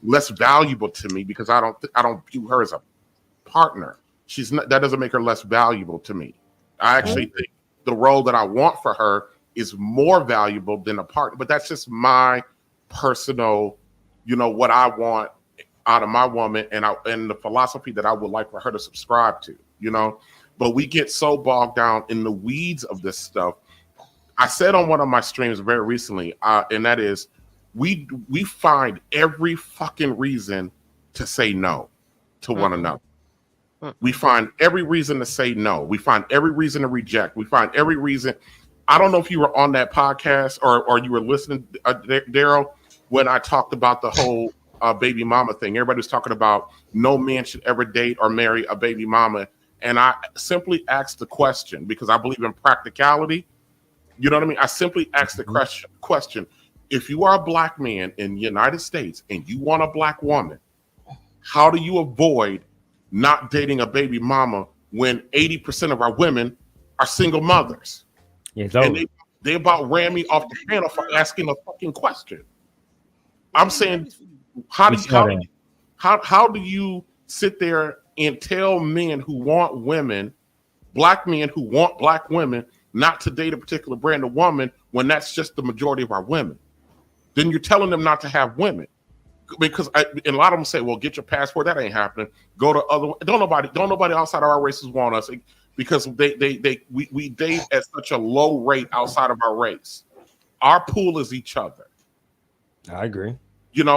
valuable to me because I don't view her as a partner. That doesn't make her less valuable to me. I actually think the role that I want for her is more valuable than a partner, but that's just my personal, what I want out of my woman and the philosophy that I would like for her to subscribe to, but we get so bogged down in the weeds of this stuff. I said on one of my streams very recently, and that is, we find every fucking reason to say no to one another. We find every reason to say no. We find every reason to reject. We find every reason. I don't know if you were on that podcast or you were listening, Darrell, when I talked about the whole baby mama thing. Everybody was talking about no man should ever date or marry a baby mama. And I simply asked the question because I believe in practicality. You know what I mean? I simply asked the question. If you are a black man in the United States and you want a black woman, how do you avoid not dating a baby mama when 80% of our women are single mothers? Yes, and they about ran me off the panel for asking a fucking question. I'm saying, how do you sit there and tell men who want women, black men who want black women, not to date a particular brand of woman when that's just the majority of our women? Then you're telling them not to have women. Because and a lot of them say, well, get your passport. That ain't happening. Go to other. Don't nobody outside of our races want us because we date at such a low rate outside of our race. Our pool is each other. I agree.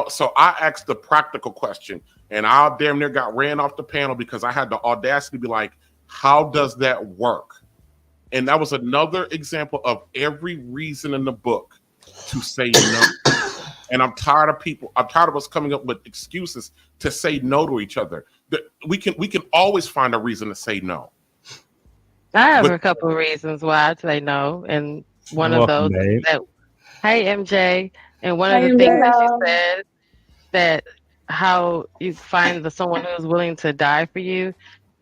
So I asked the practical question, and I damn near got ran off the panel because I had the audacity to be like, how does that work? And that was another example of every reason in the book to say no. And I'm tired of us coming up with excuses to say no to each other. We can always find a reason to say no. I have a couple of reasons why I say no, and one of those is that, hey MJ, and one of the things that she said, that how you find someone who's willing to die for you.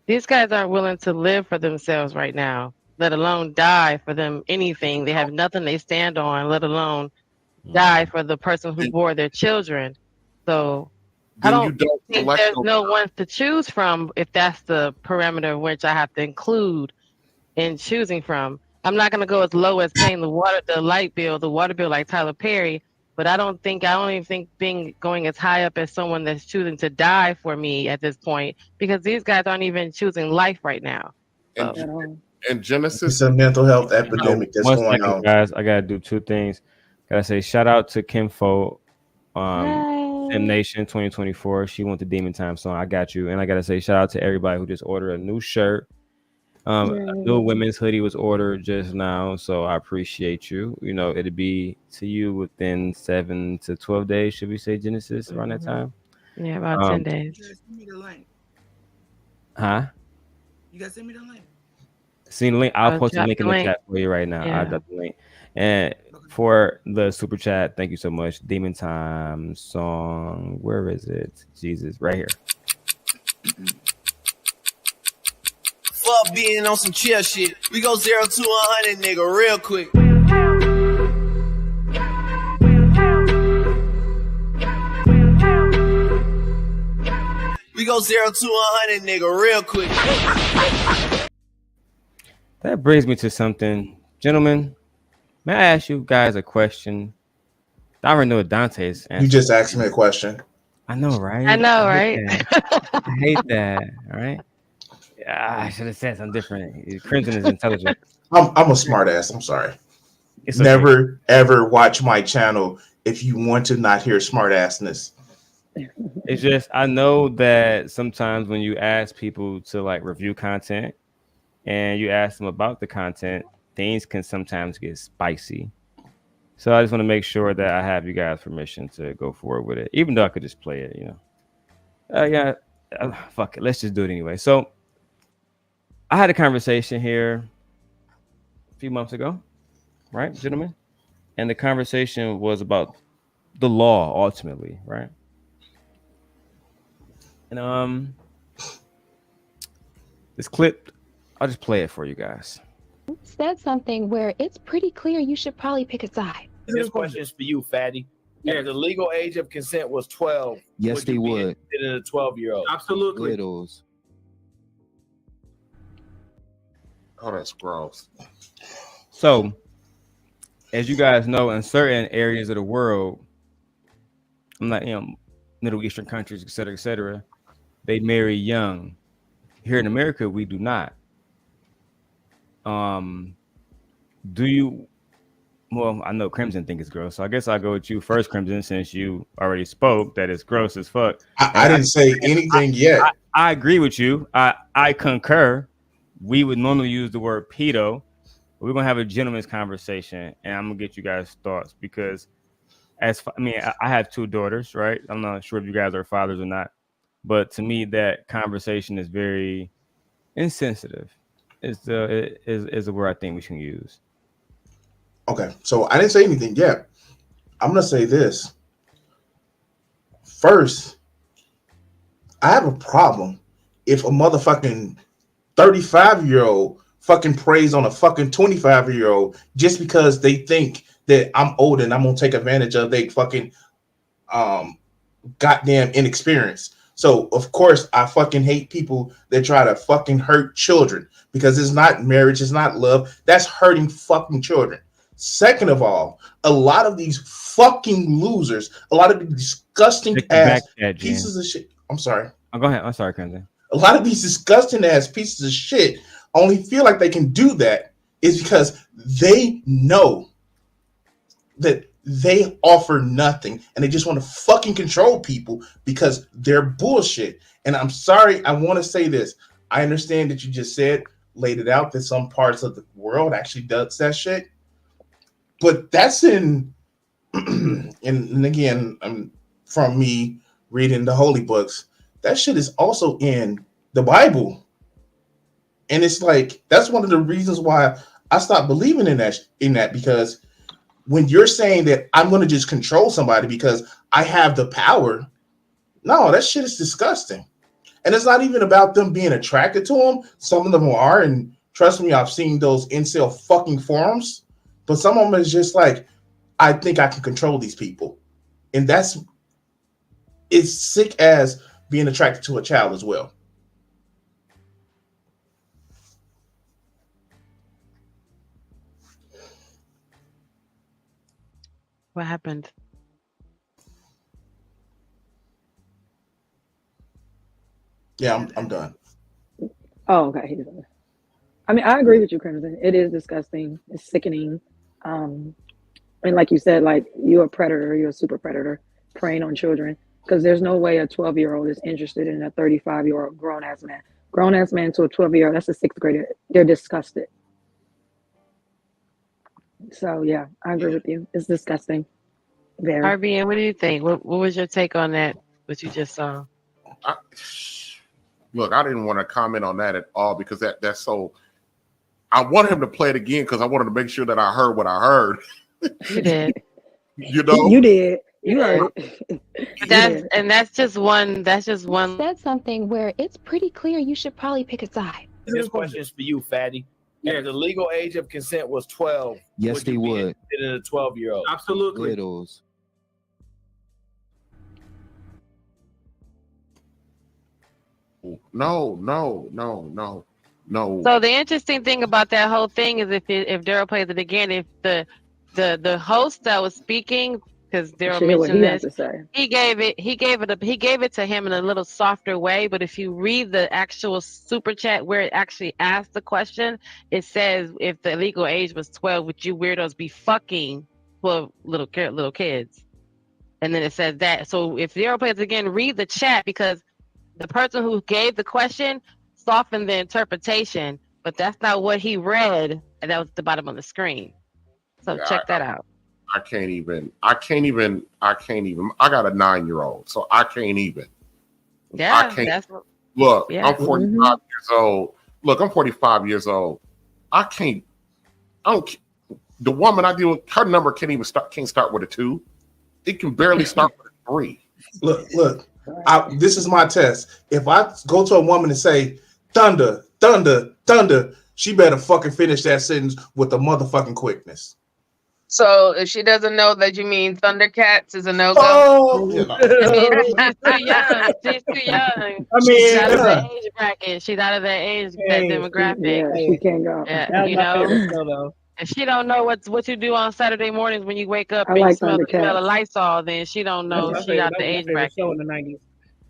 These guys aren't willing to live for themselves right now, let alone die for them anything. They have nothing they stand on, let alone die for the person who bore their children. So I don't think there's no one to choose from if that's the parameter which I have to include in choosing from. I'm not going to go as low as paying the water bill like Tyler Perry, but I don't even think going as high up as someone that's choosing to die for me at this point, because these guys aren't even choosing life right now. And Genesis. It's a mental health epidemic that's One going second, on. guys. I gotta do two things. Gotta say shout out to Kim Fo, Sim Nation 2024. She went the Demon Time song. I got you. And I gotta say shout out to everybody who just ordered a new shirt. A new women's hoodie was ordered just now, so I appreciate you. You know, it'll be to you within 7 to 12 days. Should we say Genesis around that time? Yeah, about 10 days. You guys send me the link. Huh? You guys send me the link. See the link. I'll I'll post the drop link in the the link. chat for you right now. Yeah. I'll drop the link. And for the super chat, thank you so much. Demon Time song. Where is it? Jesus, right here. Fuck being on some chill shit. We go 0 to 100, nigga, real quick. We go 0 to 100, nigga, real quick. That brings me to something, gentlemen. May I ask you guys a question? I already know what Dante's answer. You just asked me a question. I know, right? I know, right? I hate that. All right. Yeah, I should have said something different. Crimson is intelligent. I'm a smart ass. I'm sorry. It's okay. Never ever watch my channel if you want to not hear smart assness. It's just I know that sometimes when you ask people to like review content and you ask them about the content, things can sometimes get spicy. So I just want to make sure that I have you guys' permission to go forward with it, even though I could just play it, you know. Fuck it. Let's just do it anyway. So I had a conversation here a few months ago, right, gentlemen? And the conversation was about the law ultimately, right? And this clip, I'll just play it for you guys. Said something where it's pretty clear you should probably pick a side. This question is for you, Fatty. If the legal age of consent was 12, yes, they would. In a 12-year-old. Absolutely. Widows. Oh, that's gross. So, as you guys know, in certain areas of the world, I'm not, Middle Eastern countries, et cetera, they marry young. Here in America, we do not. Do you? Well, I know Crimson think it's gross, so I guess I'll go with you first, Crimson, since you already spoke that it's gross as fuck. I didn't say anything yet. I agree with you. I concur. We would normally use the word pedo. We're gonna have a gentleman's conversation, and I'm gonna get you guys' thoughts because, I have two daughters, right? I'm not sure if you guys are fathers or not, but to me, that conversation is very insensitive. Is the word I think we should use. Okay, so I didn't say anything yet. I'm gonna say this. First, I have a problem if a motherfucking 35-year-old fucking preys on a fucking 25-year-old just because they think that I'm old and I'm gonna take advantage of they fucking goddamn inexperience. So of course I fucking hate people that try to fucking hurt children because it's not marriage, it's not love. That's hurting fucking children. Second of all, a lot of these fucking losers, a lot of the disgusting ass pieces of shit. I'm sorry. Oh, go ahead. I'm sorry, Kenzie. A lot of these disgusting ass pieces of shit only feel like they can do that is because they know that they offer nothing and they just want to fucking control people because they're bullshit. And I'm sorry, I want to say this. I understand that you just laid it out that some parts of the world actually does that shit. But that's and again, from me reading the holy books, that shit is also in the Bible. And it's like, that's one of the reasons why I stopped believing in that because when you're saying that I'm going to just control somebody because I have the power, no, that shit is disgusting. And it's not even about them being attracted to them. Some of them are, and trust me, I've seen those incel fucking forums. But some of them is just like, I think I can control these people. And it's sick as being attracted to a child as well. What happened? Yeah, I'm done. Oh, okay. I mean, I agree with you, Crimson. It is disgusting. It's sickening. And like you said, like you're a predator, you're a super predator preying on children. Because there's no way a 12-year-old is interested in a 35-year-old grown ass man. Grown ass man to a 12-year-old, that's a sixth grader. They're disgusted. So yeah, I agree with you. It's disgusting. Very. RBN, what do you think? What was your take on that? What you just saw? Look, I didn't want to comment on that at all because that's so. I want him to play it again because I wanted to make sure that I heard what I heard. You did. You know, you did. You heard it. That's just one. That's just one. Said something where it's pretty clear you should probably pick a side. This question is for you, Fatty. If the legal age of consent was 12, yes, they would. In a 12-year-old, absolutely. Widows. No. So the interesting thing about that whole thing is if Darrell plays it again, if the host that was speaking, because Darrell mentioned this, he gave it to him in a little softer way. But if you read the actual super chat where it actually asked the question, it says if the legal age was 12, would you weirdos be fucking 12 little kids? And then it says that. So if Darrell plays it again, read the chat because the person who gave the question softened the interpretation, but that's not what he read, and that was at the bottom of the screen. So check that out. I can't even. I got a 9-year-old, so I can't even. Yeah, I can't. Look, yeah. I'm 45 years old. Look, I'm 45 years old. I don't. The woman I deal with, her number can't start with a 2. It can barely start with a 3. Look. This is my test. If I go to a woman and say, thunder, thunder, thunder, she better fucking finish that sentence with a motherfucking quickness. So if she doesn't know that you mean Thundercats is a no-go. Oh, she's too young. She's too young. She's out of that age bracket. She's out of that age that demographic. Yeah, she can't go. Yeah, you know. If she don't know what you do on Saturday mornings when you wake up and you smell the smell of Lysol, then she don't know she out the age bracket. Show in the 90s.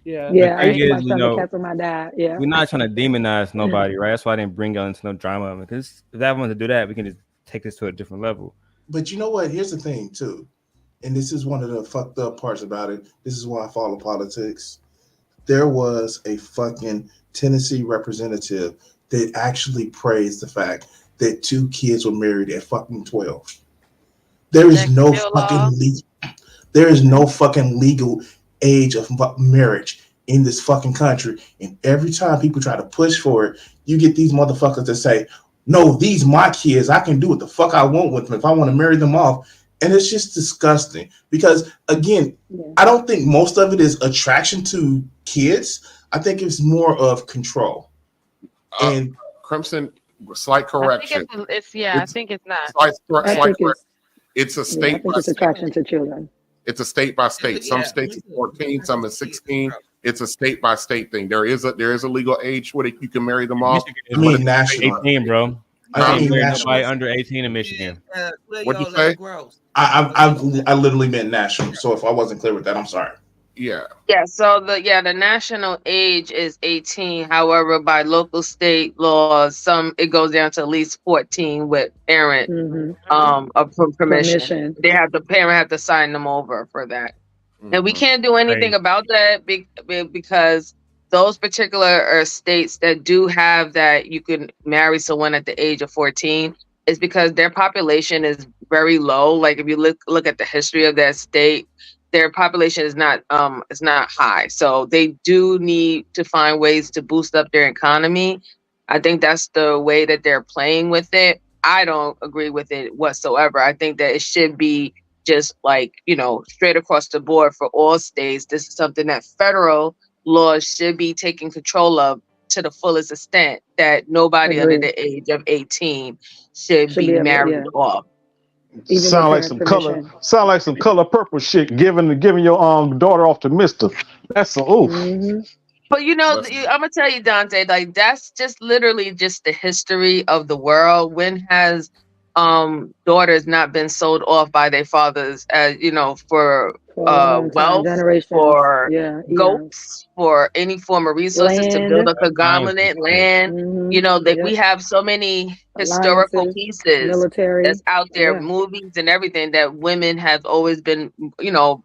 Yeah. Yeah, I used to watch Thundercats with my dad. Yeah. We're not trying to demonize nobody, right? That's why I didn't bring y'all into no drama. Because if that wants to do that, we can just take this to a different level. But you know what? Here's the thing, too. And this is one of the fucked up parts about it. This is why I follow politics. There was a fucking Tennessee representative that actually praised the fact that 2 kids were married at fucking 12. There is no fucking legal age of marriage in this fucking country. And every time people try to push for it, you get these motherfuckers that say, no, these my kids. I can do what the fuck I want with them if I want to marry them off. And it's just disgusting because, again, I don't think most of it is attraction to kids. I think it's more of control. And Crimson, slight correction. I think it's not. Slight correction. It's a state. I think it's attraction to children. It's a state by state. Some states is 14, some is 16. It's a state by state thing. There is a legal age where you can marry them off. I mean, national 18, bro. I mean, nobody under 18 in Michigan. What'd you say? I literally meant national. So if I wasn't clear with that, I'm sorry. Yeah. Yeah. So the national age is 18. However, by local state laws, it goes down to at least 14 with parent permission. The parent have to sign them over for that. And we can't do anything about that because those particular states that do have that you can marry someone at the age of 14 is because their population is very low. Like if you look at the history of that state, their population is not high. So they do need to find ways to boost up their economy. I think that's the way that they're playing with it. I don't agree with it whatsoever. I think that it should be just like, straight across the board for all states. This is something that federal laws should be taking control of to the fullest extent, that nobody under the age of 18 should be married off. Sound like some color purple shit giving your daughter off to Mister. That's a oof. But I'm gonna tell you, Dante, like that's just literally just the history of the world. When has daughters not been sold off by their fathers, for For a long time, wealth, generations. for Yeah, eons. goats, for any form of resources to build Land. a conglomerate, land. You know, that we have so many historical Alliances, pieces military. that's out there, Yeah. movies and everything that women have always been, you know,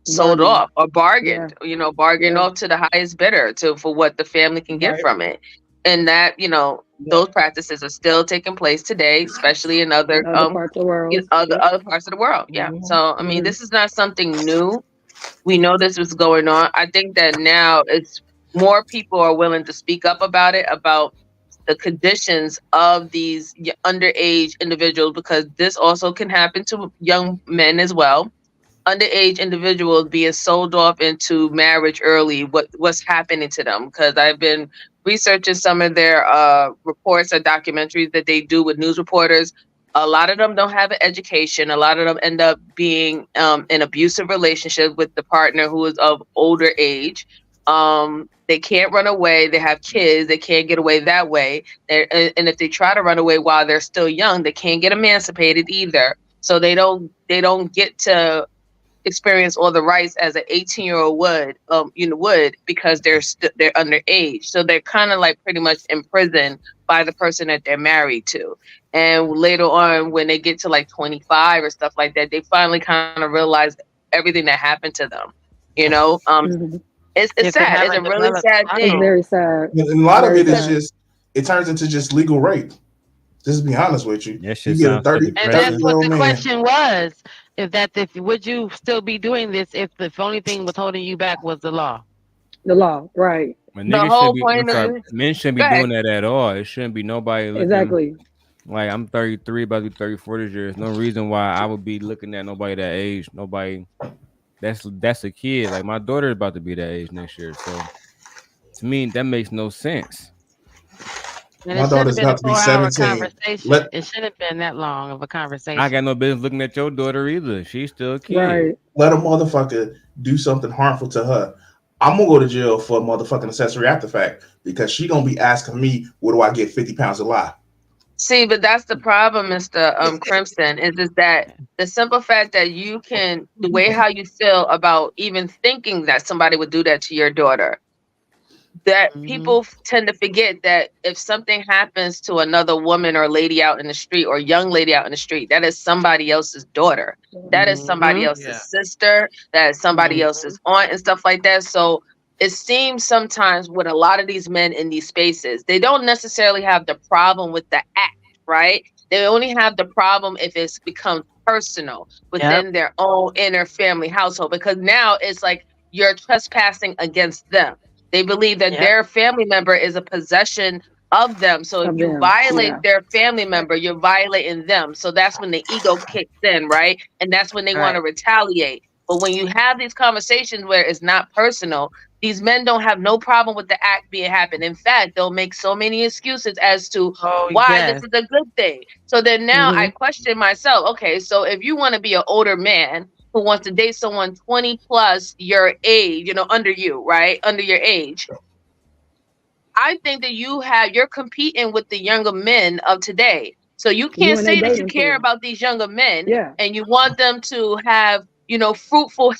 sold Bargain. off or Yeah. bargained, bargained Yeah. off to the highest bidder for what the family can get Right. from it. And that, those practices are still taking place today, especially in other Other parts of the world. other parts of the world. Yeah. Mhm. So I mean, Mhm. this is not something new. We know this was going on. I think that now it's more people are willing to speak up about it, about the conditions of these underage individuals, because this also can happen to young men as well. Underage individuals being sold off into marriage early, what's happening to them, because I've been researching some of their reports or documentaries that they do with news reporters. A lot of them don't have an education. A lot of them end up being in abusive relationship with the partner who is of older age. They can't run away. They have kids. They can't get away that way. And if they try to run away while they're still young, they can't get emancipated either. So they don't get to experience all the rights as an 18-year-old would, because they're underage. So they're kind of like pretty much imprisoned by the person that they're married to. And later on, when they get to like 25 or stuff like that, they finally kind of realize everything that happened to them. It's If they sad. It's a haven't really developed sad It's thing. very sad. And a lot of Very it is sad. just, it turns into just legal rape. Just to be honest with you. That You shit get a sounds so 30, And depressing. that's what 30-year-old the man. question was. If would you still be doing this if the only thing was holding you back was the law? The law, right? When The niggas whole should be, I'm point of sorry, it. men shouldn't Go be ahead. doing that at all. It shouldn't be nobody looking. Exactly. Like, I'm 33, about to be 34 this year. There's no reason why I would be looking at nobody that age. Nobody. That's a kid. Like, my daughter is about to be that age next year. So to me, that makes no sense. And My it should have daughter's been a about to be 4-hour 17. conversation. It shouldn't have been that long of a conversation. I got no business looking at your daughter either. She's still a kid. Right. Let a motherfucker do something harmful to her. I'm gonna go to jail for motherfucking accessory after fact, because she gonna be asking me, where do I get 50 pounds of lie? See, but that's the problem, Mr. Crimson, is that the simple fact that the way how you feel about even thinking that somebody would do that to your daughter, that people tend to forget that if something happens to another woman or lady out in the street, or young lady out in the street, that is somebody else's daughter. That is somebody else's sister. That is somebody else's aunt and stuff like that. So it seems sometimes with a lot of these men in these spaces, they don't necessarily have the problem with the act, right? They only have the problem if it's become personal within their own inner family household, because now it's like you're trespassing against them. They believe that their family member is a possession of them. So if you violate their family member, you're violating them. So that's when the ego kicks in, right? And that's when they want to retaliate. But when you have these conversations where it's not personal, these men don't have no problem with the act being happened. In fact, they'll make so many excuses as to why this is a good thing. So then now I question myself, okay, so if you want to be an older man who wants to date someone 20 plus your age, under you, right? Under your age. I think that you're competing with the younger men of today. So you can't say that you care about these younger men and you want them to have, fruitful,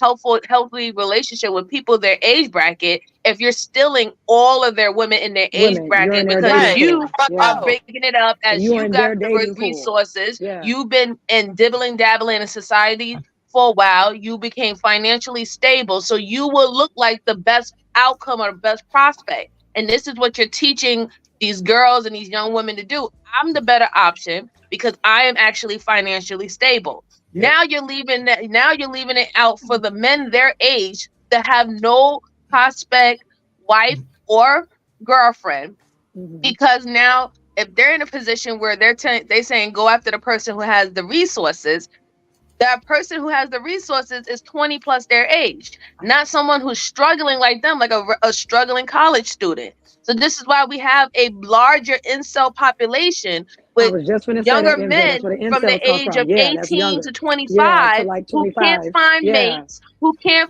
healthy relationship with people their age bracket if you're stealing all of their women in their age bracket, because you are breaking it up as you got the resources. You've been dibbling dabbling in society for a while. You became financially stable, so you will look like the best outcome or best prospect. And this is what you're teaching these girls and these young women to do. I'm the better option because I am actually financially stable. Now you're leaving it out for the men their age that have no prospect wife or girlfriend, because now if they're in a position where they're saying go after the person who has the resources, that person who has the resources is 20 plus their age, not someone who's struggling like them, like a struggling college student. So this is why we have a larger incel population with younger men from the age of 18 to 25 who can't find mates, who can't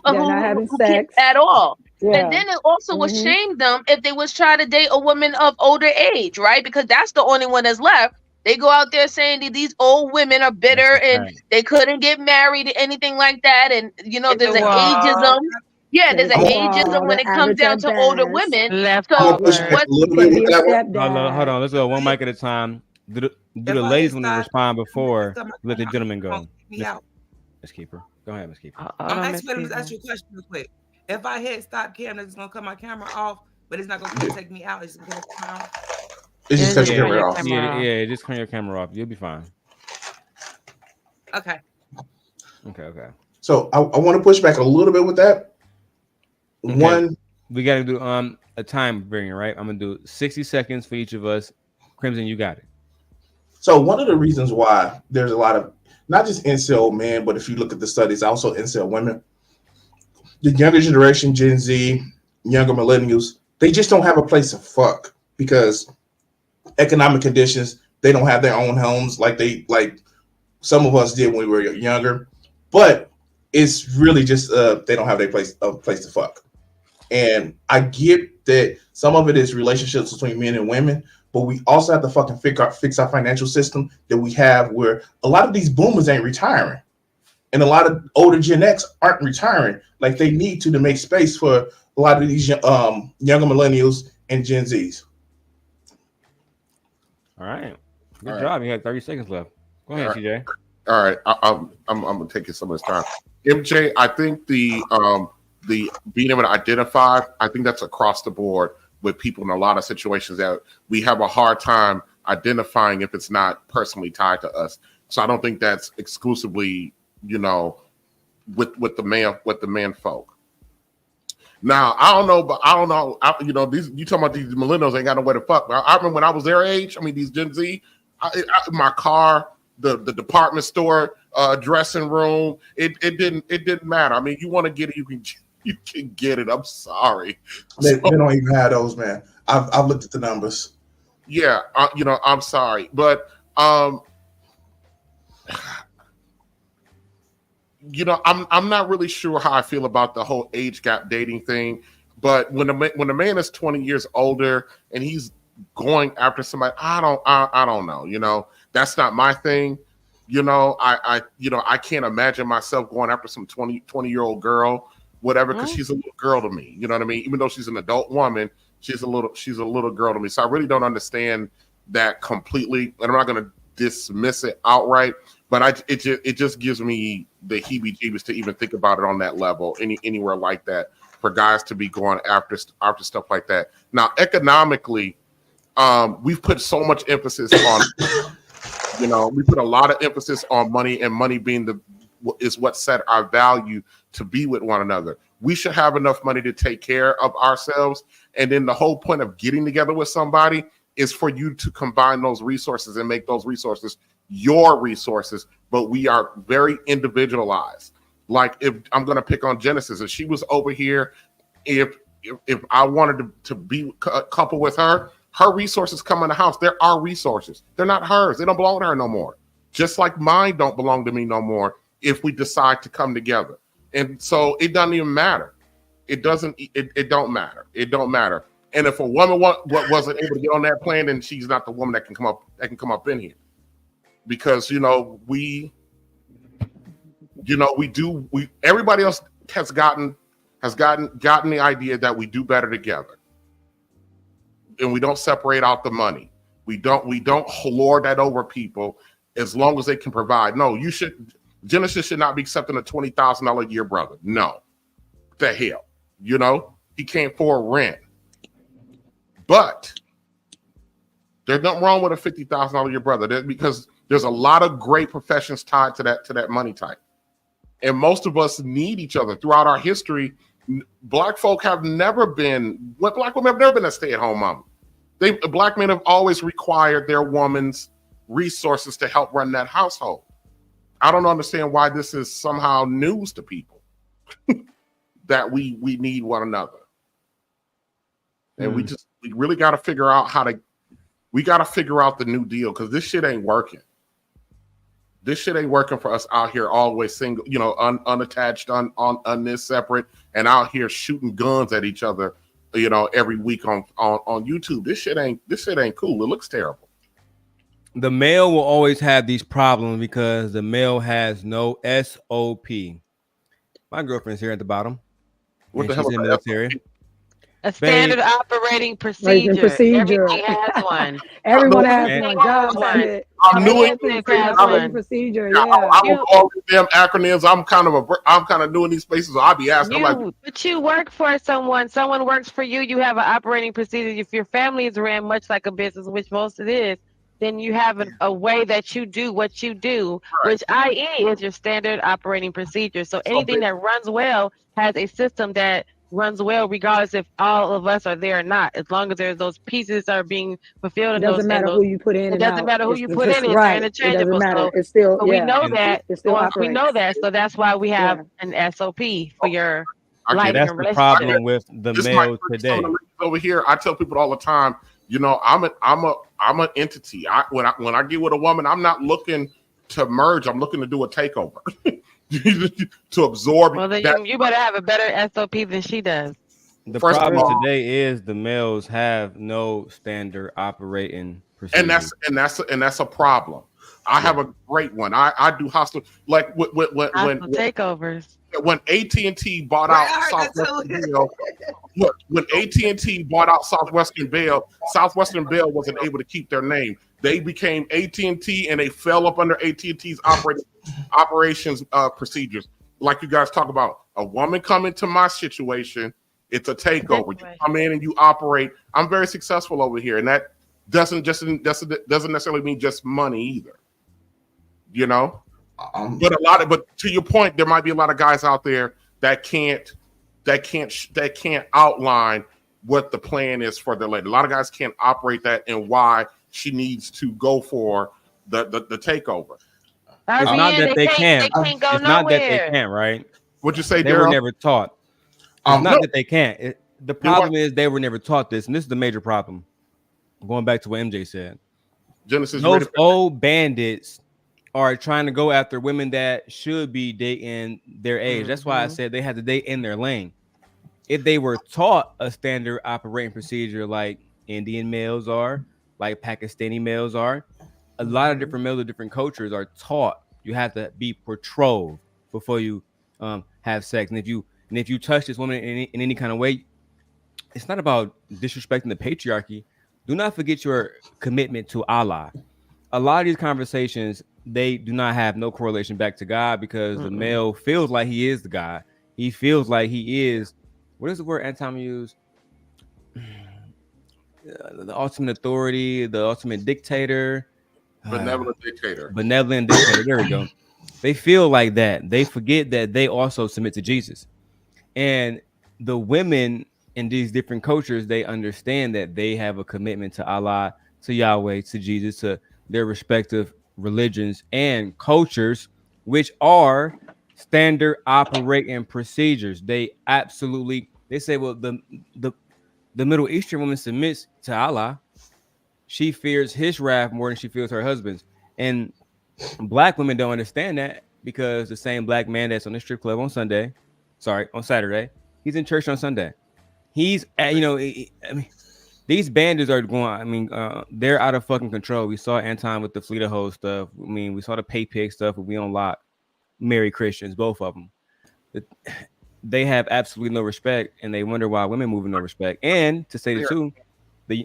at all. And then it also would shame them if they was trying to date a woman of older age, right? Because that's the only one that's left. They go out there saying that these old women are bitter and Right. they couldn't get married, anything like that. And you know, It's there's the an wall. ageism. Yeah, there's It's an the ageism wall, when the it comes down average to older best. women. Left I'm gonna So push back over. a what? little Can bit with be a that one. Hold stepdad. on. Let's go one mic at a time. Do If the I ladies hit want to stop, respond it's before gonna let the gentleman come go? kick me Miss out. Keeper, go ahead, Miss Keeper. Hold I'm on, actually Miss gonna ask Keeper. you a question real quick. If I hit stop camera, it's gonna cut my camera off, but it's not gonna take me out. It's just gonna cut my camera off. It's just It'll cut just your turn your camera off. camera off. Yeah. Just turn your camera off. You'll be fine. Okay. Okay. So I want to push back a little bit with that. Okay. One, We got to do a time bringing, right? I'm gonna do 60 seconds for each of us. Crimson, you got it. so one of the reasons why there's a lot of not just incel men, but if you look at the studies, also incel women, the younger generation, Gen Z, younger millennials, they just don't have a place to fuck because economic conditions. They don't have their own homes like some of us did when we were younger, but it's really just they don't have their place to fuck. And I get that some of it is relationships between men and women, but we also have to fucking fix our financial system that we have where a lot of these boomers ain't retiring. And a lot of older Gen X aren't retiring like they need to make space for a lot of these younger millennials and Gen Zs. All right. Good All right. job. You had 30 seconds left. Go ahead, All right. CJ. All right, I'm gonna take you some of this time. MJ, I think the being able to identify, I think that's across the board with people in a lot of situations that we have a hard time identifying if it's not personally tied to us. So I don't think that's exclusively, with the man folk. Now I don't know, but I don't know. These you talking about these millennials ain't got nowhere to fuck. I remember when I was their age. I mean, these Gen Z, my car, the department store, dressing room. It didn't matter. I mean, you want to get it, you can get it. I'm sorry. They don't even have those, man. I've looked at the numbers. Yeah, I'm sorry, but I'm not really sure how I feel about the whole age gap dating thing. But when a man is 20 years older and he's going after somebody, I don't know. That's not my thing. I can't imagine myself going after some 20-year-old girl, whatever, because she's a little girl to me. You know what I mean? Even though she's an adult woman, she's a little girl to me. So I really don't understand that completely, and I'm not going to dismiss it outright. But it just gives me the heebie-jeebies to even think about it on that level, anywhere like that, for guys to be going after stuff like that. Now, economically, we've put so much emphasis on, we put a lot of emphasis on money, and money being is what set our value to be with one another. We should have enough money to take care of ourselves, and then the whole point of getting together with somebody is for you to combine those resources and make those resources your resources, but we are very individualized. Like, if I'm going to pick on Genesis, if she was over here, if I wanted to be a couple with her resources come in the house. They're our resources. They're not hers. They don't belong to her no more. Just like mine don't belong to me no more if we decide to come together. And so it doesn't even matter. It don't matter. It don't matter. And if a woman wasn't able to get on that plane, then she's not the woman that can come up in here. Because everybody else has gotten the idea that we do better together, and we don't separate out the money. We don't lord that over people as long as they can provide. No, Genesis should not be accepting a $20,000 a year brother. No, the hell, he can't afford rent. But there's nothing wrong with a $50,000 a year brother, because there's a lot of great professions tied to that money type. And most of us need each other throughout our history. Black women have never been a stay-at-home mom. Black men have always required their woman's resources to help run that household. I don't understand why this is somehow news to people that we need one another. And we really got to figure out the new deal, because this shit ain't working. This shit ain't working for us out here always single, unattached, on this separate, and out here shooting guns at each other, every week on YouTube. This shit ain't cool. It looks terrible. the male will always have these problems because the male has no SOP. My girlfriend's here at the bottom. What And the hell she's is in the that? military. A standard Babe, operating Like procedure. procedure. Everything has one. Everyone has And one. Everything has Jobs have one. it. I'm new in Business these has spaces. Operating one. procedure. Yeah, Yeah. I don't know all these damn acronyms. I'm kind of new in these spaces. So I'll be asking. I'm like, But you work for someone. Someone works for you. You have an operating procedure. If your family is ran much like a business, which most it is, then you have a way that you do what you do, which i.e. is your standard operating procedure. So anything that runs well has a system that runs well, regardless if all of us are there or not. As long as there's those pieces are being fulfilled It and doesn't matter who you put in it and doesn't out. matter who It's you the put in. system. It's Right. It doesn't interchangeable. matter. So, It's still, so we yeah. know that. It still Once we operates. know that, so that's why we have Yeah. an SOP for your I life get that's and the relationship. problem with the this might male trick some of today. the ladies over here. I tell people all the time, you know, I'm an entity. When I get with a woman, I'm not looking to merge. I'm looking to do a takeover to absorb. Well, then that. you better have a better SOP than she does. The First of problem all, today is the males have no standard operating procedure. and that's a problem. I have a great one. I do hostile like Hostile takeovers. when AT&T bought out Southwestern Bell. Look, when AT&T bought out Southwestern Bell wasn't able to keep their name. They became AT&T and they fell up under AT&T's operations procedures. Like you guys talk about, a woman coming to my situation, it's a takeover. You come in and you operate. I'm very successful over here, and that doesn't necessarily mean just money either. You know, but to your point, there might be a lot of guys out there that can't outline what the plan is for their lady. A lot of guys can't operate that and why she needs to go for the takeover. It's not that they can't. They can't go It's not that they nowhere. can't, right? What'd you say, They were Darrell? never taught. It's not No. that they can't. The problem is they were never taught this, and this is the major problem. Going back to what MJ said. Genesis, those old bandits are trying to go after women that should be dating their age. That's why I said they had to date in their lane. If they were taught a standard operating procedure like Indian males are, like Pakistani males are, a lot of different males of different cultures are taught you have to be betrothed before you have sex. And if you touch this woman in any kind of way, it's not about disrespecting the patriarchy. Do not forget your commitment to Allah. A lot of these conversations, they do not have no correlation back to God because the male feels like he is the God. He feels like he is, what is the word Anton used? The ultimate authority, the ultimate dictator. Benevolent dictator. Benevolent dictator. There we go. They feel like that. They forget that they also submit to Jesus. And the women in these different cultures, they understand that they have a commitment to Allah, to Yahweh, to Jesus, to their respective religions and cultures, which are standard operating procedures. They say, well, the Middle Eastern woman submits to Allah. She fears his wrath more than she fears her husband's. And black women don't understand that because the same black man that's on the strip club on Saturday, he's in church on Sunday. He's I mean, these bandits are going. They're out of fucking control. We saw Anton with the Fleet of Hoes stuff. I mean, we saw the pay pig stuff. But we on lock. Marry Christians, both of them. They have absolutely no respect, and they wonder why women move with no respect. And to say the truth,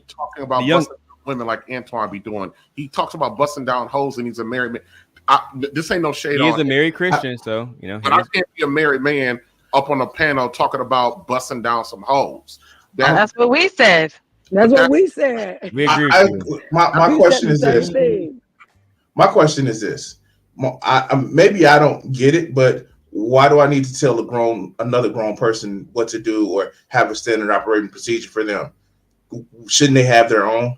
talking about young busting women like Antoine be doing. He talks about busting down hoes, and he's a married man. This ain't no shade. He is on a married Christian, but I can't be a married man up on a panel talking about busting down some hoes. That's what we said. That's what we said. We agree. My question is this. My question is this. Maybe I don't get it, but why do I need to tell another grown person what to do or have a standard operating procedure for them? Shouldn't they have their own?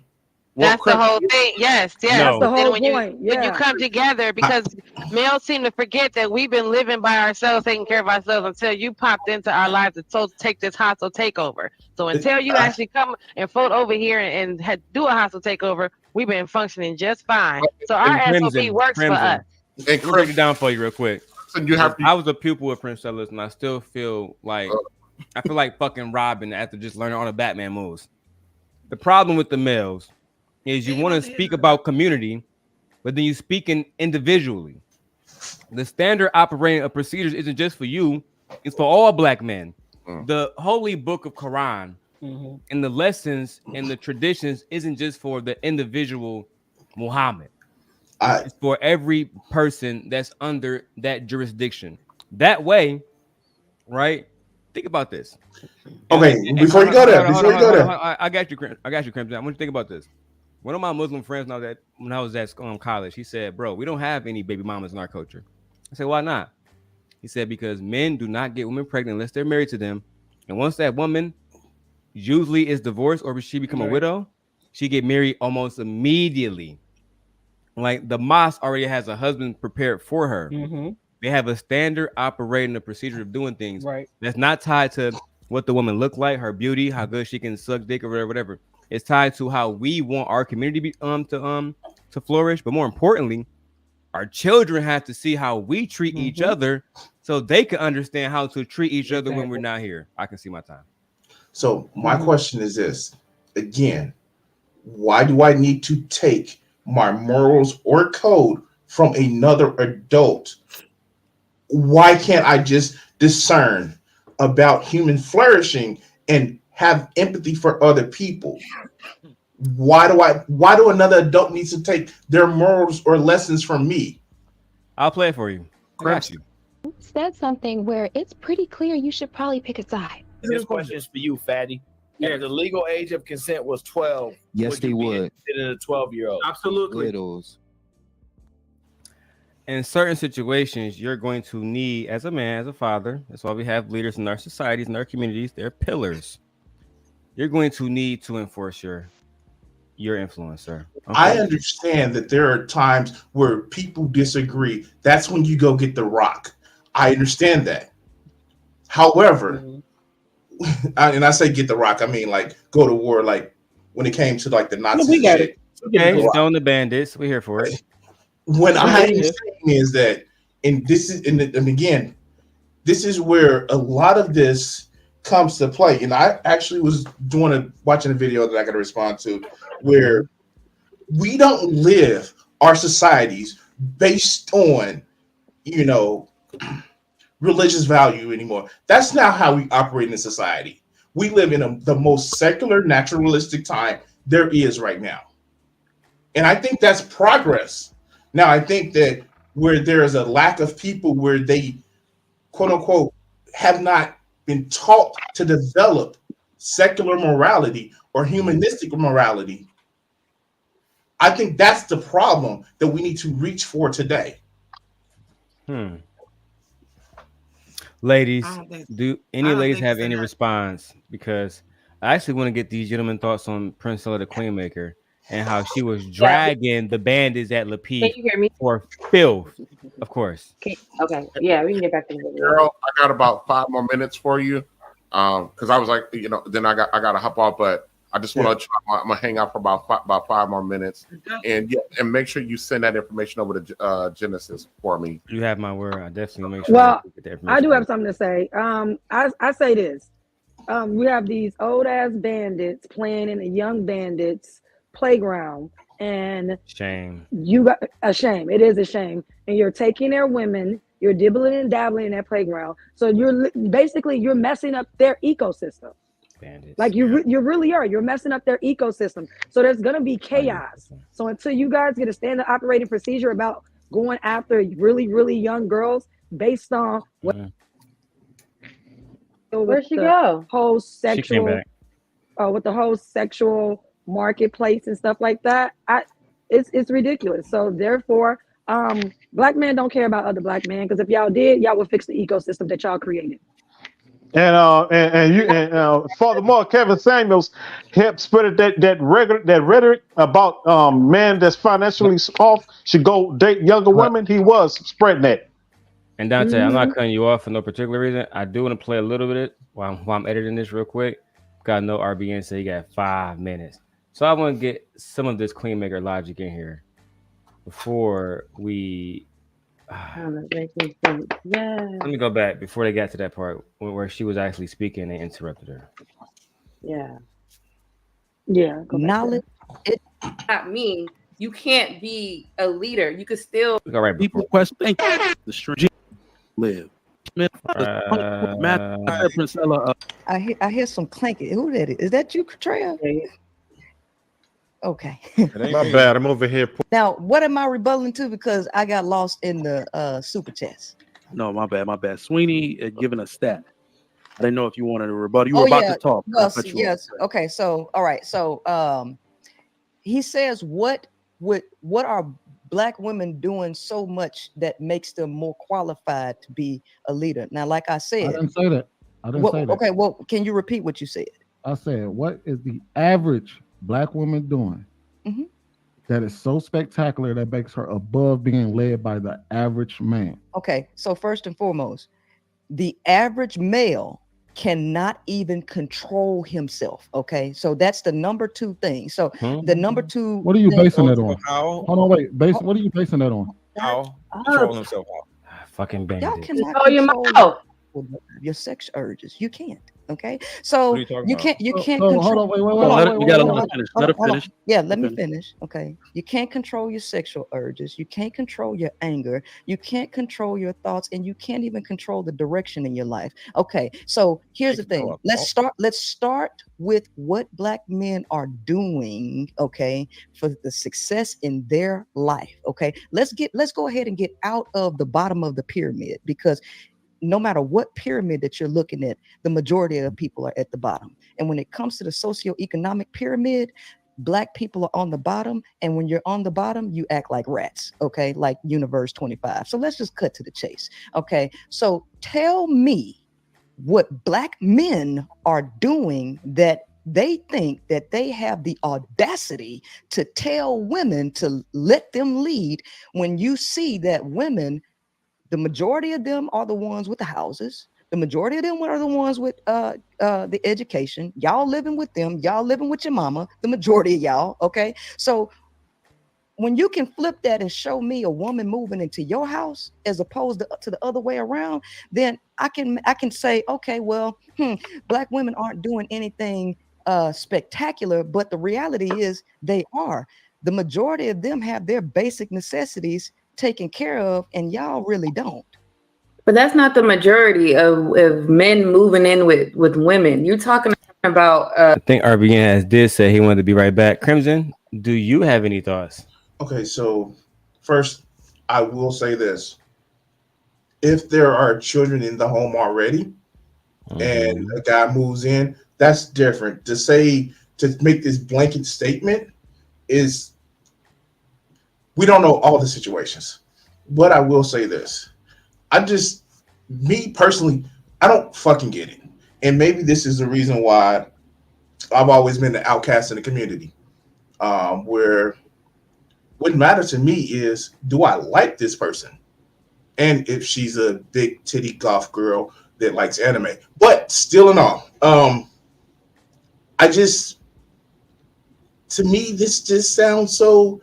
That's the whole thing. Yes. No. That's the whole When point. you come together, because males seem to forget that we've been living by ourselves, taking care of ourselves until you popped into our lives to take this hostile takeover. So until you actually come and float over here and do a hostile takeover, we've been functioning just fine. So our SOP works for us. Let me break it down for you real quick. And you have I was a pupil of Prince Sellers, and I still feel like fucking Robin after just learning all the Batman moves. The problem with the males is you want to speak about community, but then you speaking individually. The standard operating of procedures isn't just for you; it's for all black men. The holy book of Quran and the lessons and the traditions isn't just for the individual Muhammad. It's for every person that's under that jurisdiction. That way, right? Think about this. Okay, before you go there, I got you, Crimson. I want you to think about this. One of my Muslim friends now that when I was at college, he said, "Bro, we don't have any baby mamas in our culture." I said, "Why not?" He said, "Because men do not get women pregnant unless they're married to them, and once that woman usually is divorced or she become a widow, she get married almost immediately. Like the mosque already has a husband prepared for her. They have a standard operating a procedure of doing things. Right. That's not tied to what the woman look like, her beauty, how good she can suck dick or whatever. It's tied to how we want our community to flourish. But more importantly, our children have to see how we treat each other so they can understand how to treat each other when we're not here. I can see my time. So my question is this again: why do I need to take my morals or code from another adult? Why can't I just discern about human flourishing and have empathy for other people? Why do another adult needs to take their morals or lessons from me? I'll play it for you. I got you. Said something where it's pretty clear you should probably pick a side. This question is for you, Fatty. If the legal age of consent was 12, yes, they would. Consider a 12-year-old. Absolutely. Widows. In certain situations, you're going to need, as a man, as a father, that's why we have leaders in our societies, in our communities, they're pillars. You're going to need to enforce your influence, sir. Okay? I understand that there are times where people disagree. That's when you go get the rock. I understand that. However, and I say get the rock, I mean like go to war, like when it came to like the Nazis and shit. Okay, stone the bandits. We're here for it. What I'm saying is that, and again, this is where a lot of this comes to play. And I actually was watching a video that I got to respond to, where we don't live our societies based on, religious value anymore. That's not how we operate in society. We live in the most secular, naturalistic time there is right now. And I think that's progress. Now, I think that where there is a lack of people where they, quote unquote, have not been taught to develop secular morality or humanistic morality, I think that's the problem that we need to reach for today. Ladies, do any ladies have any response? Because I actually want to get these gentlemen thoughts on Princella the Queenmaker and how she was dragging the bandits at Lapid Can you hear me? for filth. Of course. Okay. Yeah, we can get back to the video. Darrell, I got about 5 more minutes for you. Because I was like, then I got to hop off, but I just want to I'm gonna hang out for about 5 more minutes, and make sure you send that information over to Genesis for me. You have my word. I definitely make sure. Well, I do have something to say. I say this. We have these old ass bandits playing in a young bandits playground, and shame. You got a shame. It is a shame, and you're taking their women. You're dibbling and dabbling in that playground. So you're messing up their ecosystem. Bandits. Like you really are. You're messing up their ecosystem. So there's gonna be chaos. 100%. So until you guys get a standard operating procedure about going after really, really young girls based on what where'd she go? Whole sexual with the whole sexual marketplace and stuff like that, it's ridiculous. So therefore, black men don't care about other black men, because if y'all did, y'all would fix the ecosystem that y'all created. And furthermore, Kevin Samuels helped spread that rhetoric about men that's financially off should go date younger women. He was spreading that. And Dante, I'm not cutting you off for no particular reason. I do want to play a little bit while I'm editing this real quick. Got no RBN, so you got 5 minutes. So I want to get some of this Queenmaker logic in here before we. Let me go back before they got to that part where she was actually speaking and they interrupted her. Yeah. Knowledge. Not me. you can't be a leader. You could still Go right People question. Thank you. The string live. Man, Priscilla, I hear some clanking. Who that is? Is that you, Katrea? Okay. My bad. I'm over here. Now, what am I rebutting to? Because I got lost in the super chats. no, my bad. Sweeney had given a stat. I didn't know if you wanted to rebuttal. You were Oh about yeah. to talk. I Well, cut you off. yes. Okay. So, all right. So, he says, what are Black women doing so much that makes them more qualified to be a leader? Now, like I said, I didn't say that. I didn't say that. Okay. Well, can you repeat what you said? I said, what is the average Black woman doing that is so spectacular that makes her above being led by the average man? Okay. So first and foremost, the average male cannot even control himself. Okay, so that's the number 2 thing. So the number 2. What are you thing- basing that on? How? Hold on, wait. What are you basing that on? How? Control himself. Fucking Y'all bandit. cannot Control your control your sex urges. You can't. Okay, so What are you talking about? can't. You can't. So, control. hold on, We gotta let her finish. Let her Hold on. finish. Yeah, let me finish. Okay, you can't control your sexual urges. You can't control your anger. You can't control your thoughts, and you can't even control the direction in your life. Okay, so here's the thing. Let's start with what Black men are doing. Okay, for the success in their life. Okay, let's go ahead and get out of the bottom of the pyramid, because no matter what pyramid that you're looking at, the majority of the people are at the bottom. And when it comes to the socioeconomic pyramid, Black people are on the bottom. And when you're on the bottom, you act like rats, okay? Like Universe 25. So let's just cut to the chase, okay? So tell me what Black men are doing that they think that they have the audacity to tell women to let them lead, when you see that women, the majority of them are the ones with the houses. The majority of them are the ones with the education. Y'all living with them. Y'all living with your mama. The majority of y'all. Okay. So when you can flip that and show me a woman moving into your house as opposed to the other way around, then I can say, okay, well, Black women aren't doing anything spectacular, but the reality is they are. The majority of them have their basic necessities taken care of, and y'all really don't. But that's not the majority of men moving in with women. You're talking about I think RBN did say he wanted to be right back. Crimson, do you have any thoughts? Okay, so first, I will say this. If there are children in the home already and a guy moves in, that's different. To make this blanket statement is, we don't know all the situations. But I will say this. Me personally, I don't fucking get it. And maybe this is the reason why I've always been the outcast in the community. Where what matters to me is, do I like this person? And if she's a big titty goth girl that likes anime. But still in all, to me, this just sounds so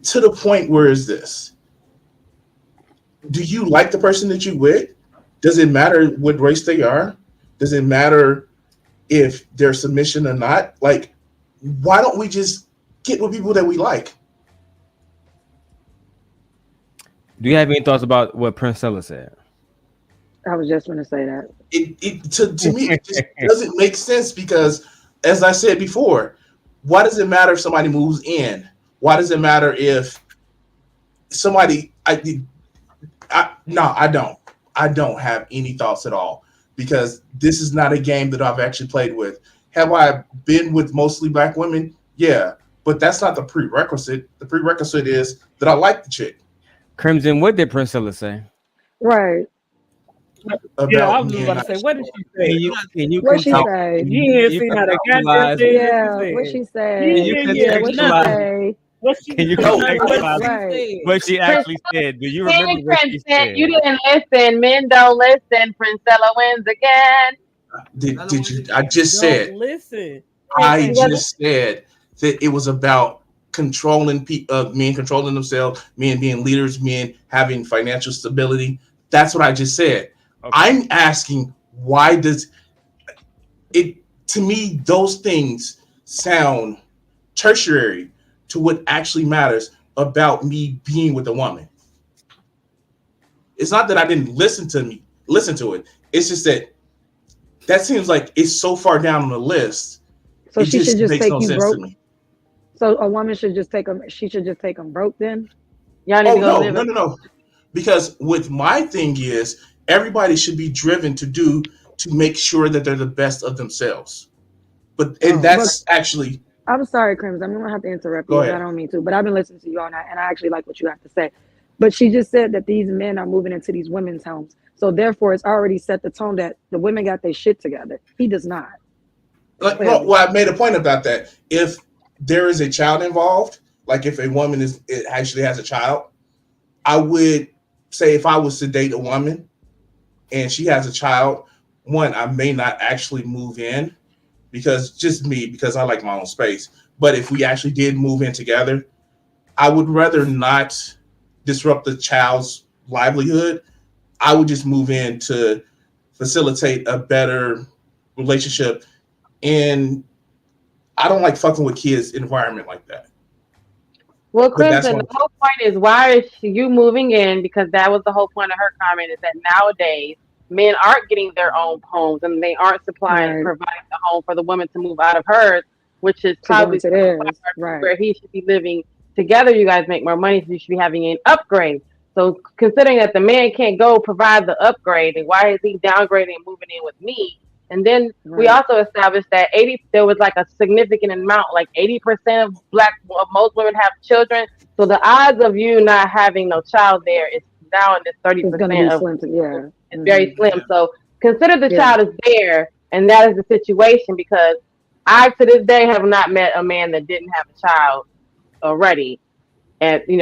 to the point where is this? Do you like the person that you with? Does it matter what race they are? Does it matter if they're submission or not? Like, why don't we just get with people that we like? Do you have any thoughts about what Princella said? I was just going to say that. To me, it just doesn't make sense, because, as I said before, why does it matter if somebody moves in? Why does it matter if somebody? No, I don't. I don't have any thoughts at all, because this is not a game that I've actually played with. Have I been with mostly Black women? Yeah, but that's not the prerequisite. The prerequisite is that I like the chick. Crimson, what did Princella say? Right. Yeah, I was just about to say, what did she say? Can you What she say? You ain't seen how the goddamn thing Yeah, what she say? You can Yeah, what she say? Can you Right. what she actually said? Do you remember what she said? You didn't listen. Men don't listen. Princella wins again. Did you? I just said. Listen. I just said that it was about controlling men controlling themselves, men being leaders, men having financial stability. That's what I just said. Okay. I'm asking, why does it? To me, those things sound tertiary to what actually matters about me being with a woman. It's not that I didn't listen to it. It's just that seems like it's so far down on the list. So she should just makes take no you sense broke. to me. So a woman should just take them. She should just take them broke then. Y'all need Oh to go no, live. no. Because with my thing is everybody should be driven to make sure that they're the best of themselves. But that's actually. I'm sorry, Crimson. I'm gonna have to interrupt Go you. ahead. I don't mean to, but I've been listening to you all night, and I actually like what you have to say. But she just said that these men are moving into these women's homes, so therefore it's already set the tone that the women got their shit together. He does not. Well, I made a point about that. If there is a child involved, like if a woman actually has a child, I would say if I was to date a woman and she has a child, one, I may not actually move in because I like my own space. But if we actually did move in together, I would rather not disrupt the child's livelihood. I would just move in to facilitate a better relationship. And I don't like fucking with kids environment like that. Well, Crimson, the whole point is why is you moving in? Because that was the whole point of her comment, is that nowadays men aren't getting their own homes and they aren't providing the home for the woman to move out of hers, which is probably where he should be living together. You guys make more money, so you should be having an upgrade. So considering that the man can't go provide the upgrade, and why is he downgrading and moving in with me? And then we also established that there was like a significant amount, like 80% of most women have children. So the odds of you not having no child there is now in this 30% of it's very slim. So consider the child is there, and that is the situation, because I to this day have not met a man that didn't have a child already. And in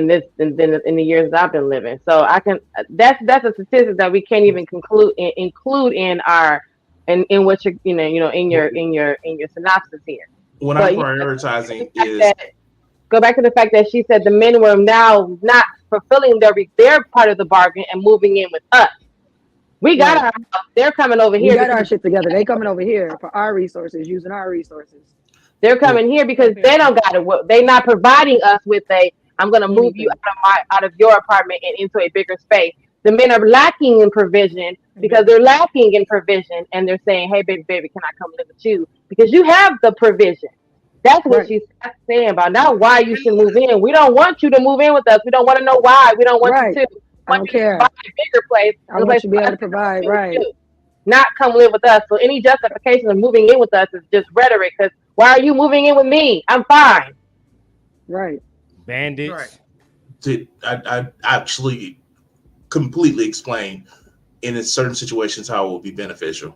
the years that I've been living, so I can that's a statistic that we can't even include in our in what you're in your synopsis here. What I'm prioritizing is go back to the fact that she said the men were now not fulfilling their part of the bargain and moving in with us. We got our house. They're coming over here. We got our shit together. They coming over here for our resources, using our resources. They're coming here because they don't got it. They're not providing us with I'm going to move you out of your apartment and into a bigger space. The men are lacking in provision because they're lacking in provision, and they're saying, "Hey, baby, can I come live with you? Because you have the provision." That's what she's saying about not why you should move in. We don't want you to move in with us. We don't want to know why. We don't want you to. I don't care. Buy a bigger place. I want you to be able to provide, not come live with us. So any justification of moving in with us is just rhetoric. Because why are you moving in with me? I'm fine. Right. Bandits. I actually completely explain in certain situations how it will be beneficial.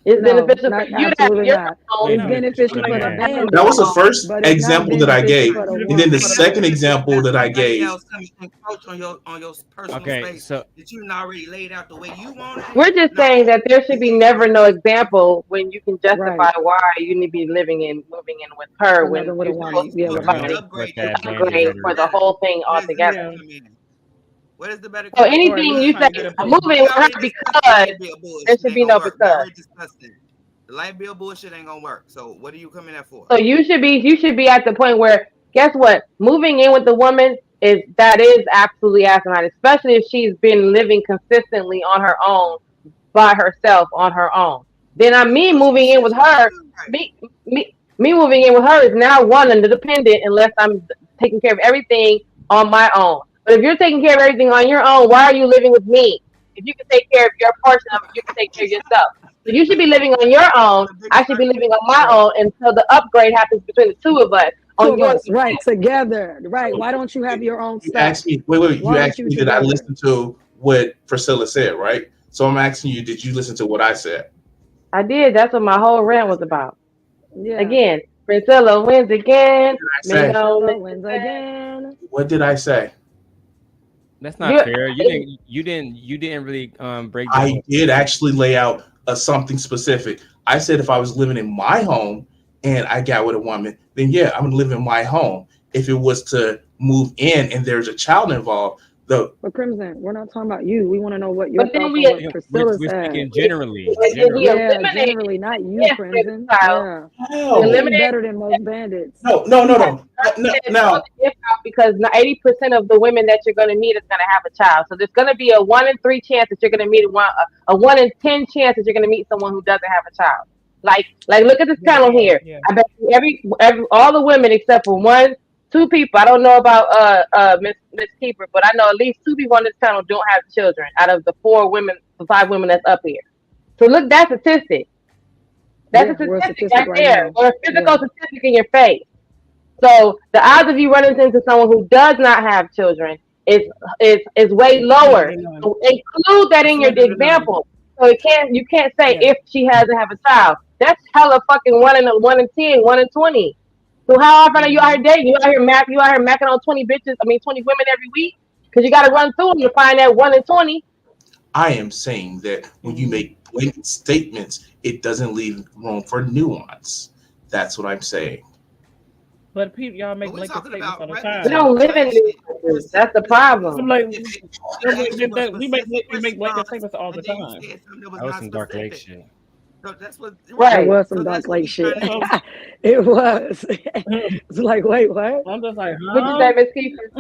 It's beneficial for you to have your own. It's beneficial for the man. That was the first example that I gave, and then the second example that I gave. On your personal space that you already laid out the way you want it. We're just saying that there should be never no example when you can justify why you need to be moving in with her when you're supposed to upgrade for the whole thing altogether. What is the better? So anything you say, I'm moving with her because there should be no because. The light bill bullshit ain't gonna work. So what are you coming at for? So you should be at the point where, guess what? Moving in with the woman is absolutely asinine, especially if she's been living consistently on her own, by herself on her own. Then me moving in with her, me moving in with her is now one independent unless I'm taking care of everything on my own. But if you're taking care of everything on your own, why are you living with me? If you can take care of your portion of it, you can take care of yourself. So you should be living on your own. I should be living on my own until the upgrade happens between the two of us. Right, together. Right. Why don't you have your own stuff? You asked me, you asked me did I listen to what Priscilla said, right? So I'm asking you, did you listen to what I said? I did. That's what my whole rant was about. Yeah. Again, Priscilla wins again. Wins again. What did I say? That's not fair. You didn't really break down. I did actually lay out something specific. I said if I was living in my home and I got with a woman, then yeah, I'm gonna live in my home. If it was to move in and there's a child involved, But Crimson, we're not talking about you. We want to know what your But then thoughts we on what Priscilla We're said. speaking generally. and then we Yeah, eliminate generally, not you, if Crimson. child. Yeah. We You're eliminate better than most bandits. No. Now, because 80% of the women that you're going to meet is going to have a child. So there's going to be a 1 in 3 chance that you're going to meet a 1 in 10 chance that you're going to meet someone who doesn't have a child. Like look at this panel here. I bet you every all the women except for 1, 2 people. I don't know about Miss Keeper, but I know at least 2 people on this panel don't have children out of the 5 women that's up here. So look, that's a statistic. That's a statistic right there, or a physical statistic in your face. So the odds of you running into someone who does not have children is way lower. So include that in your example. So you can't say if she hasn't have a child. That's hella fucking 1 in 10, 1 in 20. So how often are you out here dating? You out here macking on 20 bitches? I mean 20 women every week? Because you got to run through them to find that 1 in 20. I am saying that when you make blanket statements, it doesn't leave room for nuance. That's what I'm saying. But people, y'all make blanket statements all the time. We don't live in this. That's the problem. Like, we make blanket statements all the time. That was some Dark Lake shit. So that's what It was some Dark Lake shit. It was. It's like, wait, what? I'm just like, What you say, Miss Keeper?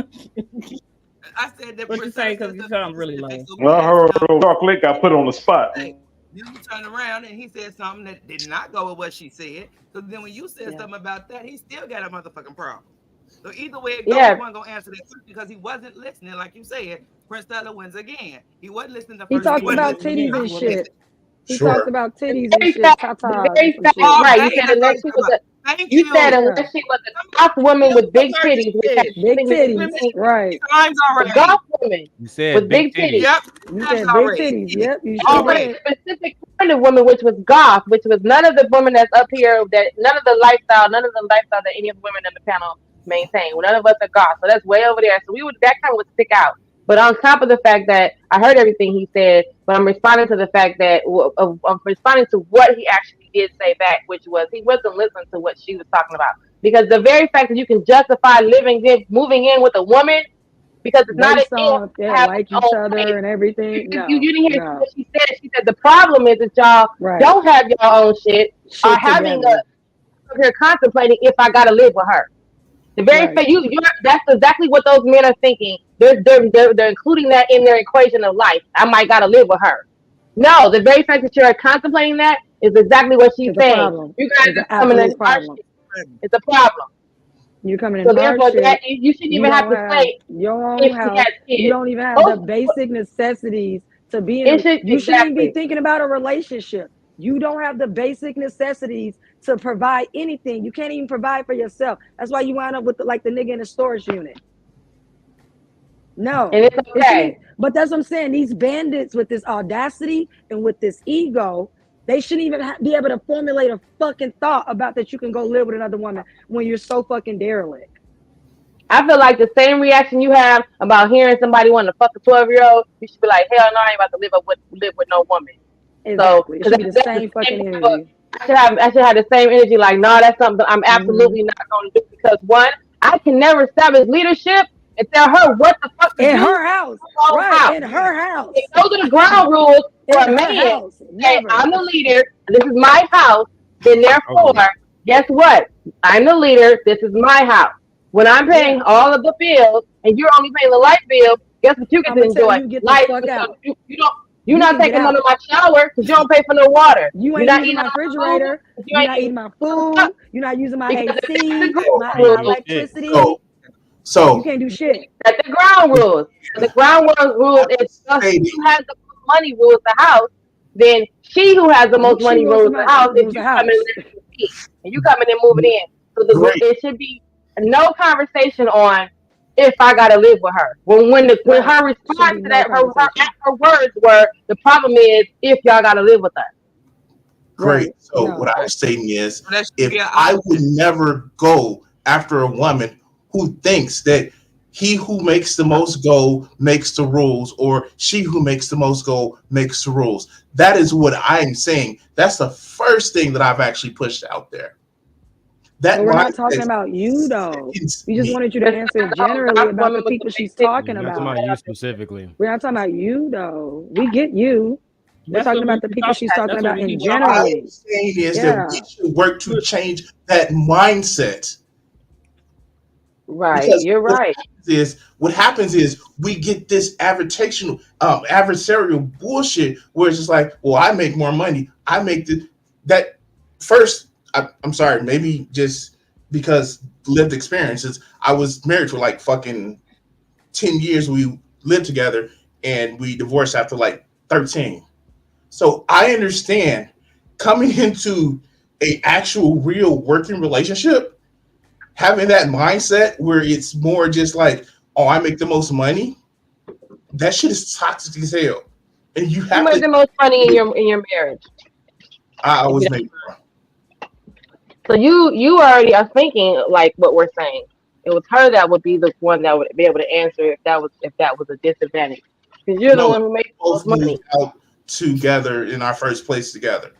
I said that. What you say? Because you sound really low. Well, I heard Dark Lake got put on the spot. Then you turn around and he said something that did not go with what she said. So then when you said something about that, he still got a motherfucking problem. So either way it goes, he wasn't gonna answer that question because he wasn't listening, like you said. Prince Stella wins again. He wasn't listening to He first. talked about titties and shit. He Sure. talked about titties and shit. Tatas. Very fast, right? You said unless she was unless she was a goth woman with big titties, Big titties, right? Times already. A goth woman You said with big titties. Yep. You said big titties. Yep. You Already did. specific kind of woman, which was goth, which was none of the women that's up here. None of the lifestyle that any of the women in the panel maintain. None of us are goth, so that's way over there. So that kind of would stick out. But on top of the fact that I heard everything he said, but I'm responding to the fact that I'm responding to what he actually did say back, which was he wasn't listening to what she was talking about. Because the very fact that you can justify moving in with a woman because it's not like each other and everything. No, you didn't hear what she said. She said the problem is that y'all don't have your own shit or having you're contemplating if I gotta live with her. The very fact that's exactly what those men are thinking. They're including that in their equation of life. I might gotta live with her. No, the very fact that you're contemplating that is exactly what she's saying. You guys are coming in hardship. It's a problem. You're coming in so therefore, hardship. You shouldn't even have to say your own house. You don't even have the basic necessities to be in. You shouldn't even be thinking about a relationship. You don't have the basic necessities to provide anything. You can't even provide for yourself. That's why you wind up with the nigga in the storage unit. No, and it's okay. But that's what I'm saying. These bandits with this audacity and with this ego, they shouldn't even be able to formulate a fucking thought about that you can go live with another woman when you're so fucking derelict. I feel like the same reaction you have about hearing somebody want to fuck a 12-year-old, you should be like, hell no, I ain't about to live with no woman. Exactly. So, it should be the same fucking energy. I should have the same energy. Like, no, that's something I'm absolutely not going to do because one, I can never establish leadership and tell her what the fuck to do. In her house, right? In her house. Those are the ground rules for a man. Hey, I'm the leader. This is my house. Then therefore, guess what? I'm the leader. This is my house. When I'm paying all of the bills and you're only paying the light bill, guess what you get to enjoy? Life. You're not taking none of my shower because you don't pay for no water. You ain't using my refrigerator. You're not eating my food. You're not using my AC, my electricity. So you can't do shit. That's the ground rules. The ground rules is who has the most money rules the house. Then she who has the most money rules the house. If you come in and you coming in moving in, so it should be no conversation on if I gotta live with her. When her response to that, her words were, the problem is if y'all gotta live with us. Great. So what I'm saying is, if I would never go after a woman who thinks that he who makes the most gold makes the rules, or she who makes the most gold makes the rules. That is what I'm saying. That's the first thing that I've actually pushed out there. That But we're not mindset talking about you though. sickens We just me. wanted you to answer generally about the people she's talking We're not talking about. about you specifically. We're not talking about you though. We get you. We're That's talking what we about the were people she's talking That's what about we in need. What I am generally. saying is that Yeah. we should work to change that mindset. Right. Because You're right. what happens is we get this adversarial bullshit where it's just like, well, I make more money. I make that first. I'm sorry, maybe just because lived experiences. I was married for like fucking 10 years. We lived together and we divorced after like 13. So I understand coming into a actual real working relationship, having that mindset where it's more just like, oh, I make the most money. That shit is toxic as hell, and you Who have made to. the most money in your marriage? I If you always don't- make more. So you already are thinking like what we're saying. It was her that would be the one that would be able to answer if that was a disadvantage. Because you're the No, one who makes the both most money. moved out together in our first place together.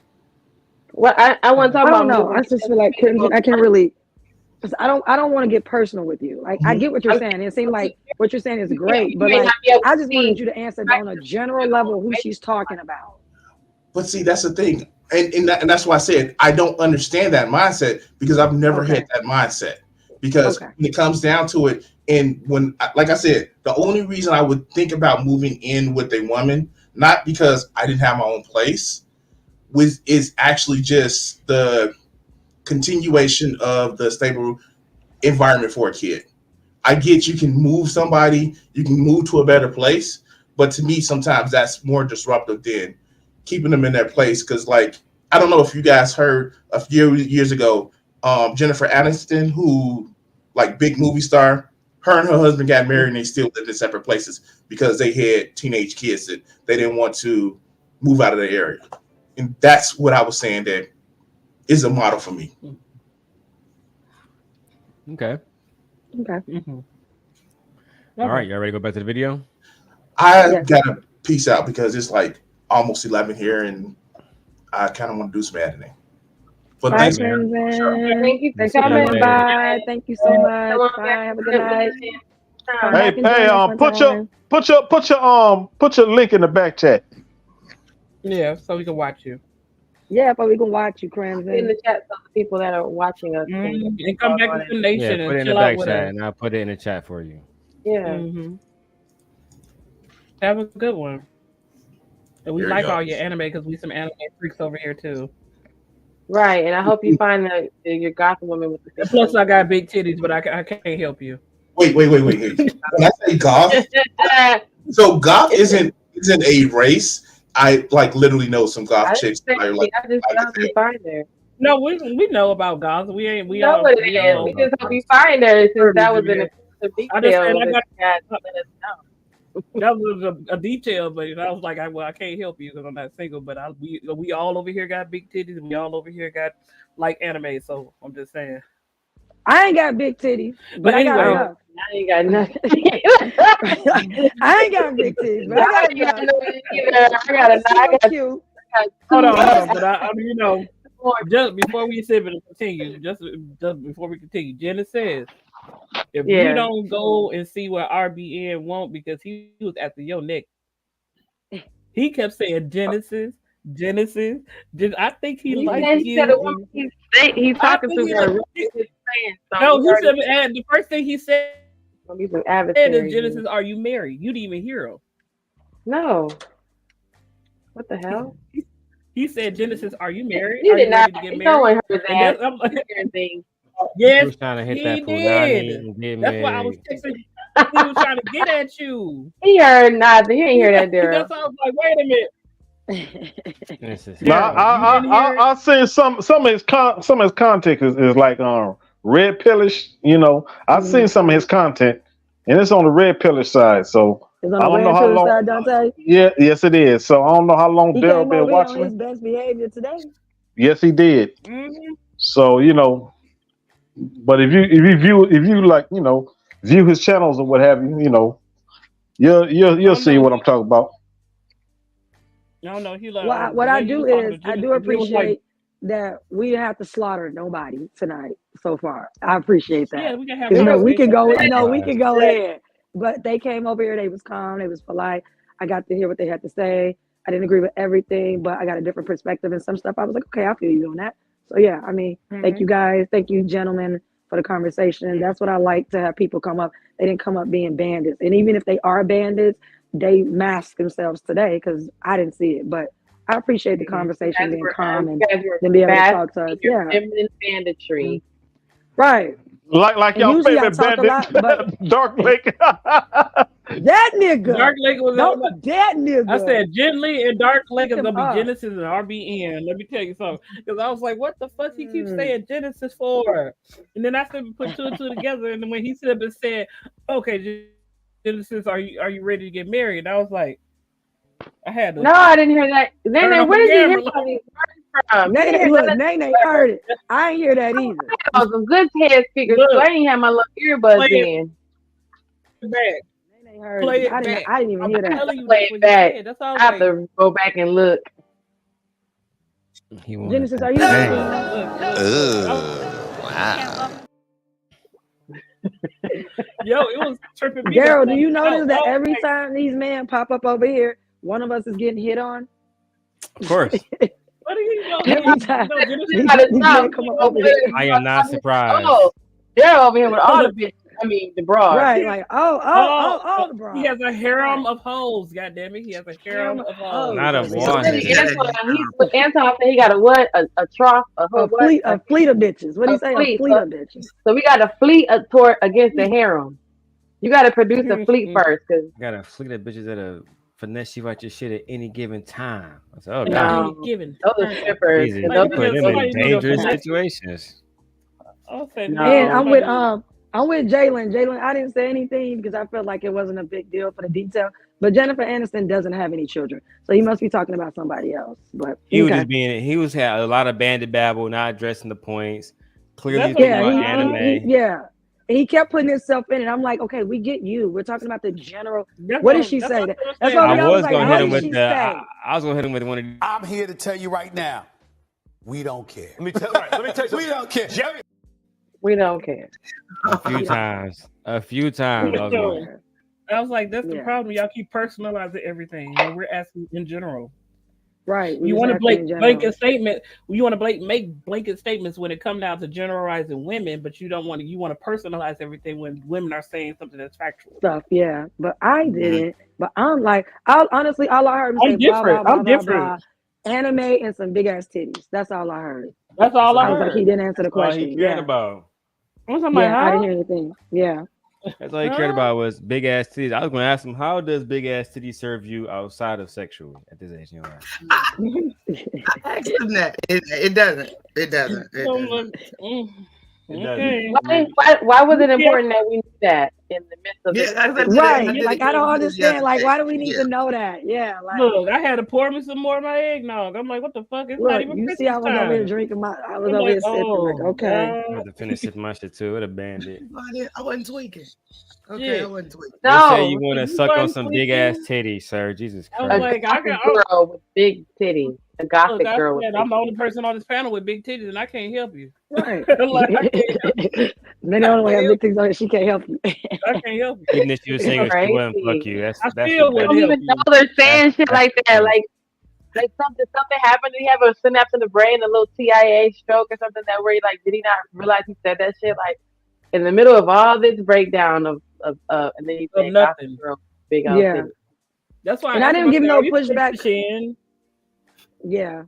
Well, I want to talk I don't about know. moving. I just feel like Crimson, I can't really. 'Cause I don't want to get personal with you. Like I get what you're saying. It seems like what you're saying is great, but may like not be able I to just wanted see. you to answer on a general level who she's talking about. But see, that's the thing, and that's why I said I don't understand that mindset because I've never had that mindset. Because when it comes down to it, and when, like I said, the only reason I would think about moving in with a woman, not because I didn't have my own place, is actually just the continuation of the stable environment for a kid. I get you can move somebody, you can move to a better place, but to me, sometimes that's more disruptive than keeping them in their place. Because, like, I don't know if you guys heard a few years ago, Jennifer Aniston, who, like, big movie star, her and her husband got married and they still lived in separate places because they had teenage kids that they didn't want to move out of the area. And that's what I was saying that is a model for me. Okay. Okay. All right, y'all ready to go back to the video? I gotta peace out because it's like almost 11 here and I kind of want to do some editing. But Bye, thanks, Crimson. Thank you for coming by. Thank you so much. Bye. Have a good night. Come back and join us one time. put your link in the back chat. Yeah, so we can watch you. Yeah, but we can watch you, Crimson. In the chat, so the people that are watching us and come back with the nation Yeah, put it in and the chill out back with chat, us. and I'll put it in the chat for you. Yeah. Have a good one. And we Here you like go. all your anime because we some anime freaks over here too. Right, and I hope you find your goth woman with the. Plus, I got big titties, but I can't help you. Wait. When I say goth, so goth isn't a race. I like literally know some goth chicks. I just hope you find her. No, we know about goth. We ain't. We know all. what it is. We just hope you find her since that was in a detail. I just said I that got. you let us know. That was a detail, but I was like, I can't help you because I'm not single. But we all over here got big titties. We all over here got like anime. So I'm just saying. I ain't got big titties, but I got anyway, enough. I ain't got nothing. I ain't got big titties, but I got enough. I got cute. Hold on. But I just before we continue, just before we continue, Jenna says, if you don't go and see what RBN want because he was after your neck, he kept saying Genesis. I think he likes you. He's talking to her. No, he said the first thing he said is Genesis, are you married? You didn't even hear him. No. What the hell? He said, Genesis, are you married? He Are did you not. ready to get No married? one heard And that. I'm like, Thing. yes, He was trying to hit that he punani and did. get That's why I was married. texting. He was trying to get at you. He heard nothing. He ain't hear that, Daryl. That's why I was like, wait a minute. No, I seen some of his content is like red pillish. You know, I've seen some of his content, and it's on the red pillish side. So It's on I the don't know red how pill long. side, Dante. Yes, it is. So I don't know how long He Daryl came been over here watching on his it. best behavior today. Yes, he did. Mm-hmm. So but if you like view his channels or what have you, you'll see what I'm talking about. No, he like. What I do is I do appreciate that we didn't have to slaughter nobody tonight so far. I appreciate that. Yeah, we can have Because we can go. conversation. We can go ahead. But they came over here. They was calm. They was polite. I got to hear what they had to say. I didn't agree with everything, but I got a different perspective and some stuff. I was like, okay, I feel you on that. So yeah, I mean, thank you guys. Thank you, gentlemen, for the conversation. That's what I like to have people come up. They didn't come up being bandits. And even if they are bandits, they mask themselves today because I didn't see it. But I appreciate the conversation being calm and then be able to talk to us. Yeah. Feminine banditry. Right. Like And y'all usually I favorite talk a lot, bandit, but Dark Lake. that nigga. Dark Lake was that nigga. I said gently and Dark Lake is Him gonna up. be Genesis and RBN. Let me tell you something. Because I was like, what the fuck he keeps saying Genesis for? And then I started to put two and two together, and then when he stood up and said, okay, Genesis, are you ready to get married? And I was like, I had to. No, I didn't hear that. Turn Then off where the did you hear camera. all these words from? Nene heard it. I ain't hear that either. I had some good head speakers too. I didn't have my little earbuds in. Back. Nene heard Play it. it I back. didn't even hear that. telling you Play that's it what he back. said. That's all I have to go back and look. He wanted Genesis, that are you bang. Wow. Yo, it was tripping me. Daryl, do you notice that Oh, every time these men pop up over here, one of us is getting hit on? Of course. What do you know? Every time Genesis these gotta men stop. come up over here. I am not surprised. Oh, they're over here with all the bitches. I mean, the broad. Right, like, the broad. He has a harem of hoes, goddammit. He has a harem of hoes. Not a So one. really, Anton said he got a what? A trough? A fleet of bitches. What do you say? A fleet of bitches. So we got a fleet against the harem. You got to produce a fleet first, cause Got a fleet of bitches that'll finesse you out your shit at any given time. I said, oh, No, God. those are strippers. Jesus, And you those put are them in those- dangerous situations. And I'm with Jalen. Jalen, I didn't say anything because I felt like it wasn't a big deal for the detail. But Jennifer Aniston doesn't have any children, so he must be talking about somebody else. But He was just had a lot of bandit babble, not addressing the points. Clearly, he kept putting himself in it. I'm like, okay, we get you. We're talking about the general. What did she say? That's what I was gonna hit him with she the. say? I was gonna hit him with one of. I'm here to tell you right now, we don't care. Let me tell you. We don't care. We don't care. A few times. I was going. I was like, that's the problem. Y'all keep personalizing everything. And we're asking in general. Right. You want to blanket statement. You want to make blanket statements when it comes down to generalizing women, but you don't want to. You want to personalize everything when women are saying something that's factual. Stuff, yeah. But I didn't. But I'm like, honestly, all I heard him say, blah, blah, blah, blah, blah, anime and some big ass titties. That's all I heard. That's all I heard. was like, he didn't answer the question. All he cared about. I didn't hear anything. Yeah. That's all he cared about was big ass titties. I was going to ask him, how does big ass titties serve you outside of sexually at this age? You know, I asked him that. It doesn't. It doesn't. Okay. Why was it important that we knew that in the midst of this? Right. Like, I don't understand. Like, why do we need to know that? Yeah. Like, look, I had to pour me some more of my eggnog. I'm like, what the fuck? It's look, not even you Christmas see, I was over here time. drinking I was over here sipping. Like, okay. I had to finish sipping my shit too. What a bandit. I wasn't tweaking. Okay, Yeah. I wasn't tweaking. You say you want to suck on some big ass titties, sir. Jesus I was Christ. like, A girl with big titties. A gothic Look, I girl with said, big I'm the only person on this panel with big titties, and I can't help you. Right. Like, I can't Maybe the only way I have big things on it, she can't help you. I can't help you. Even if she was single, she wouldn't fuck you. That's I that's still the I wouldn't don't best. even know they're saying shit like that. Like something happened. Did he have a synapse in the brain, a little TIA stroke or something that where he did he not realize he said that shit? Like in the middle of all this breakdown of and then he said nothing. Girl, big old Yeah. titties. That's why. And I didn't give no pushback. Chin. Yeah.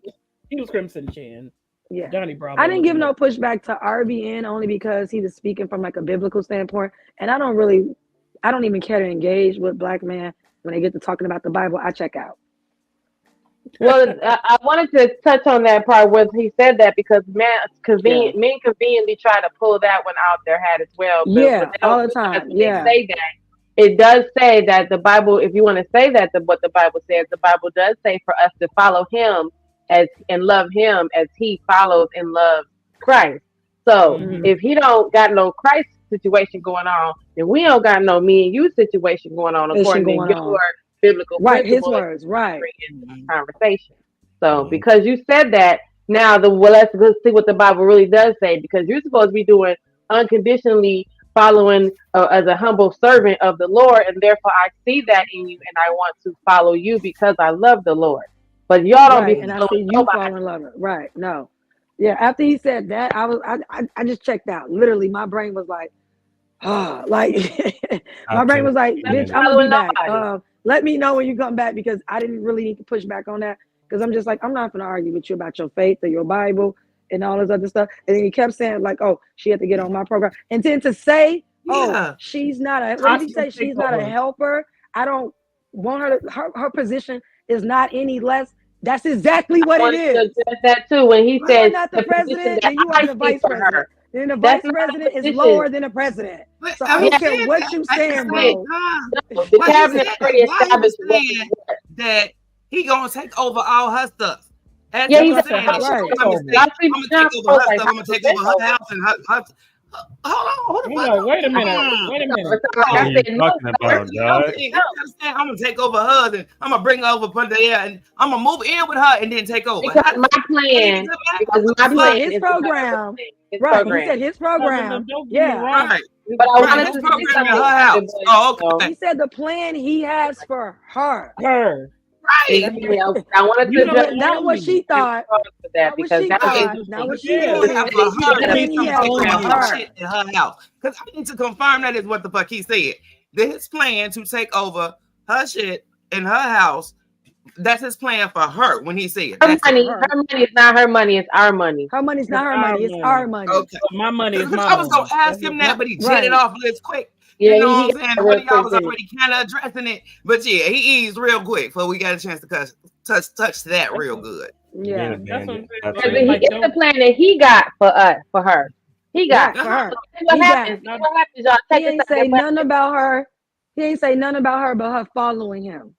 He was Crimson Chin. Yeah. Johnny Bravo. I didn't give no pushback to RBN only because he was speaking from like a biblical standpoint. And I don't even care to engage with black men when they get to talking about the Bible. I check out. Well, I wanted to touch on that part where he said that because men conveniently try to pull that one out their hat as well. Yeah, but they all don't the time. realize when Yeah. they say that. It does say that the Bible, if you want to say that what the Bible says, the Bible does say for us to follow him and love him as he follows and loves Christ. So if he don't got no Christ situation going on, then we don't got no me and you situation going on according to your biblical right, his principles words, right. in this conversation. So because you said that, Now, let's go see what the Bible really does say, because you're supposed to be doing unconditionally following as a humble servant of the Lord, and therefore I see that in you, and I want to follow you because I love the Lord. But y'all don't be Right, and I see following you nobody. fall in love. Right, no, yeah. After he said that, I just checked out. Literally, my brain was like, like my brain was like, bitch, I'm gonna be Following back. nobody. Let me know when you come back, because I didn't really need to push back on that, because I'm just like, I'm not gonna argue with you about your faith or your Bible and all this other stuff. And then he kept saying like, oh, she had to get on my program, and then to say, oh, Yeah. she's not a, what did he say? She's not a helper. I don't want her to, her position is not any less. That's exactly what it wanted to is. address that too when he You are said not the the position president, that then you are I the see vice for president. her. Then the That's vice not a president is position. lower than the president. But So I he don't care said what that you at the saying, same bro. time. No, the But he cabinet said that already while he was established what is saying what. that he gonna take over all her stuff. As Yeah, he he was said saying how it, she Right. gonna come and say, y'all see I'm gonna John take over Paul her like stuff. how I'm gonna it's take been over her over. house and her hold on, who the Hold fuck? on, wait a minute. Mm, Wait a So, minute. like What I are you said, no, talking sir. about, you know what I'm dog? saying? He understand I'm gonna take over hers and I'm gonna bring her over from there and I'm gonna move in with her and then take over. Because How, my ain't plan, it back? because What the my He fuck? said plan his is the government program. plan, his Right. He program. said his program. Don't get me Yeah. wrong. Right, But I right. wanted His to say program in something, her Captain house. Oh, Boy. okay. He said the plan he has for her. Her. Right. That's Exactly. I wanted to you address don't Not know what me. she in thought. regards to that Not what because she now Okay. thought. it's Not what The she plan Yeah. he wanted. have for he her The that said he's plan he gonna has take for over her her. shit in her house. Because I need to confirm that is what the fuck he said. That his plan to take over her shit in her house. That's his plan for her when he said her that's it. money. Her money is not her money. It's our money. Her money's It's not her our money. It's our money. Okay. But my money is Because my I was gonna money. ask That's him what, that, but he jetted Right. off real quick. Yeah, You know he what I'm got saying? that One real of y'all quick, was didn't already kind of addressing it, but yeah, he eased real quick, so we got a chance to touch that that's real what, good. Yeah. that's what I'm saying. he? So Because it's like it's the don't plan that he got for us, for her. He got. Right. For Uh-huh. her. So guess what He got. happens? Guess not what happens, y'all? Check He this ain't out. Guess say what nothing happens? about her. He ain't say nothing about her, but her following him.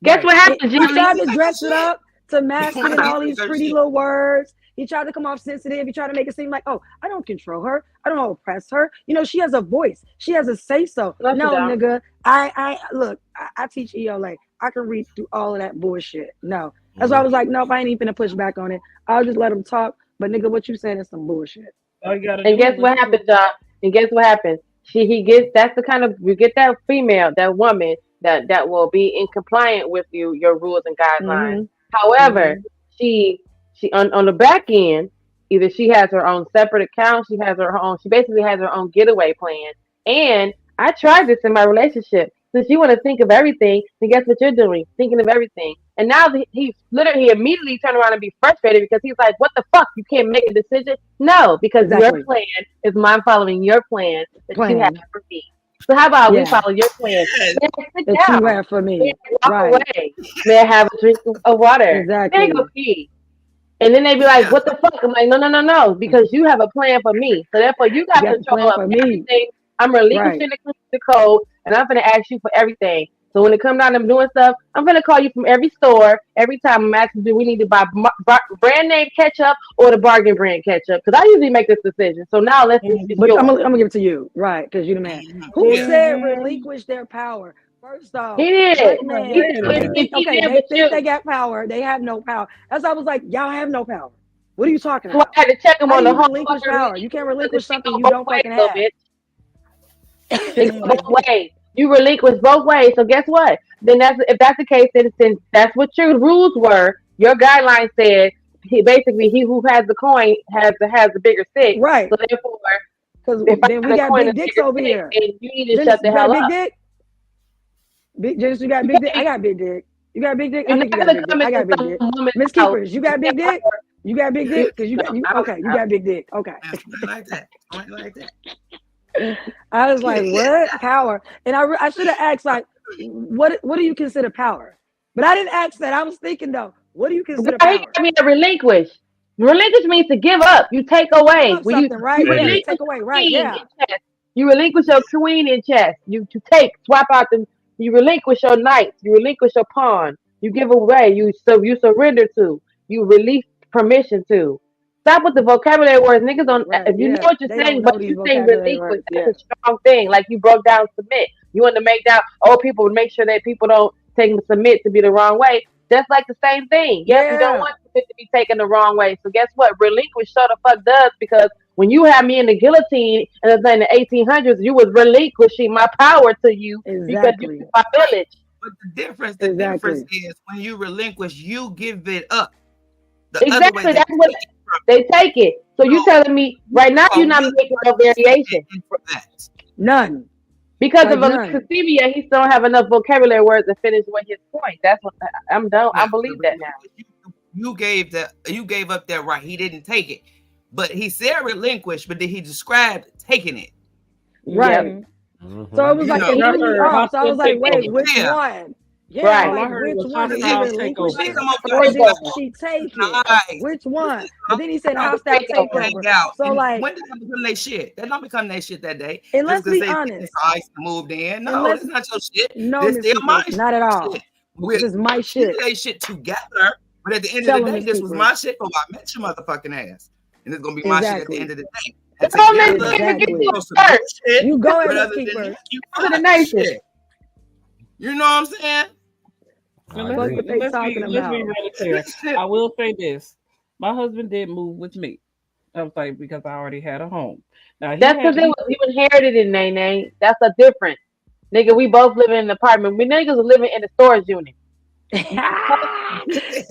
Guess what happens, He Right, Julie? tried he to ain't dress it shit. up to mask it in He all ain't these got pretty shit. little words. He tried to come off sensitive. He tried to make it seem like, oh, I don't control her. I don't oppress her. You know, she has a voice. She has a say so. No, she No, don't. nigga. I look. I teach ELA. I can read through all of that bullshit. No, that's why I was like, nope. I ain't even gonna push back on it. I'll just let him talk. But nigga, what you saying is some bullshit. all you gotta And do is guess what happens, listen. y'all? And guess what happens? He gets, that's the kind of, you get that female, that woman that will be in compliant with your rules and guidelines. However, Mm-hmm. she on the back end, either she has her own separate account, she basically has her own getaway plan. And I tried this in my relationship. Since you want to think of everything, then guess what you're doing? Thinking of everything. And now he immediately turned around and be frustrated because he's like, "What the fuck? You can't make a decision." No, because your Exactly. plan is mine following your plan that you have Plan. for me. So how about we Yeah. follow your plan? Yes. May I sit That you down? have for May me. I walk Right. away? May I have a drink of water? May I Exactly. go pee? And then they be like, Yeah. "What the fuck?" I'm like, "No, no, no, no, because you have a plan for me. So therefore, you You got got the control plan of for me. everything. I'm Right. relinquishing the code, and I'm gonna ask you for everything. So when it comes down to doing stuff, I'm gonna call you from every store every time. I'm asking, do we need to buy brand name ketchup or the bargain brand ketchup? Because I usually make this decision. So now it's But yours. I'm gonna give it to you, right? Because you're the man. Who Yeah. said relinquish their power? First He off, did. black Like, men, He wait a they did. minute. think He okay, did they with think they you. got power. They have no power. That's why I was like, y'all have no power. What are you talking So I about? had to check him How on do the you whole relinquish fucking power? You relinquish can't because the relinquish shit something go you both don't ways, fucking little have. bitch. It goes both ways. You relinquish both ways. So guess what? Then if that's the case, then that's what your rules were. Your guidelines said he who has the coin has the bigger stick. Right. So therefore, Because if I then have we the got coin big and the dicks bigger over stick, here. then you need to Janice, shut the you got a hell big up. dick? Janice, you got You big dick? can't I got big dick. You got big dick? you're I not think you got gonna big dick. come I into got big some dick. woman's Miss house Keepers, you and got big tell dick? her You got big dick? Because you no, got you I don't okay, you got big dick. Okay. Like that. Like that. I was like, what power? And I should have asked like, what do you consider power? But I didn't ask that. I was thinking though, what do you girl, consider he power? got me to relinquish. Relinquish means to give up. You take Give away. up When you something, you right? Yeah, to relinquish take away, your right? queen Yeah. in chess. You relinquish your queen in chess. You to take, swap out the. You relinquish your knights. You relinquish your pawn. You give away. You surrender to. You release permission to. Stop with the vocabulary words, niggas. Don't Right. if you know Yeah. what you're They saying, don't but know these you saying vocabulary relinquish. words. Yeah. That's a strong thing. Like you broke down submit. You want to make that people make sure that people don't take submit to be the wrong way. Just like the same thing. Yep, you don't want it to be taken the wrong way. So guess what? Relinquish sure the fuck does, because when you had me in the guillotine and in the 1800s, you was relinquishing my power to you because you was my village. But the difference is when you relinquish, you give it up. Exactly. That's what they take it. So you telling me right now you're not making no variation. None. Because of Alexithymia, he still don't have enough vocabulary words to finish with his point. That's what I'm done. I believe that now. You gave up that right. He didn't take it, but he said relinquish. But then he described taking it. Right. So it was like it threw me off. So I was like, wait, which one? Yeah, right. like, which one did he relinquish it? Or did she take it? Which one? But then he said hostile takeover. So like, when did that become their shit? That don't become their shit that day. And let's be honest. Ice moved in. No, it's not your shit. No, it's still my shit. Not at all. This is my shit. They shit together. But at the end of the day, this was my shit. So I met your motherfucking ass, and it's gonna be my shit at the end of the day. You go ahead, keeper. You know what I'm saying? Let's be really clear. I will say this: my husband did move with me. I was like, because I already had a home. Now that's because you inherited it, Nene. That's a difference, nigga. We both live in an apartment. We niggas are living in the storage unit.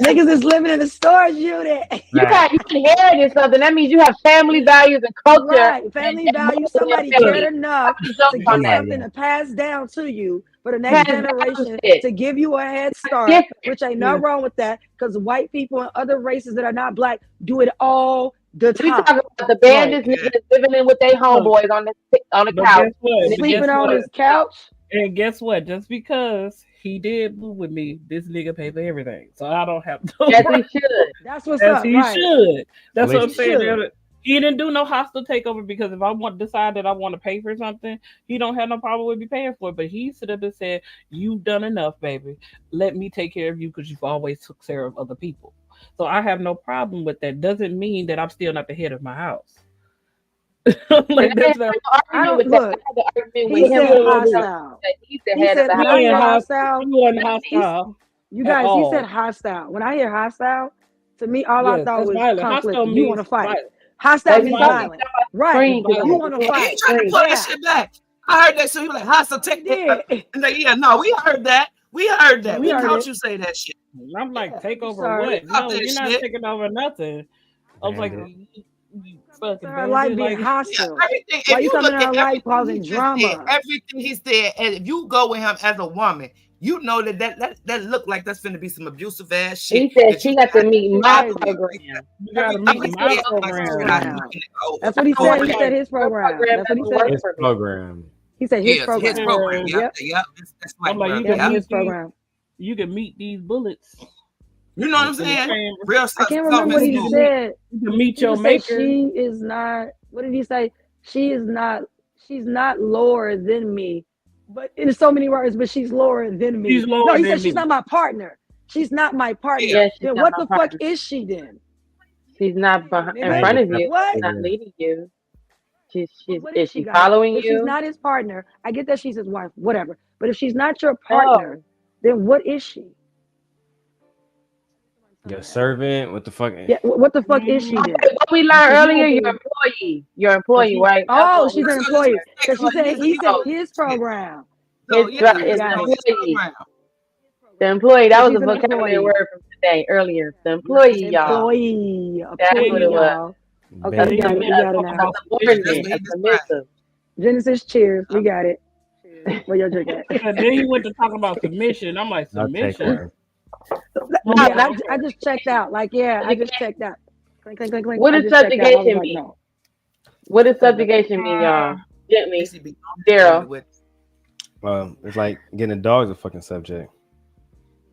Niggas is living in the storage unit. You inherited something. That means you have family values and culture. Right. Family values. Somebody cared enough to give something to pass down to you for the next generation to give you a head start, which ain't nothing wrong with that, because white people and other races that are not black do it all the time. We talk about the bandits living in with their homeboys on the couch, sleeping on his couch. And guess what? Just because he did move with me, this nigga pay for everything, so I don't have to. Yes, he should. That's what's up. He should. That's what I'm saying. He didn't do no hostile takeover, because if I want to decide that I want to pay for something, he don't have no problem with me paying for it. But he stood up and said, "You've done enough, baby. Let me take care of you, because you've always took care of other people." So I have no problem with that. Doesn't mean that I'm still not the head of my house. Like that's not, I don't look. He said hostile. He said hostile. You guys, he said hostile. When I hear hostile, to me, all I thought was conflict. You want to fight. Hostile means violent. Right. You want to fight. He tried to pull that shit back. I heard that, so he was like, hostile takeover. And like, yeah, no, we heard that. We heard that. We caught you say that shit. I'm like, take over what? No, you're not taking over nothing. I was like, like being hostile. Why you coming out like causing drama? Everything he said, and if you go with him as a woman, you know that look like that's finna be some abusive ass shit. He said she got to meet my program. You gotta meet my program. That's what he said. He said his program. That's what he said. His program. He said his program. His program. Yep. That's I'm like, his program. You can meet these bullets. You know what I'm saying? Real I can't remember what he said. You can meet your maker. She is not. What did he say? She's not lower than me. But in so many words, but she's lower than me. He said she's not my partner. She's not my partner. Yeah, then what the fuck is she then? She's not in front of you. What? She's not leading you. Is she following you? If she's not his partner, I get that she's his wife, whatever. But if she's not your partner, then what is she? Your servant? What the fuck? Yeah, what the fuck is she then? What we learned earlier, your employee, right? Oh, she's an employee. Because he said his program. The employee, that was a vocabulary word from today, earlier. The employee, y'all. That's what it was. Okay, we got it now. Genesis, cheers. We got it. Where your drink at? And then he went to talk about submission. I'm like, submission? Yeah, I just checked out. Like, yeah, I just checked out. Clink, clink, clink, clink. What does subjugation mean? No. What does subjugation mean, y'all? Gently, Daryl. Well, it's like getting a dog's a fucking subject.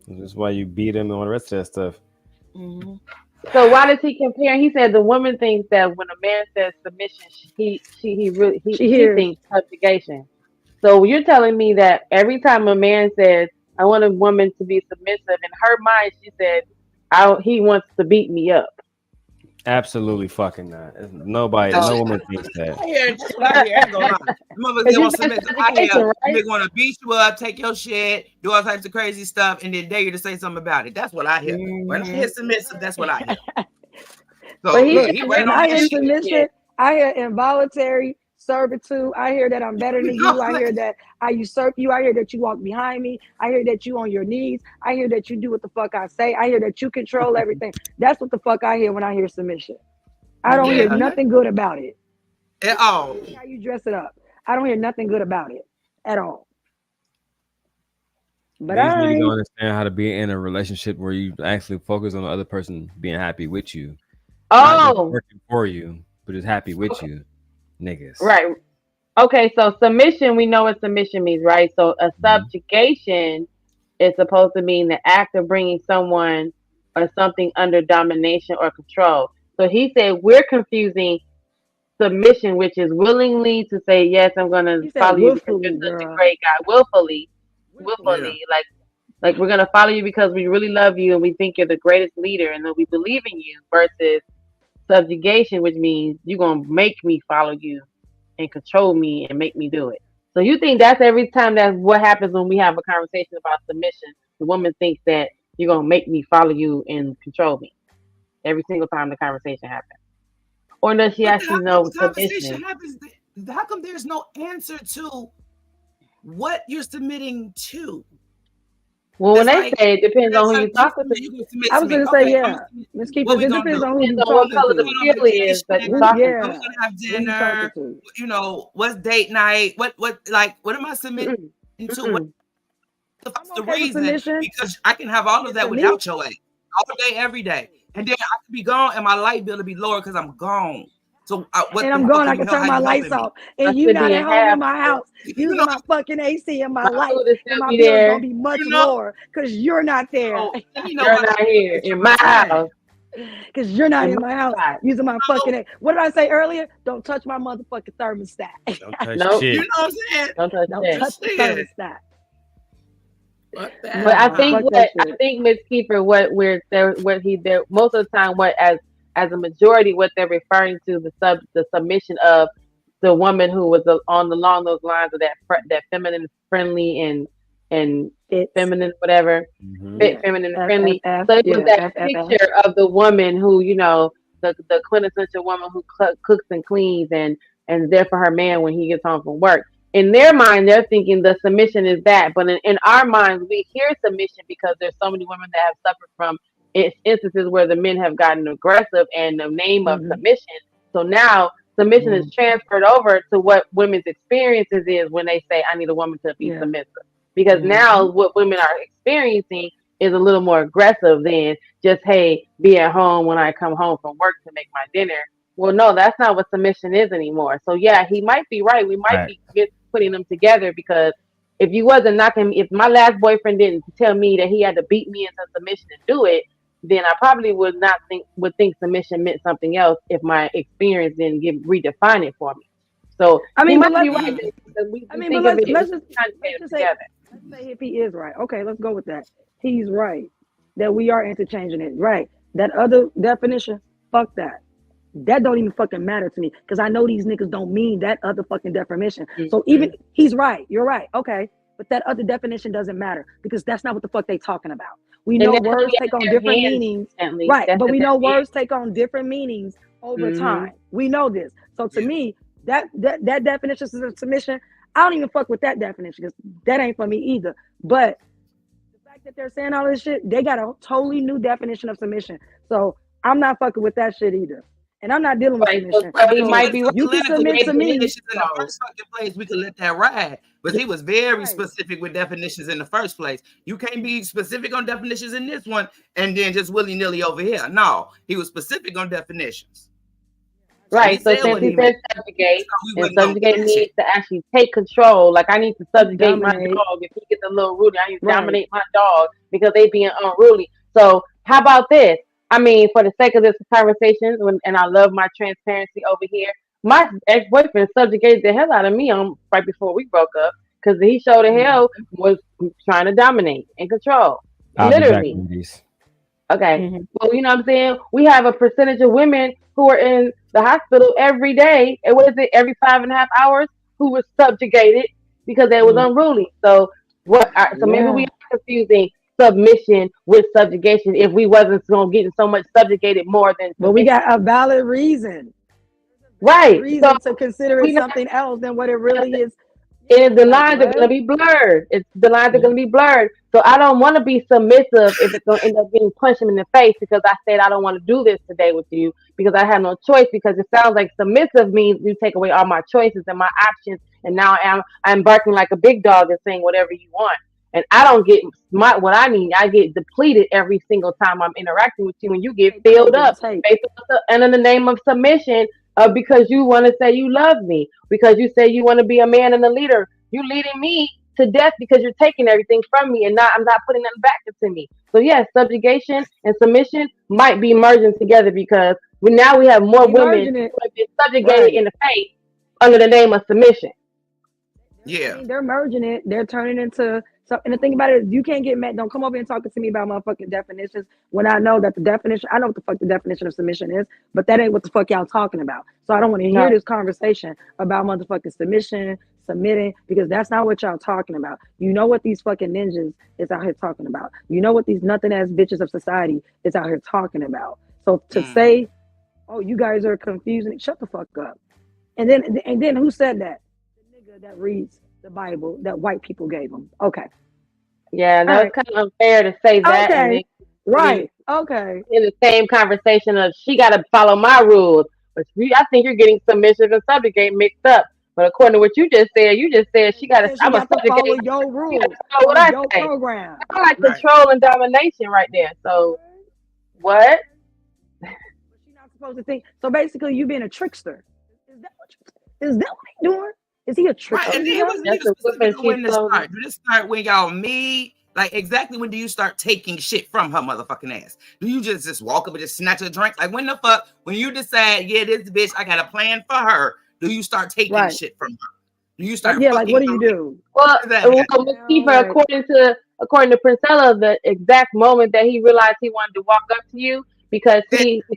That's why you beat him and all the rest of that stuff. Mm-hmm. So why does he compare? He said the woman thinks that when a man says submission, she thinks subjugation. So you're telling me that every time a man says, I want a woman to be submissive, in her mind, she said, he wants to beat me up. Absolutely fucking not. Nobody, That no shit. woman thinks that. I hear that's what I hear. I ain't gonna lie. Motherfuckers Cause they you want to said submit. I hear education, right? nigga want to beat you up, take your shit, do all types of crazy stuff, and then dare you to say something about it. That's what I hear. When I hear submissive, that's what I hear. So But he look, said he When waiting on I that hear shit. submission, I hear involuntary servitude. I hear that I'm better than you. I hear that I usurp you. I hear that you walk behind me. I hear that you on your knees. I hear that you do what the fuck I say. I hear that you control everything. That's what the fuck I hear when I hear submission. I don't hear nothing good about it. At all. How you dress it up. I don't hear nothing good about it at all. But These niggas don't I understand how to be in a relationship where you actually focus on the other person being happy with you. Not just Oh, working for you, but just happy with you. Niggas. right. Okay, so submission, we know what submission means, right? So a subjugation is supposed to mean the act of bringing someone or something under domination or control. So he said we're confusing submission, which is willingly to say, yes, I'm going to you said follow you because you're willfully, such a girl. great guy. Willfully, Yeah. like we're going to follow you because we really love you and we think you're the greatest leader and that we believe in you versus subjugation, which means you're going to make me follow you and control me and make me do it. So you think that's every time that's what happens when we have a conversation about submission. The woman thinks that you're gonna make me follow you and control me every single time the conversation happens. Or does she But then actually how come know the conversation submission? happens? How come there's no answer to what you're submitting to? Well, when It's they like say it depends on who you you're talking to. gonna submit I to was me. gonna say, Okay, I'm yeah, gonna submit. Miss What Keepers. we It gonna depends do? on who you Depends on what talking color the to. Going on skill is that you're vacation? talking Yeah, We're gonna have who you talking dinner. to? You know, what's date night? What like what am I submitting to. to? What's I'm the okay with reason? submission. Because I can have all of that To me, without your aid all day, every day, and then I could be gone, and my light bill will be lower because I'm gone. So what and the I'm fuck gone. are I you can turn how my you lights helping me? off, I and you should not be at in home in half. my house You using know, my fucking AC and my My lights, food is and still my be bill is gonna there. be much you know. lower because you're not there. So let me know You're what not here you're in my saying. house, Because you're not in in my my house spot. using my fucking. No, What did I say earlier? Don't touch my motherfucking thermostat. Don't touch Nope, you shit. know what I'm saying? don't touch Don't that. touch the Shit. thermostat. Fuck that. But I Nah, think fuck that I shit. think Miss Kiefer, what we're there, what he there most of the time, what as a majority, what they're referring to the submission of the woman who was on along those lines of that feminine friendly and It's feminine whatever fit yeah. feminine F F friendly. F. So it was Yeah. that F F F. picture of the woman who the quintessential woman who cooks and cleans and is there for her man when he gets home from work. In their mind, they're thinking the submission is that, but in our minds, we hear submission because there's so many women that have suffered from instances where the men have gotten aggressive in the name of Mm-hmm. submission. So now submission is Mm, transferred over to what women's experiences is when they say, I need a woman to be yeah. submissive. Because Mm-hmm. now what women are experiencing is a little more aggressive than just, hey, be at home when I come home from work to make my dinner. Well, no, that's not what submission is anymore. So yeah, he might be right. We might Right. be putting them together because if you wasn't knocking, if my last boyfriend didn't tell me that he had to beat me into submission to do it, then I probably would think submission meant something else if my experience didn't redefine it for me. So I he mean, but might be let's. right. Mm. I We mean, but think of it, we let's just conjugate them say together. let's say if he is right. Okay, let's go with that. He's right that we are interchanging it. Right. That other definition. Fuck that. That don't even fucking matter to me because I know these niggas don't mean that other fucking definition. So Mm-hmm. even he's right, you're right, okay, but that other definition doesn't matter because that's not what the fuck they talking about. We And know that's words only take at on their different hands, meanings, gently. right? That's But at we their know hands. words take on different meanings over Mm-hmm. time. We know this. So to Yeah. me, that definition of submission, I don't even fuck with that definition because that ain't for me either. But the fact that they're saying all this shit, they got a totally new definition of submission. So I'm not fucking with that shit either. And I'm not dealing with Right. So, submission. But so he if he So might was be so right. you can clinical with submit to me. definitions in the first fucking place, we could let that ride. But he was very Right. specific with definitions in the first place. You can't be specific on definitions in this one and then just willy-nilly over here. No, he was specific on definitions. So he Right. So said since what he he meant. said subjugate, So we and wasn't gonna subjugate catch it. means to actually take control. Like I need to subjugate my Dominate. dog. If he gets a little rude, I need to Right. dominate my dog because they being unruly. So how about this? I mean, for the sake of this conversation, and I love my transparency over here. My ex-boyfriend subjugated the hell out of me right before we broke up because he showed the hell was trying to dominate and control. I'll be back, Literally. ladies. Okay. Well, you know what I'm saying? We have a percentage of women who are in the hospital every day, and what is it, every 5.5 hours, who was subjugated because they was unruly. So so maybe we are confusing submission with subjugation if we wasn't going to get so much subjugated more than But we got a valid reason. Right. Reason to consider it something else than what it really is. And the lines are gonna be blurred. The lines are gonna be blurred. So I don't want to be submissive if it's gonna end up getting punched in the face because I said I don't want to do this today with you because I have no choice. Because it sounds like submissive means you take away all my choices and my options, and now I'm barking like a big dog and saying whatever you want. And I don't get what I need. I get depleted every single time I'm interacting with you, and you get filled up and in the name of submission. Because you want to say you love me, because you say you want to be a man and a leader. You leading me to death because you're taking everything from me and I'm not putting nothing back into me. So yes, subjugation and submission might be merging together because we have more women who have been subjugated in the face under the name of submission. Yeah. I mean, they're merging it. They're turning into so. And the thing about it is, you can't get mad. Don't come over and talking to me about motherfucking definitions when I know that the definition. I know what the fuck the definition of submission is, but that ain't what the fuck y'all talking about. So I don't want to hear this conversation about motherfucking submission, submitting, because that's not what y'all talking about. You know what these fucking ninjas is out here talking about. You know what these nothing ass bitches of society is out here talking about. So to say, oh, you guys are confusing, shut the fuck up. And then who said that? That reads the Bible that white people gave them. Okay. Yeah, that was kind of unfair to say that. Okay. And then, Right. Okay. In the same conversation of she got to follow my rules, but I think you're getting submission and subjugate mixed up. But according to what you just said she got to. I'm a follow your rules. Know what I your say? Program. I like control and domination right there. So what? She's not supposed to think. So basically, you being a trickster. Is that what he's doing? Is he a trickster? Right, and then when to start? Do this start when y'all meet? Like exactly when do you start taking shit from her motherfucking ass? Do you just walk up and just snatch a drink? Like when the fuck? When you decide, yeah, this bitch, I got a plan for her. Do you start taking shit from her? Do you start? Like what do you do? Well, Ms. Kiefer, according to Princella, the exact moment that he realized he wanted to walk up to you. Because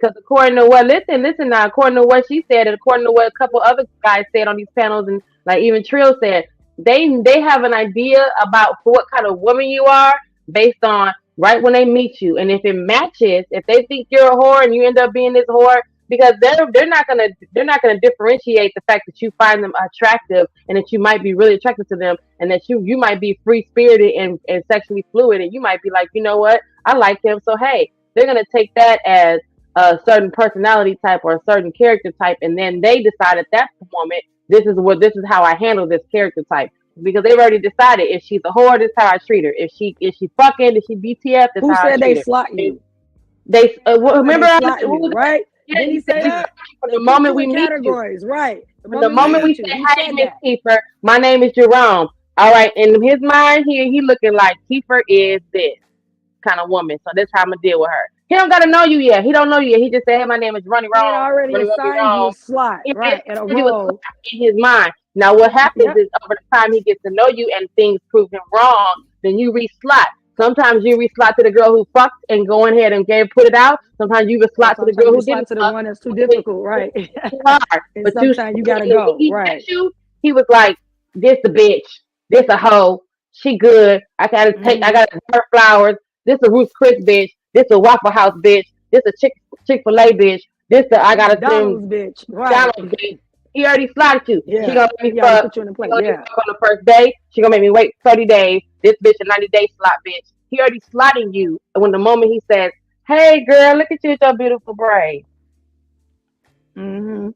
according to what listen now, according to what she said, and according to what a couple other guys said on these panels, and like even Trill said, they have an idea about what kind of woman you are based on right when they meet you, and if it matches, if they think you're a whore and you end up being this whore, because they're not gonna differentiate the fact that you find them attractive and that you might be really attracted to them, and that you might be free spirited and sexually fluid, and you might be like, you know what, I like him, so hey. They're going to take that as a certain personality type or a certain character type. And then they decide at that moment, this is how I handle this character type. Because they've already decided if she's a whore, this is how I treat her. If she fucking, if she BTF, this is how I treat her. Who said they slot you? They remember right? Yeah, he said that. From the moment we meet categories, you. Right. The moment we say, hey, Miss Kiefer, my name is Jerome. All right. In his mind here, he looking like Kiefer is this kind of woman, so that's how I'm gonna deal with her. He don't gotta know you yet. He don't know you yet. He just said, "Hey, my name is Ronnie Wrong." He already assigned you a slot, right? And a role in his mind. Now, what happens is over the time he gets to know you and things prove him wrong, then you re-slot. Sometimes you re-slot to the girl who fucked and go ahead and put it out. Sometimes you re-slot to the girl who didn't. To the one that's too difficult, right? But sometimes you gotta go, right? He was like, "This a bitch. This a hoe. She good. I gotta take. I gotta her flowers. This a Ruth's Chris bitch. This a Waffle House bitch. This a Chick-fil-A bitch. This a I gotta McDonald's bitch. Right. McDonald's bitch. He already slotted you. Yeah. She gonna make me fuck. Put you in the plate. On the first day. She gonna make me wait 30 days. This bitch a 90-day slot bitch. He already slotting you. And when the moment he says, "Hey girl, look at you with your beautiful braid." Mm-hmm.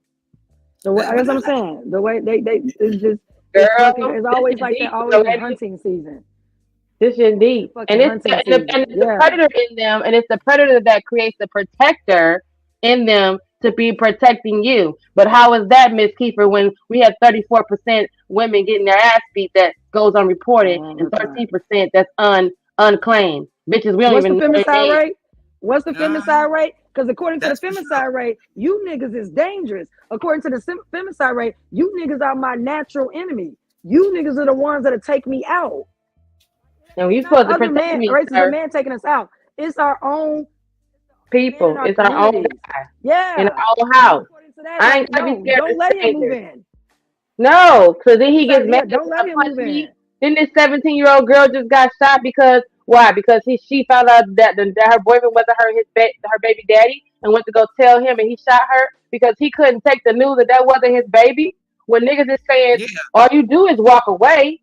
So that's what I'm saying. The way they it's just it's always like that. Always in hunting season. This indeed, and it's the predator in them, and it's the predator that creates the protector in them to be protecting you. But how is that, Miss Kiefer, when we have 34% women getting their ass beat that goes unreported, and 13% that's unclaimed? Bitches, we don't even know their names. Rate? What's the femicide rate? Because according to the femicide rate, you niggas is dangerous. According to the femicide rate, you niggas are my natural enemy. You niggas are the ones that'll take me out. And we supposed to protect me, race is a man taking us out. It's our own people. our It's our own communities. guy Yeah. in our own house. According to that, I like, ain't gotta be no, scared don't of let him move strangers. in. No, because then he gets Yeah, mad and don't let him punch move me. in. Then this 17-year-old girl just got shot because why? Because she found out that that her boyfriend wasn't her baby daddy and went to go tell him and he shot her because he couldn't take the news that that wasn't his baby. When niggas is saying Yeah. all you do is walk away,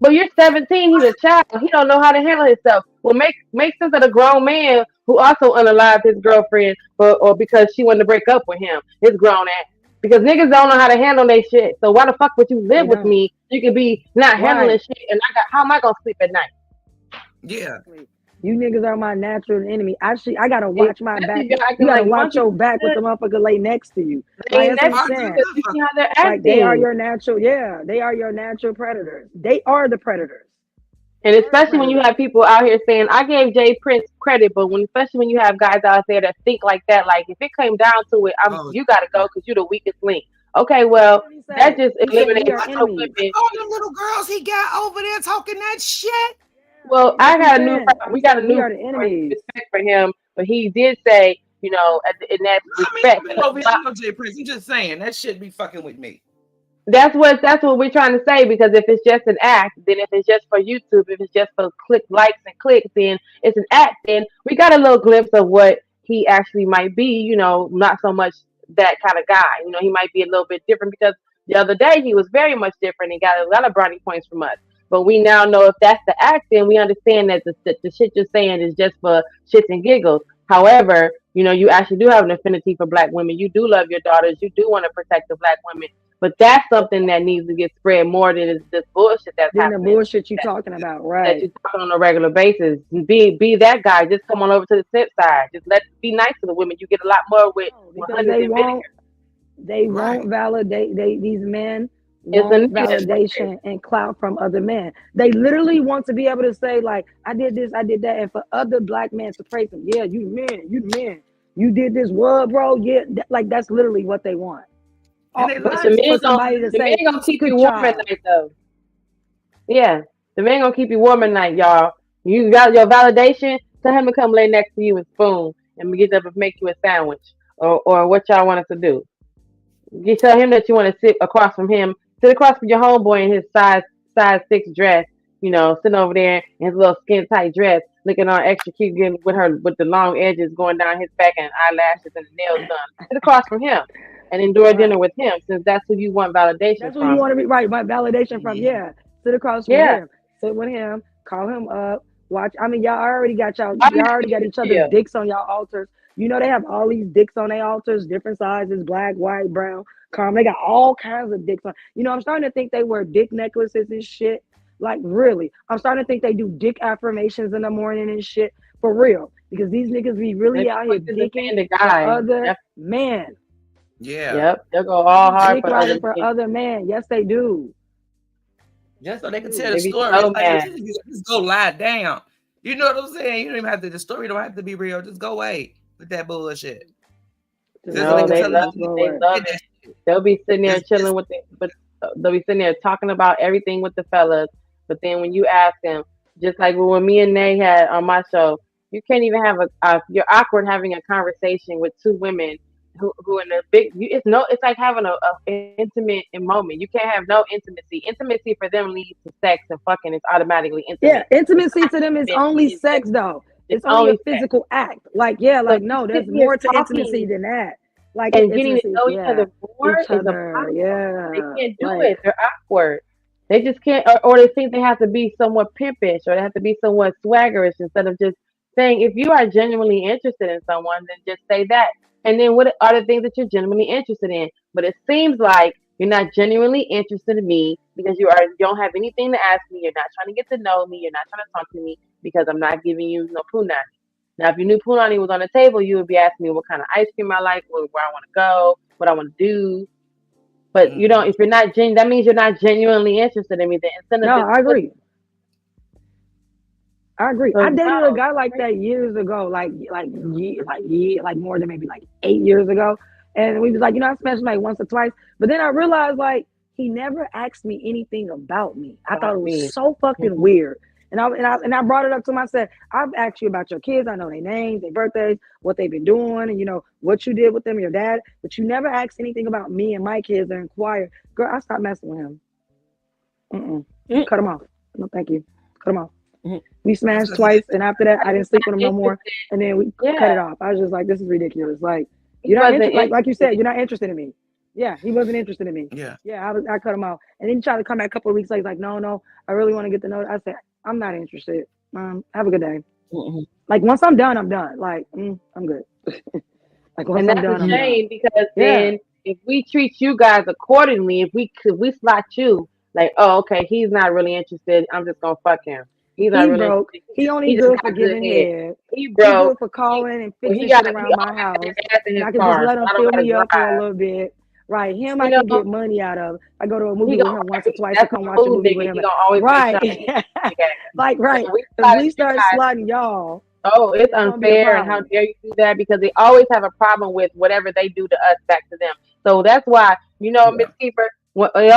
but you're 17, he's a child. He don't know how to handle himself. Well, make sense of the grown man who also unalived his girlfriend or because she wanted to break up with him. His grown ass. Because niggas don't know how to handle their shit. So why the fuck would you live with me? You could be not handling shit, and how am I gonna sleep at night? Yeah. You niggas are my natural enemy. I gotta watch my back. You're acting You gotta like watch your monkey back with shit. the motherfucker lay next to you. They Like that's what I'm next to you saying. because you see how they're Like they are acting. your natural, yeah, they are your natural predators. They are the predators. And especially when you have people out here saying, I gave Jay Prince credit, but especially when you have guys out there that think like that, like if it came down to it, you got to go because you're the weakest link. Okay, well, that just He said we eliminates are all enemies. women. All them little girls he got over there talking that shit. Well, That's I what got I'm a new, saying. we He got a said we new are the enemies. respect for him, but he did say, you know, in that I mean, respect, I've been over here. I know Jay Prince. I'm just saying that shit be fucking with me. that's what we're trying to say because if it's just an act, then if it's just for YouTube, if it's just for click likes and clicks, then it's an act. Then we got a little glimpse of what he actually might be. You know, not so much that kind of guy. You know, he might be a little bit different because the other day he was very much different and got a lot of brownie points from us. But we now know if that's the act, then we understand that the shit you're saying is just for shits and giggles. However, you know, you actually do have an affinity for black women. You do love your daughters. You do want to protect the black women. But that's something that needs to get spread more than is this bullshit that's Then the happening. bullshit you talking about, That right? you talk on a regular basis. Be that guy. Just come on over to the simp side. Just be nice to the women. You get a lot more with Because honey they than won't vinegar. validate these men It's a want nigga validation and clout from other men. They literally want to be able to say, like, I did this, I did that, and for other black men to praise them. Yeah, you the man. You did this, what, bro? Yeah, like that's literally what they want. And they But lie For somebody to the man say, gonna keep you good warm at job. night though. Yeah, the man gonna keep you warm at night, y'all. You got your validation. Tell him to come lay next to you and spoon, and get up and make you a sandwich, or what y'all want us to do. You tell him that you want to sit across from him, sit across from your homeboy in his size 6 dress. You know, sitting over there in his little skin tight dress, looking all extra cute, getting with the long edges going down his back and eyelashes and the nails done. Sit across from him and enjoy dinner with him, since that's who you want validation That's what you from. want to be, right? My validation from, yeah. Sit across from Yeah. him, sit with him, call him up, watch. I mean, y'all already got y'all I need already to got be each other's chill. dicks on y'all altars. You know they have all these dicks on their altars, different sizes, black, white, brown, calm. They got all kinds of dicks on. You know, I'm starting to think they wear dick necklaces and shit. Like really, I'm starting to think they do dick affirmations in the morning and shit for real. Because these niggas be really out here dicking the for guy. other men. Yeah. Yep. They'll go all hard Dick for riding other for men. other men. Yes, they do. Just so they can tell They the be story. so It's like, mad. just go lie down. You know what I'm saying? You don't even have to. The story don't have to be real. Just go away with that bullshit. Just so No, they can they tell love the they love it. They'll be sitting there chilling with it, but they'll be sitting there talking about everything with the fellas. But then when you ask them, just like when me and Nay had on my show, you can't even have you're awkward having a conversation with two women who in a it's like having a intimate moment. You can't have no intimacy. Intimacy for them leads to sex and fucking is automatically Yeah, intimate. intimacy to them is only sex though. It's only a physical act. Like, yeah, So like no, there's sitting here more to intimacy talking than that. Like and getting to intimacy, know each yeah. other more Each is a other, problem. yeah. They can't do Like it. They're awkward. They just can't, or they think they have to be somewhat pimpish or they have to be somewhat swaggerish instead of just saying, if you are genuinely interested in someone, then just say that. And then what are the things that you're genuinely interested in? But it seems like you're not genuinely interested in me because you don't have anything to ask me. You're not trying to get to know me. You're not trying to talk to me because I'm not giving you no punani. Now, if you knew punani was on the table, you would be asking me what kind of ice cream I like, where I want to go, what I want to do. But you don't. If you're not that means you're not genuinely interested in me. Then instead of no, just I agree. I agree. I dated no, a guy like that years ago, like more than maybe like 8 years ago. And we was like, I smashed him like once or twice. But then I realized like he never asked me anything about me. I thought it was so fucking weird. And I brought it up to him. I said, I've asked you about your kids. I know their names, their birthdays, what they've been doing, and what you did with them, your dad. But you never asked anything about me and my kids or inquired. Girl, I stopped messing with him. Cut him off. No, thank you. Cut him off. We smashed twice, and after that, I didn't sleep with him no more. And then we cut it off. I was just like, this is ridiculous. Like, you're not like you said, you're not interested in me. Yeah, he wasn't interested in me. Yeah, I cut him off. And then he tried to come back a couple of weeks later. He's like, no, I really want to get to know. I said, I'm not interested. Have a good day. Like, once I'm done, I'm done. Like, I'm good. Like, once And I'm that's done, a I'm shame done. because then if we treat you guys accordingly, if we slot you like, oh, okay, he's not really interested. I'm just gonna fuck him. He's not He really broke. interested. He only He just good for got good giving head. head. He He broke. good for calling and Well, he fixing got shit around my house. ass in And his I can just car, let so him I don't fill gotta me up for a drive. little bit. Right. Him, You I can know, get money out of. I go to a movie he with gonna him once or twice to that's come my watch a mood movie with nigga. him. He gonna always Right. be trying to get Like, right. we If we slotted you start guys. slotting y'all, Oh, it's gonna be a unfair, and how problem. dare you do that? Because they always have a problem with whatever they do to us back to them. So that's why, Miss Keeper, it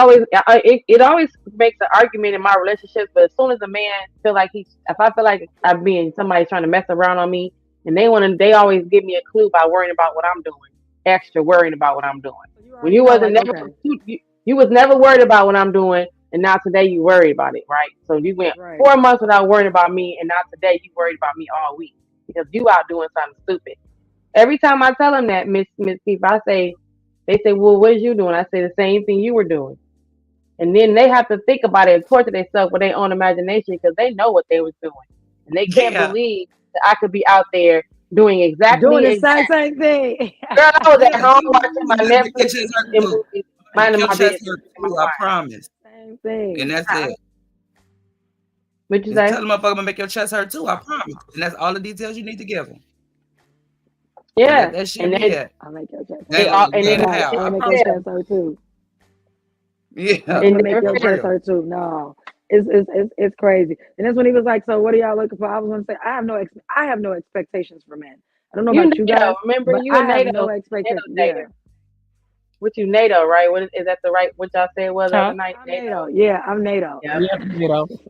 always makes an argument in my relationships. But as soon as a man feel like if I feel like I'm being somebody trying to mess around on me, and they always give me a clue by worrying about what I'm doing, extra worrying about what I'm doing. When you wasn't never, you was never worried about what I'm doing. And now today you worried about it, right? So you went 4 months without worrying about me, and now today you worried about me all week because you out doing something stupid. Every time I tell them that, Miss Keith, they say, well, what is you doing? I say the same thing you were doing. And then they have to think about it and torture themselves with their own imagination because they know what they was doing. And they can't believe that I could be out there doing Doing the exactly same thing. Girl, I was at home watching my Netflix and movies, minding Your my chest business. hurt too, I promise. Same thing. And that's it. What you Just say? tell the motherfucker I'm gonna make your chest hurt too, I promise. And that's all the details you need to give them. Yeah. That shit And be then it. I'll make your chest They hurt. and then Right. how? I'll I make promise. your chest hurt too. Yeah. I'm gonna make your chest hurt too. No. It's crazy. And that's when he was like, so what are y'all looking for? I was gonna say, I have no expectations for men. I don't know about you guys, remember but you I and have NATO, no expectations. NATO. Yeah. What you NATO, right? What is that the right what y'all said was the other night? I'm NATO. Yeah, I'm NATO. Yeah.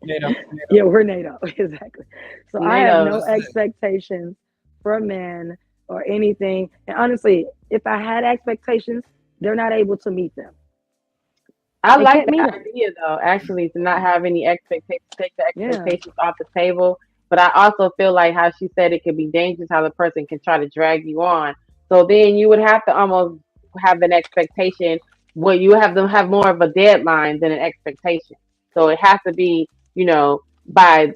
NATO. Yeah, we're NATO. Exactly. So I have NATO. no expectations for men or anything. And honestly, if I had expectations, they're not able to meet them. I They like can't the meet them. idea though, actually, to not have any expectations, take the Yeah. expectations off the table. But I also feel like how she said it could be dangerous how the person can try to drag you on. So then you would have to almost have an expectation where you have them have more of a deadline than an expectation. So it has to be, by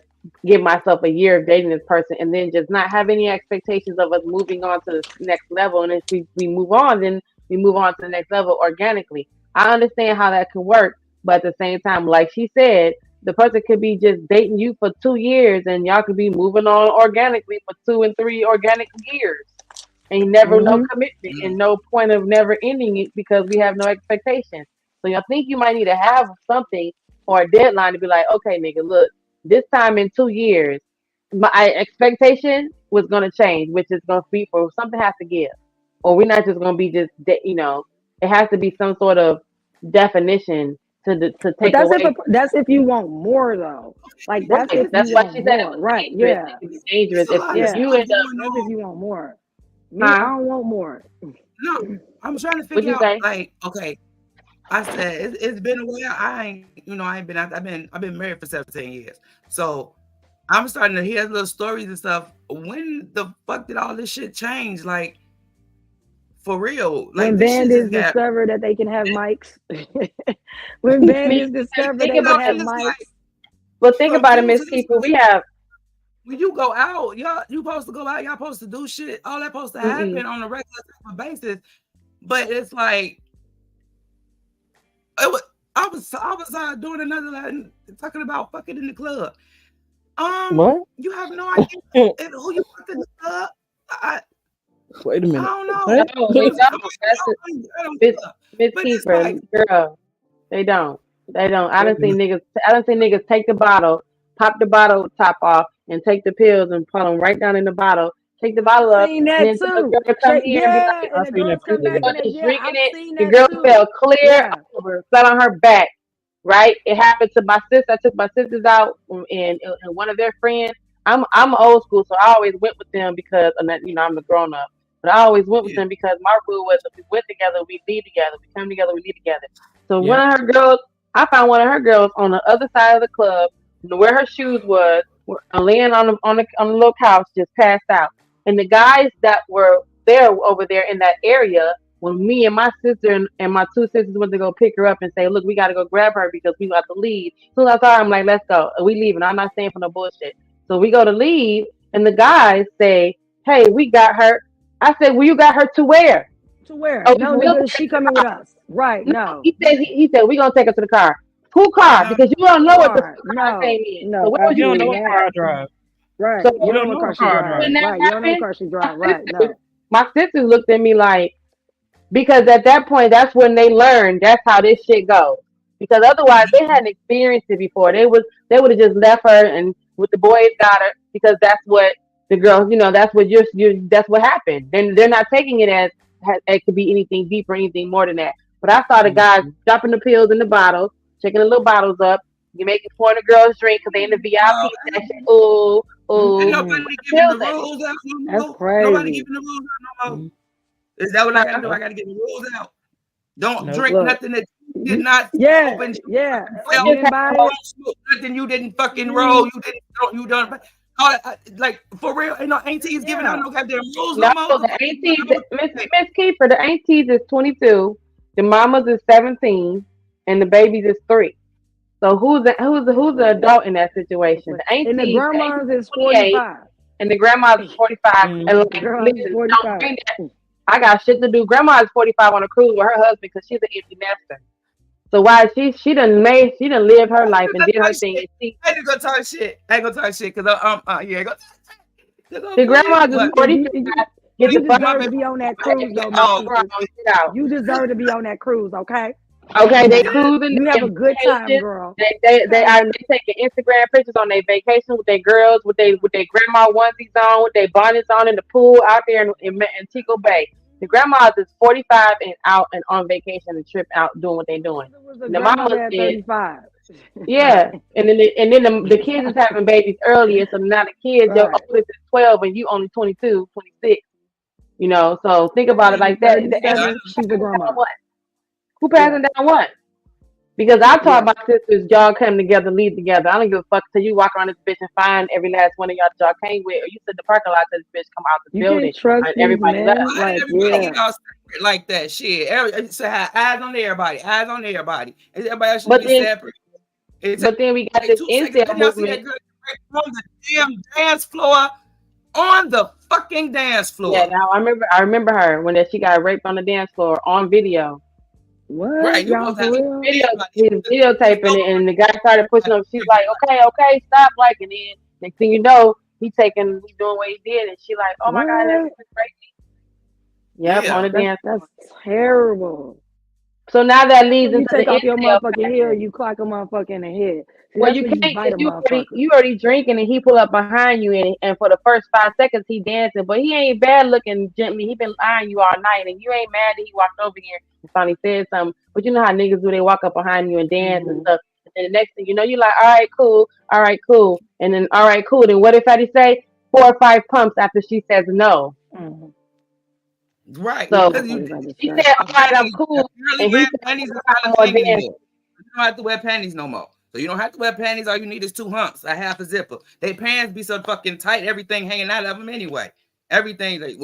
give myself a year of dating this person and then just not have any expectations of us moving on to the next level. And if we move on, then we move on to the next level organically. I understand how that can work, but at the same time, like she said, the person could be just dating you for 2 years and y'all could be moving on organically for 2 and 3 organic years. And never no commitment and no point of never ending it because we have no expectations. So I think you might need to have something or a deadline to be like, okay, nigga, look, this time in 2 years, my expectation was gonna change, which is gonna be for something has to give. Or we're not just gonna be just it has to be some sort of definition to But take that's away. that's if you want more though. Like that's Right. if That's you why want she said it more. was Right. dangerous. Yeah. It could be dangerous There's a lot of if stuff you end up. going That's on. if you want more. Me, I Huh? don't want more. No, I'm trying to What'd figure you out, say? like, okay, I said it's been a while. I ain't been out. I've been married for 17 years. So I'm starting to hear little stories and stuff. When the fuck did all this shit change? Like, for real. Like, When this shit bandits just got discover that they can have mics. When bandits discover Think they can about have it. mics. Well, think from about it, June Miss to this Keeper. We week, have. when you go out, you supposed to go out, y'all supposed to do shit. All that supposed to happen on a regular type of basis. But it's like I was doing another talking about fucking in the club. What? You have no idea who you fucked in the club. Wait a I minute. don't know. What? No, they don't. That's it. Miss But it's Keeper, like, girl, they don't. They don't. I don't see niggas take the bottle, pop the bottle top off, and take the pills and put them right down in the bottle. Take the bottle up, Seen and that then the too. girl come in and be Yeah, like, and the girls come the back girl and just yeah, drinking I've it. seen The that girl too. fell clear Yeah. over, flat on her back. right? It happened to my sister. I took my sisters out and one of their friends. I'm old school, so I always went with them because I'm the grown up. But I always went with them because my rule was if we went together, we leave together. We come together, we leave together. So one of her girls, I found one of her girls on the other side of the club, where her shoes was, laying on the little couch, just passed out. And the guys that were there over there in that area, when me and my sister and my two sisters went to go pick her up and say, look, we got to go grab her because we got to leave. So I saw her, I'm like, let's go. And we leaving. I'm not staying for no bullshit. So we go to leave, and the guys say, hey, we got her. I said, well, you got her to where? To where? Oh, No, we'll nigga, she coming with us. Right, no. He said, we're going to take her to the car. Who car? Because you don't know what the car came in. No, So what was You you don't know thinking? what car I drive. Right. So You don't know what car she drive. when that Right. You don't know what happened, car she drive. Right. No. my sisters looked at me like, because at that point, that's when they learned that's how this shit goes. Because otherwise, they hadn't experienced it before. They would have just left her and with the boys got her because that's what the girls, that's what that's what happened. Then they're not taking it as it could be anything deeper, anything more than that. But I saw the guys dropping the pills in the bottles, checking the little bottles up. You making pouring the girls drink because they in the VIP section. Ooh, ooh. Ain't nobody giving the rules out no more. That's crazy. Nobody giving the rules out no more. Is that what I gotta do? I gotta get the rules out. Don't drink nothing that you did not open. Yeah. You didn't buy it. Smoke nothing you didn't fucking roll. You done. Like for real, aunties giving out no goddamn rules no more. The aunties, Miss Keeper, the aunties is 22, the mamas is 17, and the babies is 3. So who's the adult in that situation? The aunties, and the grandmas is 45, and the grandmas is 45. And listen, 45. I got shit to do. Grandma is 45 on a cruise with her husband because she's an empty nester. So why she done lived her life and did her thing. I ain't gonna talk shit. I ain't gonna talk shit because the grandma's is 45. You deserve to be on that cruise, though. You deserve to be on that cruise, okay? Okay, they cruising. You have a good time, girl. They are taking Instagram pictures on their vacation with their girls, with their grandma onesies on, with their bonnets on in the pool out there in Tico Bay. The grandmas is 45 and out and on vacation and trip out doing what they're doing. The mamas at 35. Yeah, and then the kids is having babies earlier, so now the kids, your oldest is 12 and you only 22, 26. So think about it like that. She's a grandma. Who passing down what? Because I taught my sisters, y'all come together, lead together. I don't give a fuck till you walk around this bitch and find every last one of y'all that y'all came with, or you sit in the parking lot till this bitch come out the building and everybody left. Like that shit. So eyes on everybody. Eyes on everybody. Everybody else should be separate. But then we got this incel movement on the damn dance floor. On the fucking dance floor. Yeah, now I remember her when she got raped on the dance floor on video. What? Right, y'all for real? He was videotaping it, and the guy started pushing him. She's like, okay, stop, like, and then next thing you know, he's doing what he did, and she like, oh my god, that's crazy. Yep, on the dance. That's terrible. So now that leads into take off your motherfucking hair, you clock a motherfucker in the head. See, well, you can't. You already drinking, and he pull up behind you, and for the first 5 seconds he dancing, but he ain't bad looking gently. He been eyeing you all night, and you ain't mad that he walked over here and finally said something. But you know how niggas do? They walk up behind you and dance and stuff. And the next thing you know, you're like, all right, cool, and then all right, cool. Then what if Fatty say 4 or 5 pumps after she says no? Right. So he said, all right, I'm cool. And he panties you don't have to wear panties no more. So you don't have to wear panties. All you need is 2 humps, a half a zipper. They pants be so fucking tight, everything hanging out of them anyway. Everything like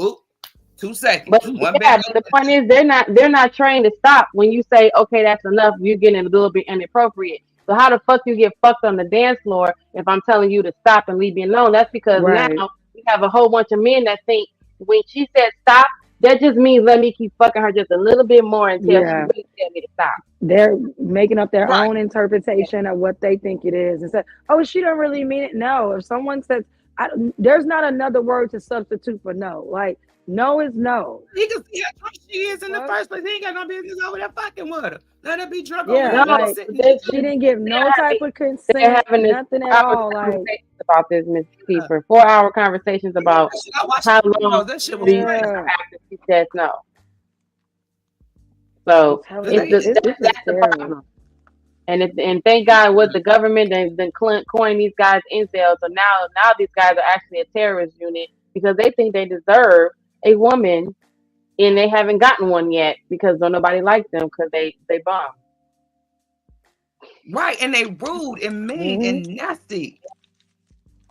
2 seconds. But the point is they're not trained to stop when you say, okay, that's enough. You're getting a little bit inappropriate. So how the fuck you get fucked on the dance floor if I'm telling you to stop and leave me alone? That's because now we have a whole bunch of men that think when she said stop, that just means let me keep fucking her just a little bit more until she really tell me to stop. They're making up their own interpretation of what they think it is and say, oh, she don't really mean it. No, if someone says, there's not another word to substitute for no. Like, no is no. He can see how drunk she is in the first place. He ain't got no business over there fucking with her. Let her be drunk over there. She didn't give no type of consent, nothing at all. Like about this, Miss Keeper. 4-hour conversations about how long that shit was after she says no. So that's the problem. And thank God with the government then coined these guys incels. So now these guys are actually a terrorist unit because they think they deserve a woman, and they haven't gotten one yet because don't nobody like them because they bomb. Right, and they rude and mean and nasty.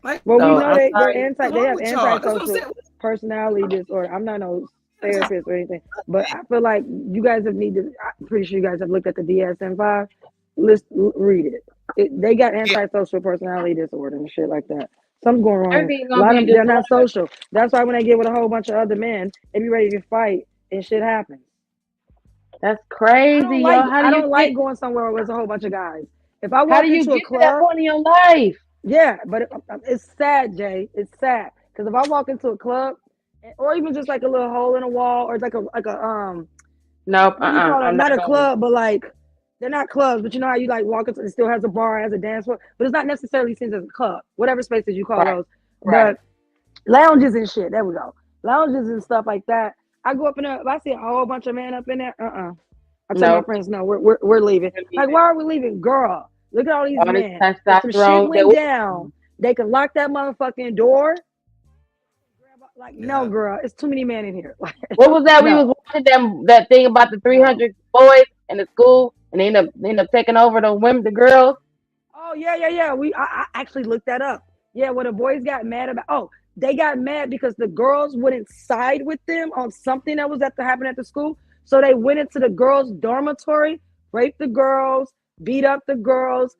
Like, Well, we So know I'm they sorry. they have with y'all? That's what I'm antisocial saying. personality disorder. I'm not no therapist or anything, but I feel like you guys have need to. I'm pretty sure you guys have looked at the DSM-5. Read it. They got antisocial personality disorder and shit like that. Something's going wrong. Everything's A gonna lot be of a them, they're not disorder. social. That's why when they get with a whole bunch of other men, they be ready to fight and shit happens. That's crazy, yo. I don't like going somewhere where there's a whole bunch of guys. If I How do walk you into a get to that club, point in your life? yeah, but it's sad, Jay. It's sad because if I walk into a club, or even just like a little hole in a wall, or it's like a Nope. what do you call it? I'm Not not a going. club, but like they're not clubs. But you know how you like walk into it still has a bar, has a dance floor, but it's not necessarily seen as a club. Whatever spaces you call Right. those, Right. but lounges and shit. There we go. Lounges and stuff like that. I go up in there. If I see a whole bunch of men up in there, I tell my Nope. friends, no, we're leaving. Like, why are we leaving? Girl, look at all these All this men. If some shit testosterone. went down, they can lock that motherfucking door. Like, no, girl, it's too many men in here. Like, What was that? We no, was watching that thing about the 300 boys in the school, and they end up taking over the women, the girls. Oh yeah. I actually looked that up. Yeah, what the boys got mad about. Oh, they got mad because the girls wouldn't side with them on something that was happening at the school. So they went into the girls' dormitory, raped the girls, beat up the girls.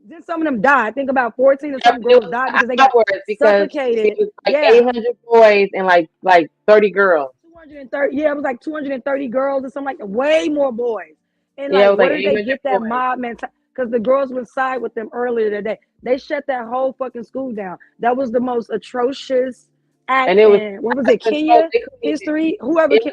Then some of them died. I think about 14 or some girls died because they got Because suffocated. it was like Yeah. 800 boys and like 30 girls. 230. Yeah, it was like 230 girls or something like that. Way more boys. And Yeah, it was where like did they 800 get that boys. mob mentality? Because the girls would side with them earlier today. They shut that whole fucking school down. That was the most atrocious act. And it was And what was it? Kenya history. Whoever history.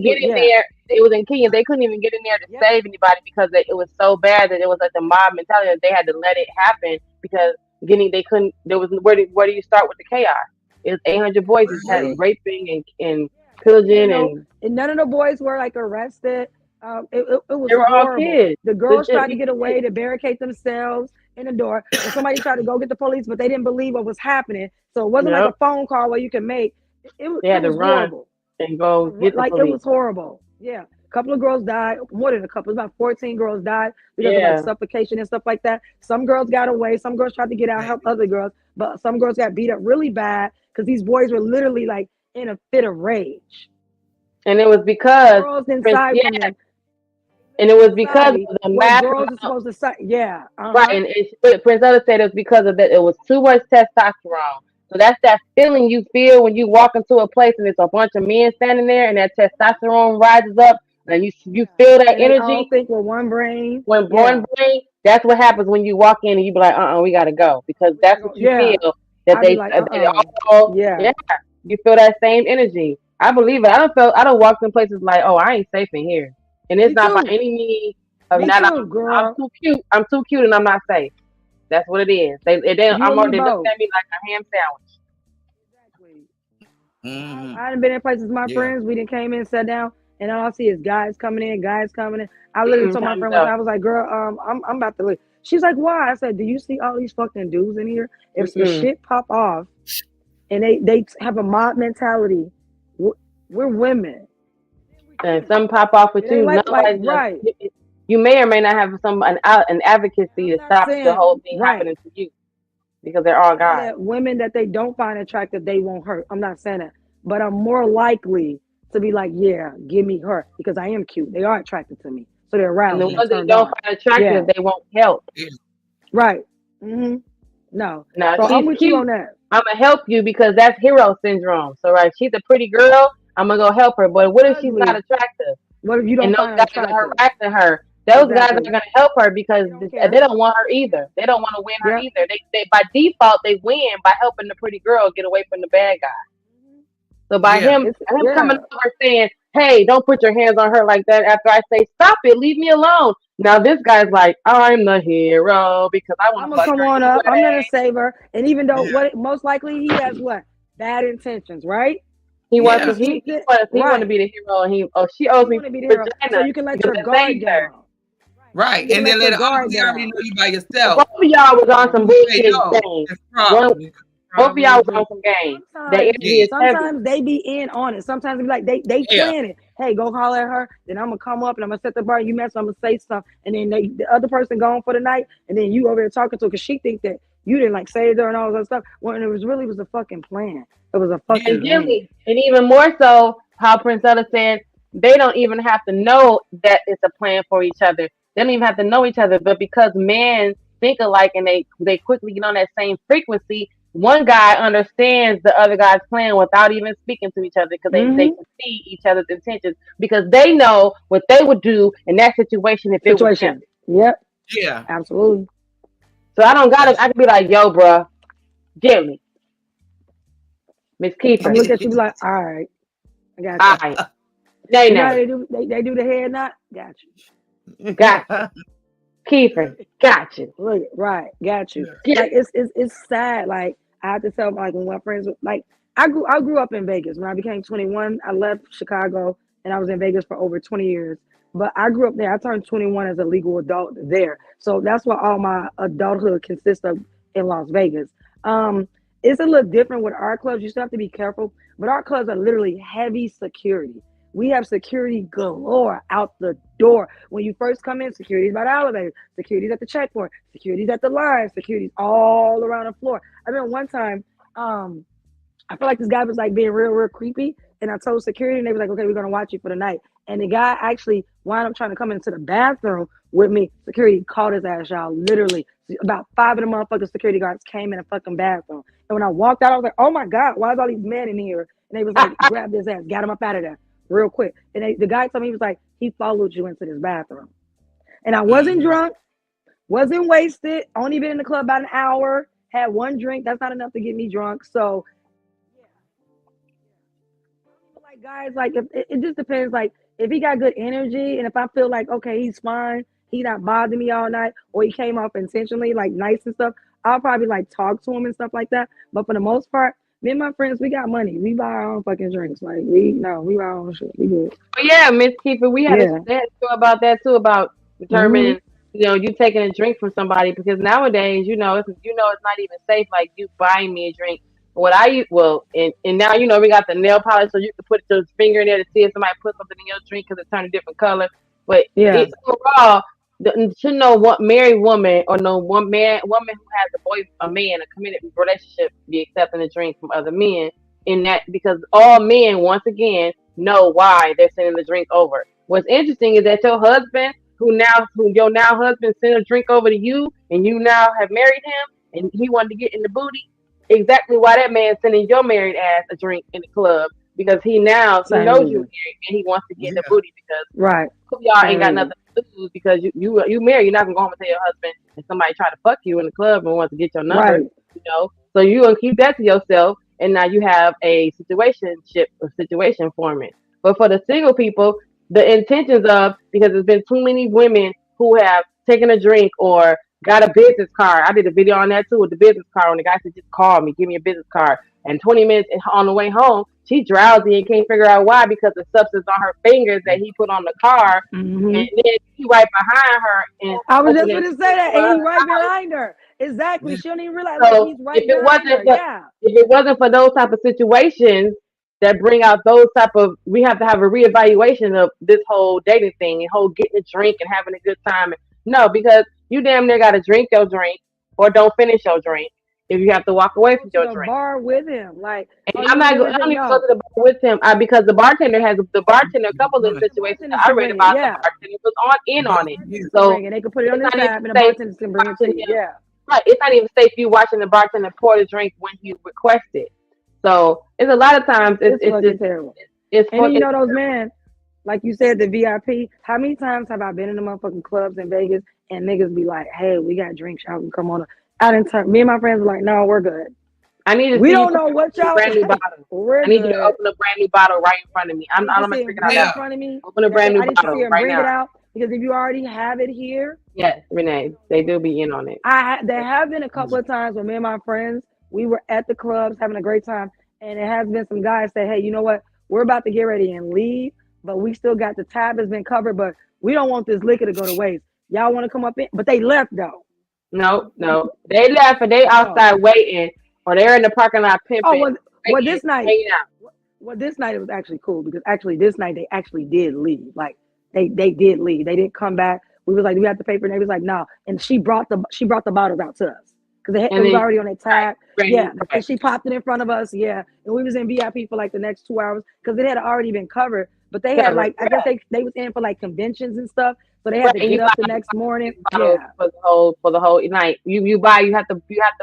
Get in Yeah. there. It was in Kenya. They couldn't even get in there to save anybody because it was so bad that it was like the mob mentality that they had to let it happen because they couldn't. There was where do you start with the chaos? It was 800 boys just had raping and pillaging and none of the boys were like arrested. It was they were all horrible. kids. The girls tried to Legit get away kids. to barricade themselves in the door. And somebody tried to go get the police, but they didn't believe what was happening. So it wasn't like a phone call where you can make. It They had to was run horrible. and go get the Like it police. was horrible. Yeah. A couple of girls died, more than a couple, about 14 girls died because of like suffocation and stuff like that. Some girls got away, some girls tried to get out, help other girls, but some girls got beat up really bad because these boys were literally like in a fit of rage. And it was because girls inside from them. And it was because of the what massive girls are supposed to say. Yeah. right. And Prince Ella said it was because of that. It was too much testosterone. So that's that feeling you feel when you walk into a place and there's a bunch of men standing there, and that testosterone rises up, and you feel that And they all energy. think with one brain. When one brain, that's what happens when you walk in and you be like, we gotta go, because that's what you feel that I'd be like, yeah, you feel that same energy. I believe it. I don't walk in places like, I ain't safe in here, and it's not by any means of Me not. too, I'm too cute. I'm too cute, and I'm not safe. That's what it is. They look at me like a ham sandwich. I done been in places with my friends. We didn't came in, sat down, and all I see is guys coming in. I literally told my friend one time, I was like, "Girl, I'm about to leave." She's like, "Why?" I said, "Do you see all these fucking dudes in here? If some shit pop off, and they have a mob mentality, we're women, and some pop off with you. Right? You may or may not have an advocacy to stop the whole thing happening to you, because they're all guys. Women that they don't find attractive, they won't hurt. I'm not saying that, but I'm more likely to be like, yeah, give me her, because I am cute. They are attracted to me, so they're aroused. And the ones that don't find attractive, they won't help. Right. No. Now, so I'm with cute. you on that. I'm gonna help you because that's hero syndrome. So she's a pretty girl. I'm gonna go help her. But what if she's not attractive? What if you don't find her attractive? Are harassing her. Those guys are gonna help her because they don't want her either. They don't want to win her either. They by default they win by helping the pretty girl get away from the bad guy. So by him coming over saying, "Hey, don't put your hands on her like that," after I say, "Stop it, leave me alone." Now this guy's like, "I'm the hero because I want to come on up. I'm gonna save her." And even though most likely he has bad intentions, right? He wants to. He want to be the hero, and she owes me. So you can let your guard down. Right, They and let then your later on, guard we already down. know you by Both yourself. of y'all was on some You say bullshit no, thing. it's Both of y'all was on some game. The Sometimes, energy is heavy. sometimes they be in on it. Sometimes they be like they Yeah. plan it. Hey, go holler at her. Then I'm gonna come up and I'm gonna set the bar. You mess, I'm gonna say something, and then the other person gone for the night, and then you over there talking to her because she think that you didn't like save her and all that stuff. When it was a fucking plan. It was a fucking And game. Jimmy, and even more so, how Prince Ella said, they don't even have to know that it's a plan for each other. They don't even have to know each other. But because men think alike and they quickly get on that same frequency, one guy understands the other guy's plan without even speaking to each other because they can see each other's intentions because they know what they would do in that situation if it was them. Situation. Yep. Yeah. Absolutely. So I can be like, yo, bruh, Jimmy, Miss Keeper. I'm looking at you be like, all right, I got you. All right. Nay, You know how nay. they do the head knot? Got you. Got you. Kiefer, got you. Look, right, got you. Yeah. Like it's sad. Like I have to tell like when my friends like I grew up in Vegas. When I became 21, I left Chicago and I was in Vegas for over 20 years. But I grew up there. I turned 21 as a legal adult there. So that's what all my adulthood consists of in Las Vegas. It's a little different with our clubs. You still have to be careful, but our clubs are literally heavy security. We have security galore out the door. When you first come in, security's by the elevator, security's at the checkpoint, security's at the line, security's all around the floor. I remember one time, I feel like this guy was like being real creepy. And I told security and they was like, okay, we're gonna watch you for the night. And the guy actually wound up trying to come into the bathroom with me. Security called his ass, y'all. Literally, about 5 of the motherfucking security guards came in the fucking bathroom. And when I walked out, I was like, oh my God, why is all these men in here? And they was like, grab his ass, got him up out of there real quick. And the guy told me, he was like, he followed you into this bathroom. And I wasn't drunk, wasn't wasted, only been in the club about an hour, had one drink. That's not enough to get me drunk. So like guys, like if it just depends. Like if he got good energy, and if I feel like okay, he's fine, he not bothering me all night, or he came off intentionally like nice and stuff, I'll probably like talk to him and stuff like that. But for the most part, me and my friends, we got money. We buy our own fucking drinks. Like we buy our own shit. We good. But yeah, Miss Keeper, we had a show about that too, about determining, you taking a drink from somebody because nowadays, it's not even safe. Like you buying me a drink. What I use, and now we got the nail polish, so you can put your finger in there to see if somebody put something in your drink because it turned a different color. But overall, should know what married woman or no woman who has a man, a committed relationship, be accepting a drink from other men in that because all men once again know why they're sending the drink over. What's interesting is that your husband, who your now husband sent a drink over to you, and you now have married him, and he wanted to get in the booty. Exactly why that man sending your married ass a drink in the club because he knows you married and he wants to get in the booty because y'all ain't got nothing to lose because you married. You're not gonna go home and tell your husband and somebody try to fuck you in the club and wants to get your number. So you gonna keep that to yourself, and now you have a situation forming. But for the single people, the intentions of because there's been too many women who have taken a drink or got a business card. I did a video on that too with the business card when the guy said, just call me, give me a business card. And 20 minutes on the way home, she's drowsy and can't figure out why because the substance on her fingers that he put on the car. And then he right behind her. And I was just going to say that. And he's right behind her. Exactly. She don't even realize so he's right behind her. If it wasn't for those type of situations that bring out those type of, we have to have a reevaluation of this whole dating thing and whole getting a drink and having a good time. No, because you damn near got to drink your drink or don't finish your drink if you have to walk away from your drink. Bar with him, like and I don't even go to the bar with him because the bartender a couple of situations I read about. The bartender was in on it, so and they could put it on the tab, and the bartender can bring it to you. Yeah, right. It's not even safe you watching the bartender pour the drink when you request it. So it's a lot of times it's just terrible. And those men. Like you said, the VIP. How many times have I been in the motherfucking clubs in Vegas and niggas be like, "Hey, we got drinks, y'all can come on." I didn't turn. Me and my friends were like, "No, we're good." We don't know what y'all. Brand new bottle. I need you to open a brand new bottle right in front of me. I'm not freaking out. In front of me. Open a brand new bottle right bring now. It out because if you already have it here. Yes, Renee, they do be in on it. There have been a couple of times when me and my friends we were at the clubs having a great time, and it has been some guys say, "Hey, you know what? We're about to get ready and leave." But we still got the tab has been covered, but we don't want this liquor to go to waste. Y'all want to come up in? But they left though. No. They left and they outside waiting, or they're in the parking lot pimping. Well, this night, hanging out. well, this night it was actually cool because actually this night they actually did leave. Like they did leave. They didn't come back. We was like, do we have the paper? And they was like, no. And she brought the bottles out to us because it was already on their tab. Yeah, and she popped it in front of us. Yeah, and we was in VIP for like the next 2 hours because it had already been covered. But they had like I guess they was in for like conventions and stuff, so they had to get up the next morning. Yeah, for the whole night. You have to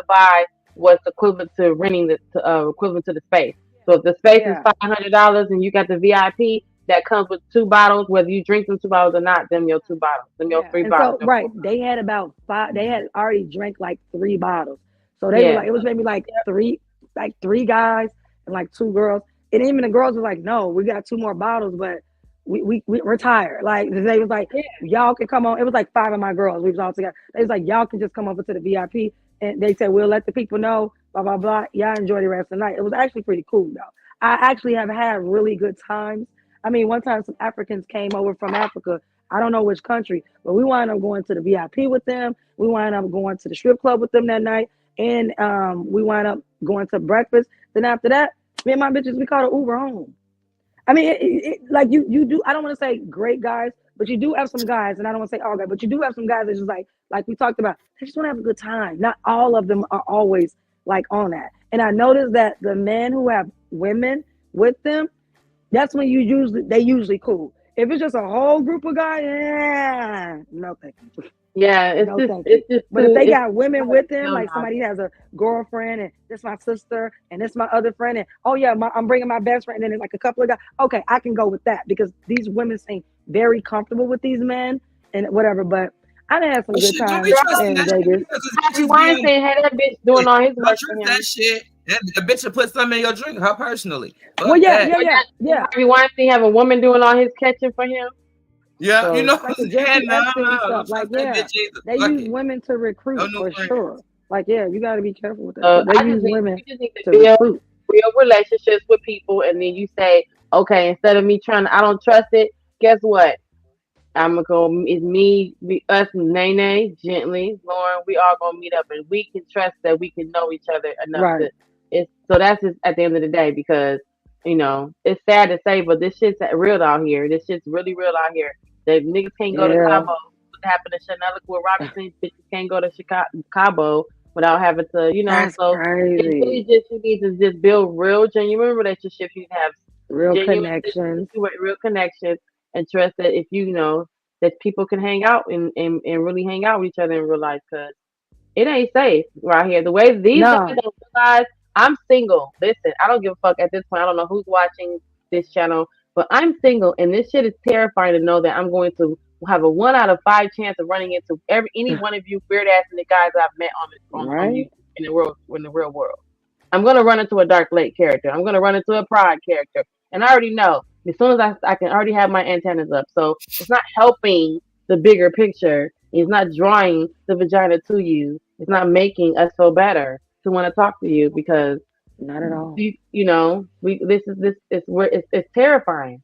buy what's equivalent to renting equivalent to the space. So if the space is $500 and you got the VIP, that comes with 2 bottles. Whether you drink them 2 bottles or not, them your 2 bottles, them your 3 bottles. So, right, they had about 5. They had already drank like 3 bottles. So they were like, it was maybe like 3 guys and like 2 girls. And even the girls were like, no, we got 2 more bottles, but we're tired. Like they was like, y'all can come on. It was like 5 of my girls. We was all together. They was like, y'all can just come over to the VIP. And they said, we'll let the people know, blah, blah, blah. Y'all enjoy the rest of the night. It was actually pretty cool, though. I actually have had really good times. I mean, one time some Africans came over from Africa. I don't know which country, but we wound up going to the VIP with them. We wound up going to the strip club with them that night. And we wound up going to breakfast. Then after that, me and my bitches, we called an Uber home. I mean, like you do, I don't want to say great guys, but you do have some guys, and I don't want to say all guys, but you do have some guys that's just like we talked about, they just want to have a good time. Not all of them are always like on that. And I noticed that the men who have women with them, that's when they usually cool. If it's just a whole group of guys, no thank you. Yeah, it's just. But if they got women with them, like somebody has a girlfriend and this my sister and this my other friend, and oh yeah, I'm bringing my best friend, and then there's like a couple of guys. Okay, I can go with that because these women seem very comfortable with these men and whatever. But I done had some good times in Vegas. Happy Weinstein had that bitch doing all his work for him. That shit. The bitch will put something in your drink, her personally. Well, yeah. Happy Weinstein have a woman doing all his catching for him. Yeah, So, you know, like the Jeffrey Epstein stuff. Like, yeah, they use women to recruit for sure. Like, yeah, you got to be careful with that. They use women to recruit. Real relationships with people, and then you say, okay, instead of me trying, I don't trust it. Guess what? I'm gonna go. It's me, us, Nene, Gently, Lauren. We all gonna meet up, and we can trust that we can know each other enough to. So that's just at the end of the day, because you know it's sad to say, but this shit's real out here. This shit's really real out here. The niggas can't go to Cabo. What happened to Chanel with Robinson? Bitches can't go to Cabo without having to, you know. That's crazy. It's really just you need to just build real, genuine relationships. You have real connections, real connections, and trust that if you know that people can hang out and really hang out with each other in real life, because it ain't safe right here. The way these guys don't realize, I'm single. Listen, I don't give a fuck at this point. I don't know who's watching this channel, but I'm single, and this shit is terrifying to know that I'm going to have a 1 out of 5 chance of running into any one of you weird ass guys I've met on you in the real world. I'm gonna run into a Dark Lake character. I'm gonna run into a Pride character, and I already know as soon as I can already have my antennas up. So it's not helping the bigger picture. It's not drawing the vagina to you. It's not making us feel better to want to talk to you, because not at all. You know, it's terrifying.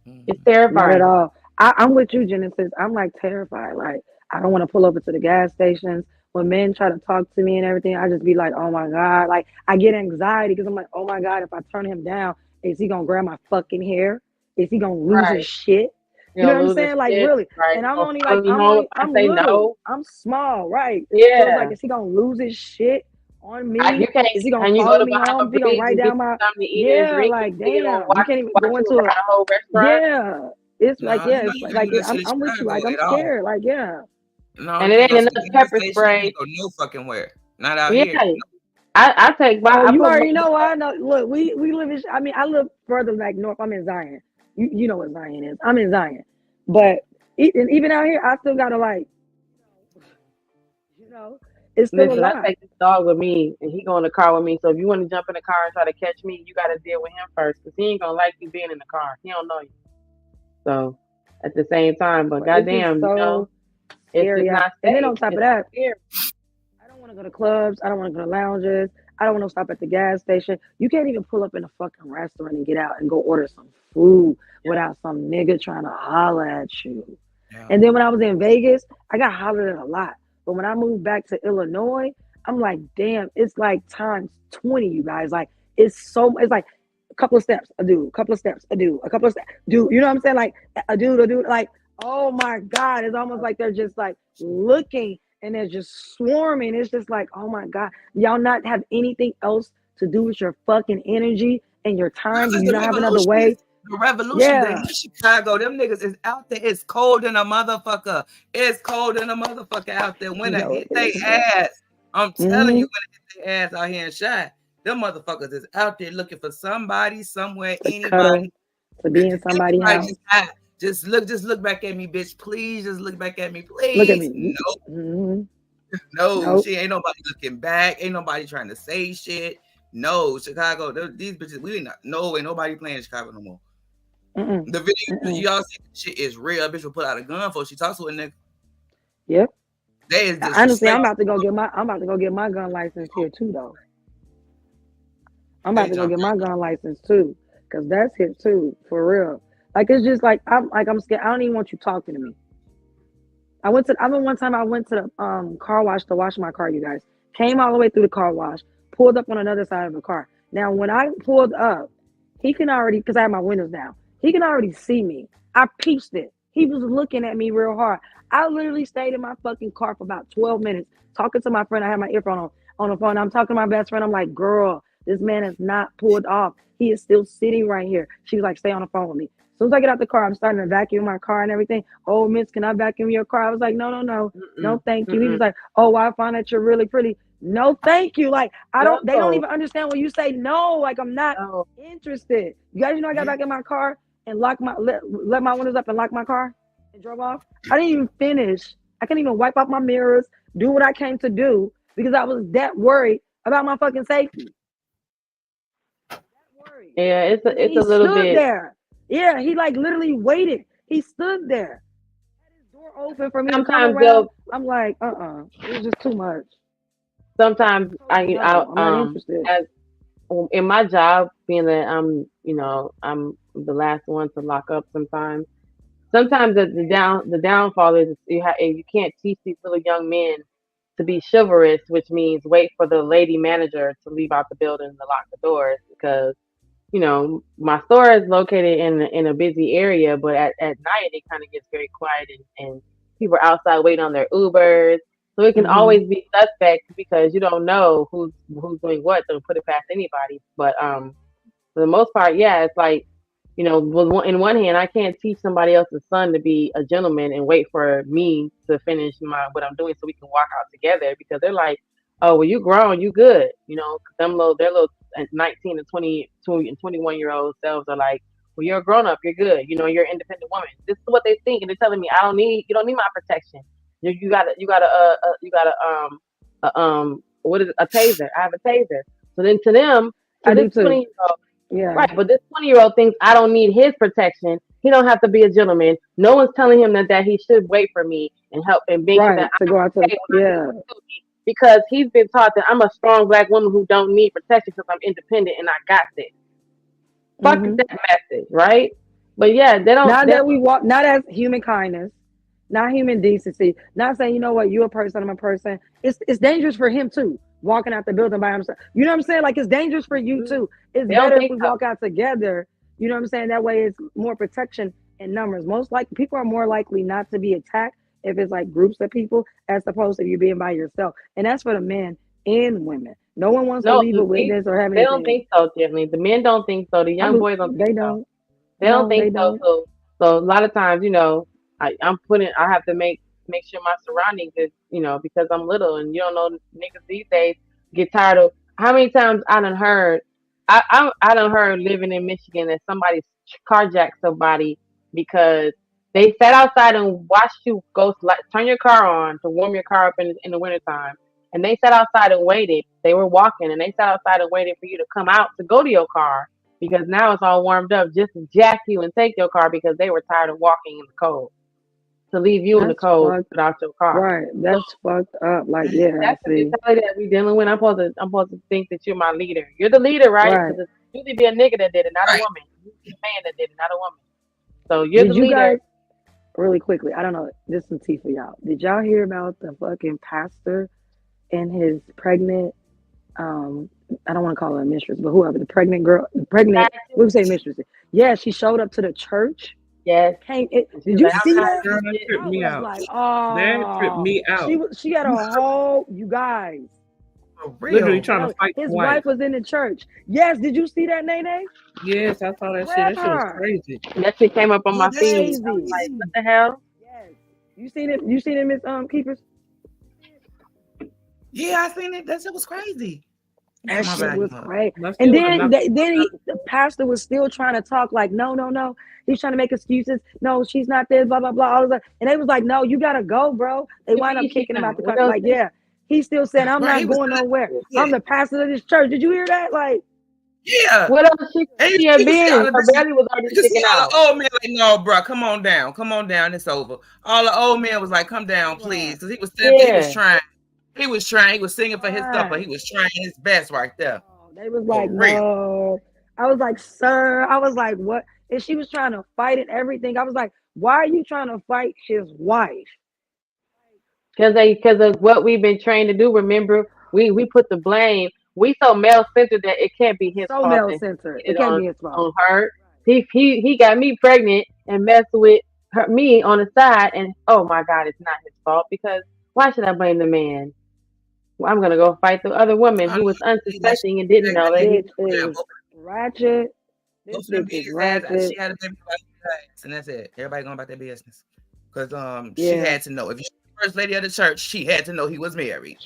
It's terrifying. Not at all. I'm with you, Genesis. I'm like terrified. Like I don't want to pull over to the gas stations. When men try to talk to me and everything, I just be like, oh my God. Like I get anxiety because I'm like, oh my God, if I turn him down, is he gonna grab my fucking hair? Is he gonna lose his shit? You know what I'm saying? Like really. And I'm only like I'm little. No. I'm small, right? Yeah. So it's like, is he gonna lose his shit on me? Is he gonna follow me home? Is he gonna write down my like damn, you can't even go into a whole restaurant. Yeah. It's like I'm with you. Like I'm scared. Like No, and it ain't enough pepper spray. No fucking where. Not out here. I take my. You already know. I know. Look, we live in. I mean, I live further like north. I'm in Zion. You know what Zion is. I'm in Zion, but even out here, I still gotta like, you know, it's still a lot. I take this dog with me, and he go in the car with me. So if you want to jump in the car and try to catch me, you got to deal with him first, because he ain't gonna like you being in the car. He don't know you. So at the same time, but goddamn, so you know, scary. It's not safe. And then on top of that, scary. I don't want to go to clubs. I don't want to go to lounges. I don't want to stop at the gas station. You can't even pull up in a fucking restaurant and get out and go order some food without some nigga trying to holler at you. And then when I was in Vegas, I got hollered at a lot. But when I moved back to Illinois, I'm like, damn, it's like times 20, you guys. Like, it's like a couple of steps, a dude, a couple of steps, a dude, a couple of steps, dude. You know what I'm saying? Like, a dude, like, oh my God. It's almost like they're just like looking and they're just swarming. It's just like, oh my God. Y'all not have anything else to do with your fucking energy and your time? Do you not have another way? The revolution Yeah. in Chicago, them niggas is out there. It's cold in a motherfucker. It's cold in a motherfucker out there. When it hit they ass, I'm telling you, when it hit their ass out here in Shot, them motherfuckers is out there looking for somebody, somewhere, anybody. To be in somebody's house. Just look back at me, bitch. Please, just look back at me, please. Look at me. No, no, she ain't nobody looking back. Ain't nobody trying to say shit. No, Chicago, these bitches, ain't nobody playing in Chicago no more. The video y'all see shit is real. Bitch will put out a gun before she talks to a nigga. Yep. They is just honestly, I'm about to go get my gun license here too, though. I'm about to go get my gun license too, cause that's here too, for real. Like, it's just like I'm scared. I don't even want you talking to me. One time I went to the car wash to wash my car, you guys. Came all the way through the car wash, pulled up on another side of the car. Now, when I pulled up, he can already, because I had my windows down, he can already see me. I peeped it. He was looking at me real hard. I literally stayed in my fucking car for about 12 minutes talking to my friend. I had my earphone on the phone. I'm talking to my best friend. I'm like, girl, this man has not pulled off. He is still sitting right here. She was like, stay on the phone with me. As soon as I get out the car, I'm starting to vacuum my car and everything. Oh, miss, can I vacuum your car? I was like, no, thank you. He was like, oh, well, I find that you're really pretty. No, thank you. Like, they don't even understand when you say no. Like, I'm not interested. You guys, I got back in my car and let my windows up and lock my car and drove off. I didn't even finish. I couldn't even wipe off my mirrors, do what I came to do, because I was that worried about my fucking safety. Yeah, it's a little bit. There. Yeah, he like literally waited. He stood there. Had his door open for me to come around. I'm like, it was just too much. Sometimes I'm not interested. as in my job, being that I'm the last one to lock up sometimes. Sometimes the downfall is you can't teach these little young men to be chivalrous, which means wait for the lady manager to leave out the building to lock the doors, because my store is located in a busy area, but at night it kind of gets very quiet and people are outside waiting on their Ubers. So it can always be suspect because you don't know who's doing what. So put it past anybody. But for the most part, yeah, it's like, in one hand, I can't teach somebody else's son to be a gentleman and wait for me to finish what I'm doing so we can walk out together, because they're like, oh, well, you grown, you good. Their little 19 and 20 and 21-year-old selves are like, well, you're a grown up, you're good. You're an independent woman. This is what they think, and they're telling me you don't need my protection. You got what is it? A taser. I have a taser. So then to them, I do this too. 20-year-old, yeah. Right, but this 20-year-old thinks I don't need his protection. He don't have to be a gentleman. No one's telling him that he should wait for me and help and make sure that to go out to because he's been taught that I'm a strong black woman who don't need protection because I'm independent and I got this. Fuck that message, right? But yeah, they don't. Not that we walk, not as human kindness, not human decency, not saying, you know what, you're a person, I'm a person. It's dangerous for him too, walking out the building by himself. You know what I'm saying? Like, it's dangerous for you too. It's better if we walk out together. You know what I'm saying? That way it's more protection in numbers. Most likely, people are more likely not to be attacked if it's like groups of people as opposed to you being by yourself. And that's for the men and women. No one wants to leave a witness or have anything. They don't think so, Tiffany. The men don't think so. The young boys don't think so. They don't think so. So a lot of times, I have to make sure my surroundings is, because I'm little, and you don't know, niggas these days get tired of how many times I done heard living in Michigan that somebody carjacked somebody because they sat outside and watched you turn your car on to warm your car up in the wintertime. And they sat outside and waited. They were walking and they sat outside and waited for you to come out to go to your car, because now it's all warmed up, just to jack you and take your car because they were tired of walking in the cold. To leave you in the cold without your car. Right. That's fucked up. Like, yeah. That's the mentality that we dealing with. I'm supposed to think that you're my leader. You're the leader, right? Because it's usually be a nigga that did it, not a woman. It's a man that did it, not a woman. So you're the leader. really quickly. I don't know. This is some tea for y'all. Did y'all hear about the fucking pastor and his pregnant? I don't want to call her a mistress, but whoever the pregnant girl, we would say mistress. Yeah, she showed up to the church. Yes. Did you see that? Girl, that tripped me out. Like, That tripped me out. She had a whole, you guys. Literally trying to fight his the wife was in the church. Yes, did you see that, Nene? Yes, I saw that shit. That shit was crazy. That shit came up on my feed. I was like, what the hell? Yes. You seen it? You seen it, Miss Keepers? Yeah, I seen it. That shit was crazy. That shit was crazy. And then the pastor was still trying to talk like, no. He's trying to make excuses. No, she's not there, blah, blah, blah. All of that. And they was like, no, you got to go, bro. They wind up kicking him out the country. Like, yeah. He still said, I'm not going nowhere. I'm the pastor of this church. Did you hear that? Like, yeah. What else she had been? Her belly was already sticking all out. the old men like, no, bro, come on down. It's over. All the old men was like, come down, please. Because he was still, he was trying. He was trying. He was singing for his supper. He was trying his best right there. They was like, no. I was like, sir. I was like, what? And she was trying to fight and everything. I was like, why are you trying to fight his wife? Because of what we've been trained to do. Remember, we put the blame. We so male centered that it can't be his fault. Male centered. It can't be his fault. On her. He got me pregnant and messed with me on the side, and oh my God, it's not his fault. Because why should I blame the man? Well, I'm gonna go fight the other woman who was unsuspecting and didn't know that he was ratchet. This bitch is ratchet. She had a baby, and that's it. Everybody going about their business. Because she had to know. If you're the first lady of the church, she had to know he was married.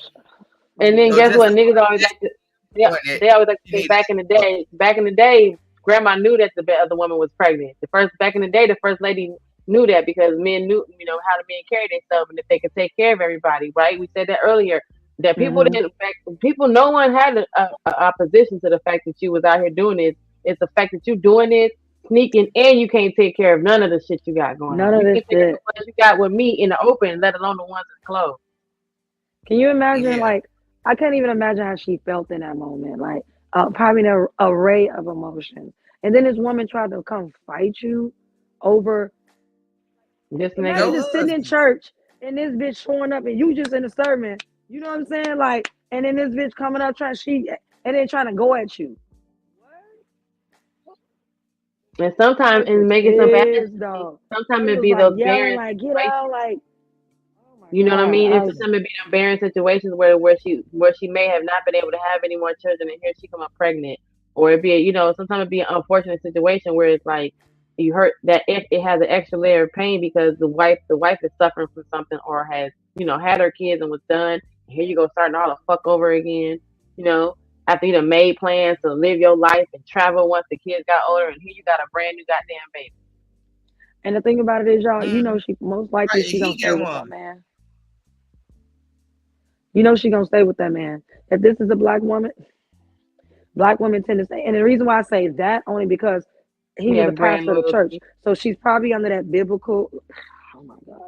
And then guess what? Niggas always like to, they always like to say back in the day, grandma knew that the other woman was pregnant. Back in the day, the first lady knew that because men knew, how the men carry themselves and if they could take care of everybody, right? We said that earlier. That people didn't, no one had a opposition to the fact that you was out here doing this. It's the fact that you doing this, sneaking, and you can't take care of none of the shit you got going on. None of this shit. What you got with me in the open, let alone the ones in the closed. Can you imagine, like, I can't even imagine how she felt in that moment. Like, probably an array of emotions. And then this woman tried to come fight you over. Imagine just sitting in church and this bitch showing up and you just in the sermon. You know what I'm saying? Like, and then this bitch coming up trying to go at you. And sometimes it's making some bad. Sometimes it be those barren like, get out, like. You know what I mean? It's sometimes it be them barren situations where she may have not been able to have any more children, and here she come up pregnant, or it be sometimes it be an unfortunate situation where it's like you hurt that it has an extra layer of pain because the wife is suffering from something or has had her kids and was done. And here you go starting all the fuck over again. After you done made plans to live your life and travel once the kids got older, and here you got a brand new goddamn baby. And the thing about it is, y'all, she most likely she gonna stay with that man. She gonna stay with that man. If this is a black woman tend to stay. And the reason why I say that only because he was a pastor of the church, so she's probably under that biblical. Oh my God,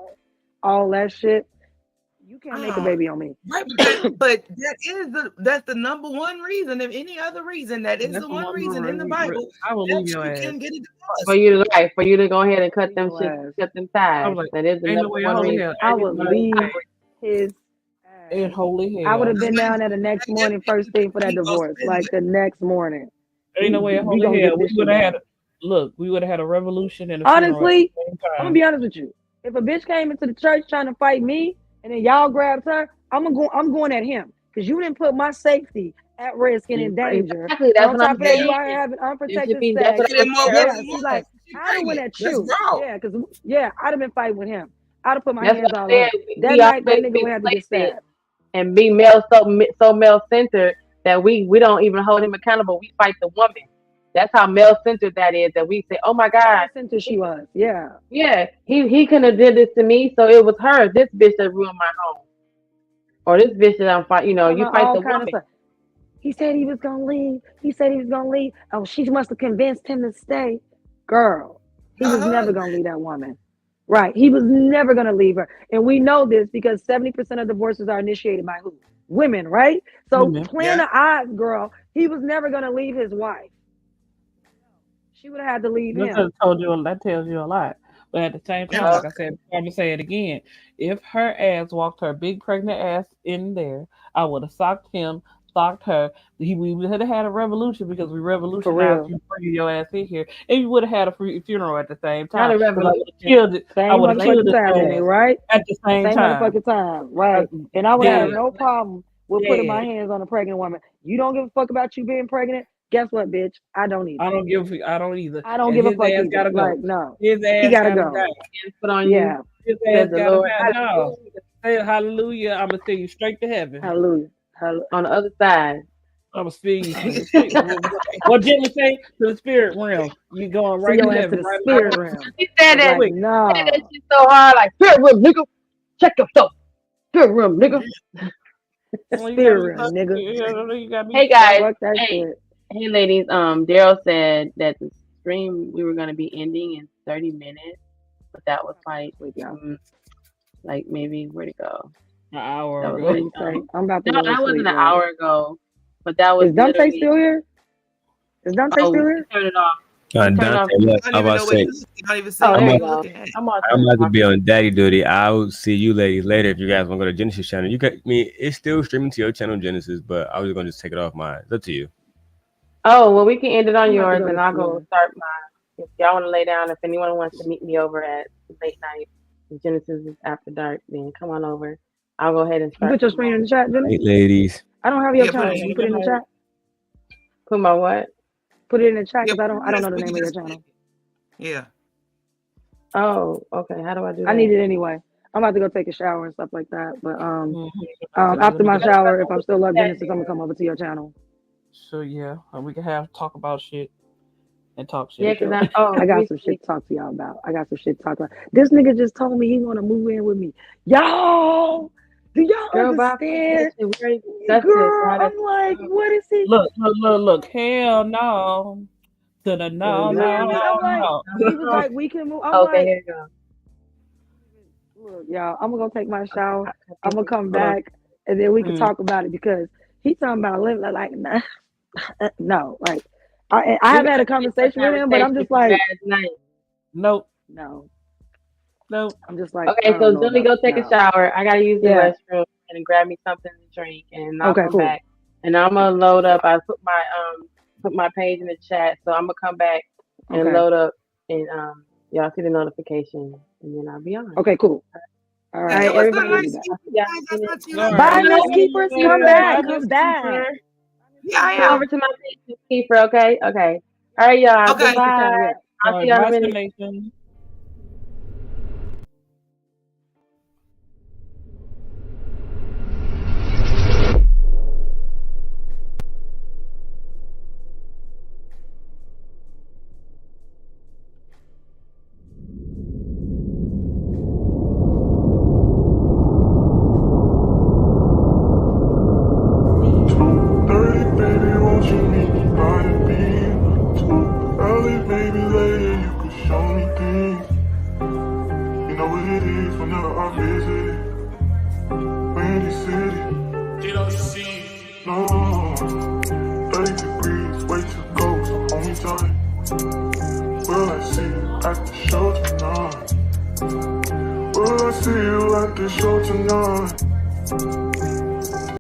all that shit. You can't make a baby on me. Right, but that's the number one reason. If any other reason, that's the one reason in the Bible. I will leave your ass. Can get it for you to go ahead and cut them ties. Like, that is the number one reason. I would leave his. In holy hell. I would have been down there the next morning, first thing for that divorce. Like the next morning. Ain't no way in holy hell. We would have had a revolution and honestly, I'm gonna be honest with you. If a bitch came into the church trying to fight me and then y'all grabbed her, I'm going at him. Because you didn't put my safety at risk and in danger. Exactly, that's what I'm saying. You are having unprotected sex. She's like, I done went at you. I'd have been fighting with him. I'd have put my hands all over. That night, that nigga would have to get stabbed. And be so male centered that we don't even hold him accountable. We fight the woman. That's how male centered that is. That we say, oh my God, centered she was. Yeah. He couldn't have did this to me, so it was her. This bitch that ruined my home, or this bitch that I'm fighting. You fight the woman. He said he was gonna leave. Oh, she must have convinced him to stay. Girl, he was never gonna leave that woman. Right. He was never going to leave her. And we know this because 70% of divorces are initiated by who? Women, right? So playing the odds, girl, he was never going to leave his wife. She would have had to leave him. That tells you a lot. But at the same time, like I said, I'm gonna say it again. If her ass walked her big pregnant ass in there, I would have socked him, socked her. We would have had a revolution because we revolutionized you bringing your ass in here, and you would have had a funeral at the same time. Not a 'Cause I revolution. would have killed it. I Same would have killed motherfucking time, it ain't it, right? at the same time. Motherfucking time, right? And I would have Dead. no problem with putting my Dead. hands on a pregnant woman. You don't give a fuck about you being pregnant. Guess what, bitch? I don't either. I don't give. I don't either. I don't And give a his fuck ass either. gotta go. Like, no. His ass He gotta gotta go. go. Put on Yeah. you. His Says ass the gotta Lord. go. No. Say hallelujah. I'm gonna send you straight to heaven. Hallelujah. On the other side. I'm gonna send you to the spirit. What Jimmy say? To the spirit realm. You going right Send to your ass heaven. to the Right spirit now. realm. He said that. Like, He no. said that shit so hard, like spirit room, nigga. Check yourself. Spirit room, nigga. Spirit realm, nigga. Hey guys. Fuck that Hey. shit. Hey ladies. Daryl said that the stream we were gonna be ending in 30 minutes, but that was like maybe where'd it go? An hour That was ago. really, I'm about to no, go to that wasn't sleep, an right? hour ago, but that was Is Dante literally. still here? Is Dante still here? Turn it off. Dante, look, I I'm don't even about know to what say, you don't even see Oh, what there you're you go. looking at. I'm on. I'm about to be on daddy duty. I'll see you ladies later if you guys want to go to Genesis channel. You got me. It's still streaming to your channel, Genesis, but I was gonna just take it off mine. It's up to you. Oh, well, we can end it on I'm about to yours, go and to I'll go sleep. start mine. If y'all want to lay down, if anyone wants to meet me over at late night, Genesis is after dark, then come on over. I'll go ahead and You start. put your screen in the chat, Jenny? Hey, ladies. I don't have your channel. Can you put it in the chat? Put my what? Put it in the chat Yeah, because I don't know the name of your channel. Yeah. Oh, okay. How do I do that? I need it anyway. I'm about to go take a shower and stuff like that. But after my shower, if I'm still up Genesis, I'm gonna come over to your channel. So yeah, we can talk about shit and talk shit. Yeah, because I got some shit to talk to y'all about. This nigga just told me he want to move in with me. Y'all, do y'all understand? Girl, I'm like, what is he? Look. Hell no. To the no. I'm like, he was like, we can move. I'm okay, like, here you go. Look, y'all, I'm gonna go take my shower. I'm gonna come back, and then we can talk about it because he talking about living like, nah, no, like I haven't had a conversation with him, but I'm just like, nope. No. I'm just like, Okay, so Julie, go take a shower. I gotta use the Yeah. restroom and grab me something to drink, and I'll Okay, come cool. back. And I'm gonna load up. I put my page in the chat, so I'm gonna come back and Okay. load up, and y'all see the notification, and then I'll be on. Okay, cool. All right, It was so everybody. nice. Bye, Miss Keepers. Come back. Come back. Yeah, Go over to my page, Keeper. Okay. All right, y'all. Okay. Goodbye. I'll see y'all in a minute. Baby, won't you meet me by the beam? Too early, baby, later you could show me things. You know what it is whenever I visit Windy City. Did I see? No, 30 degrees, way to go, so hold me tight. Will I see you at the show tonight? Will I see you at the show tonight?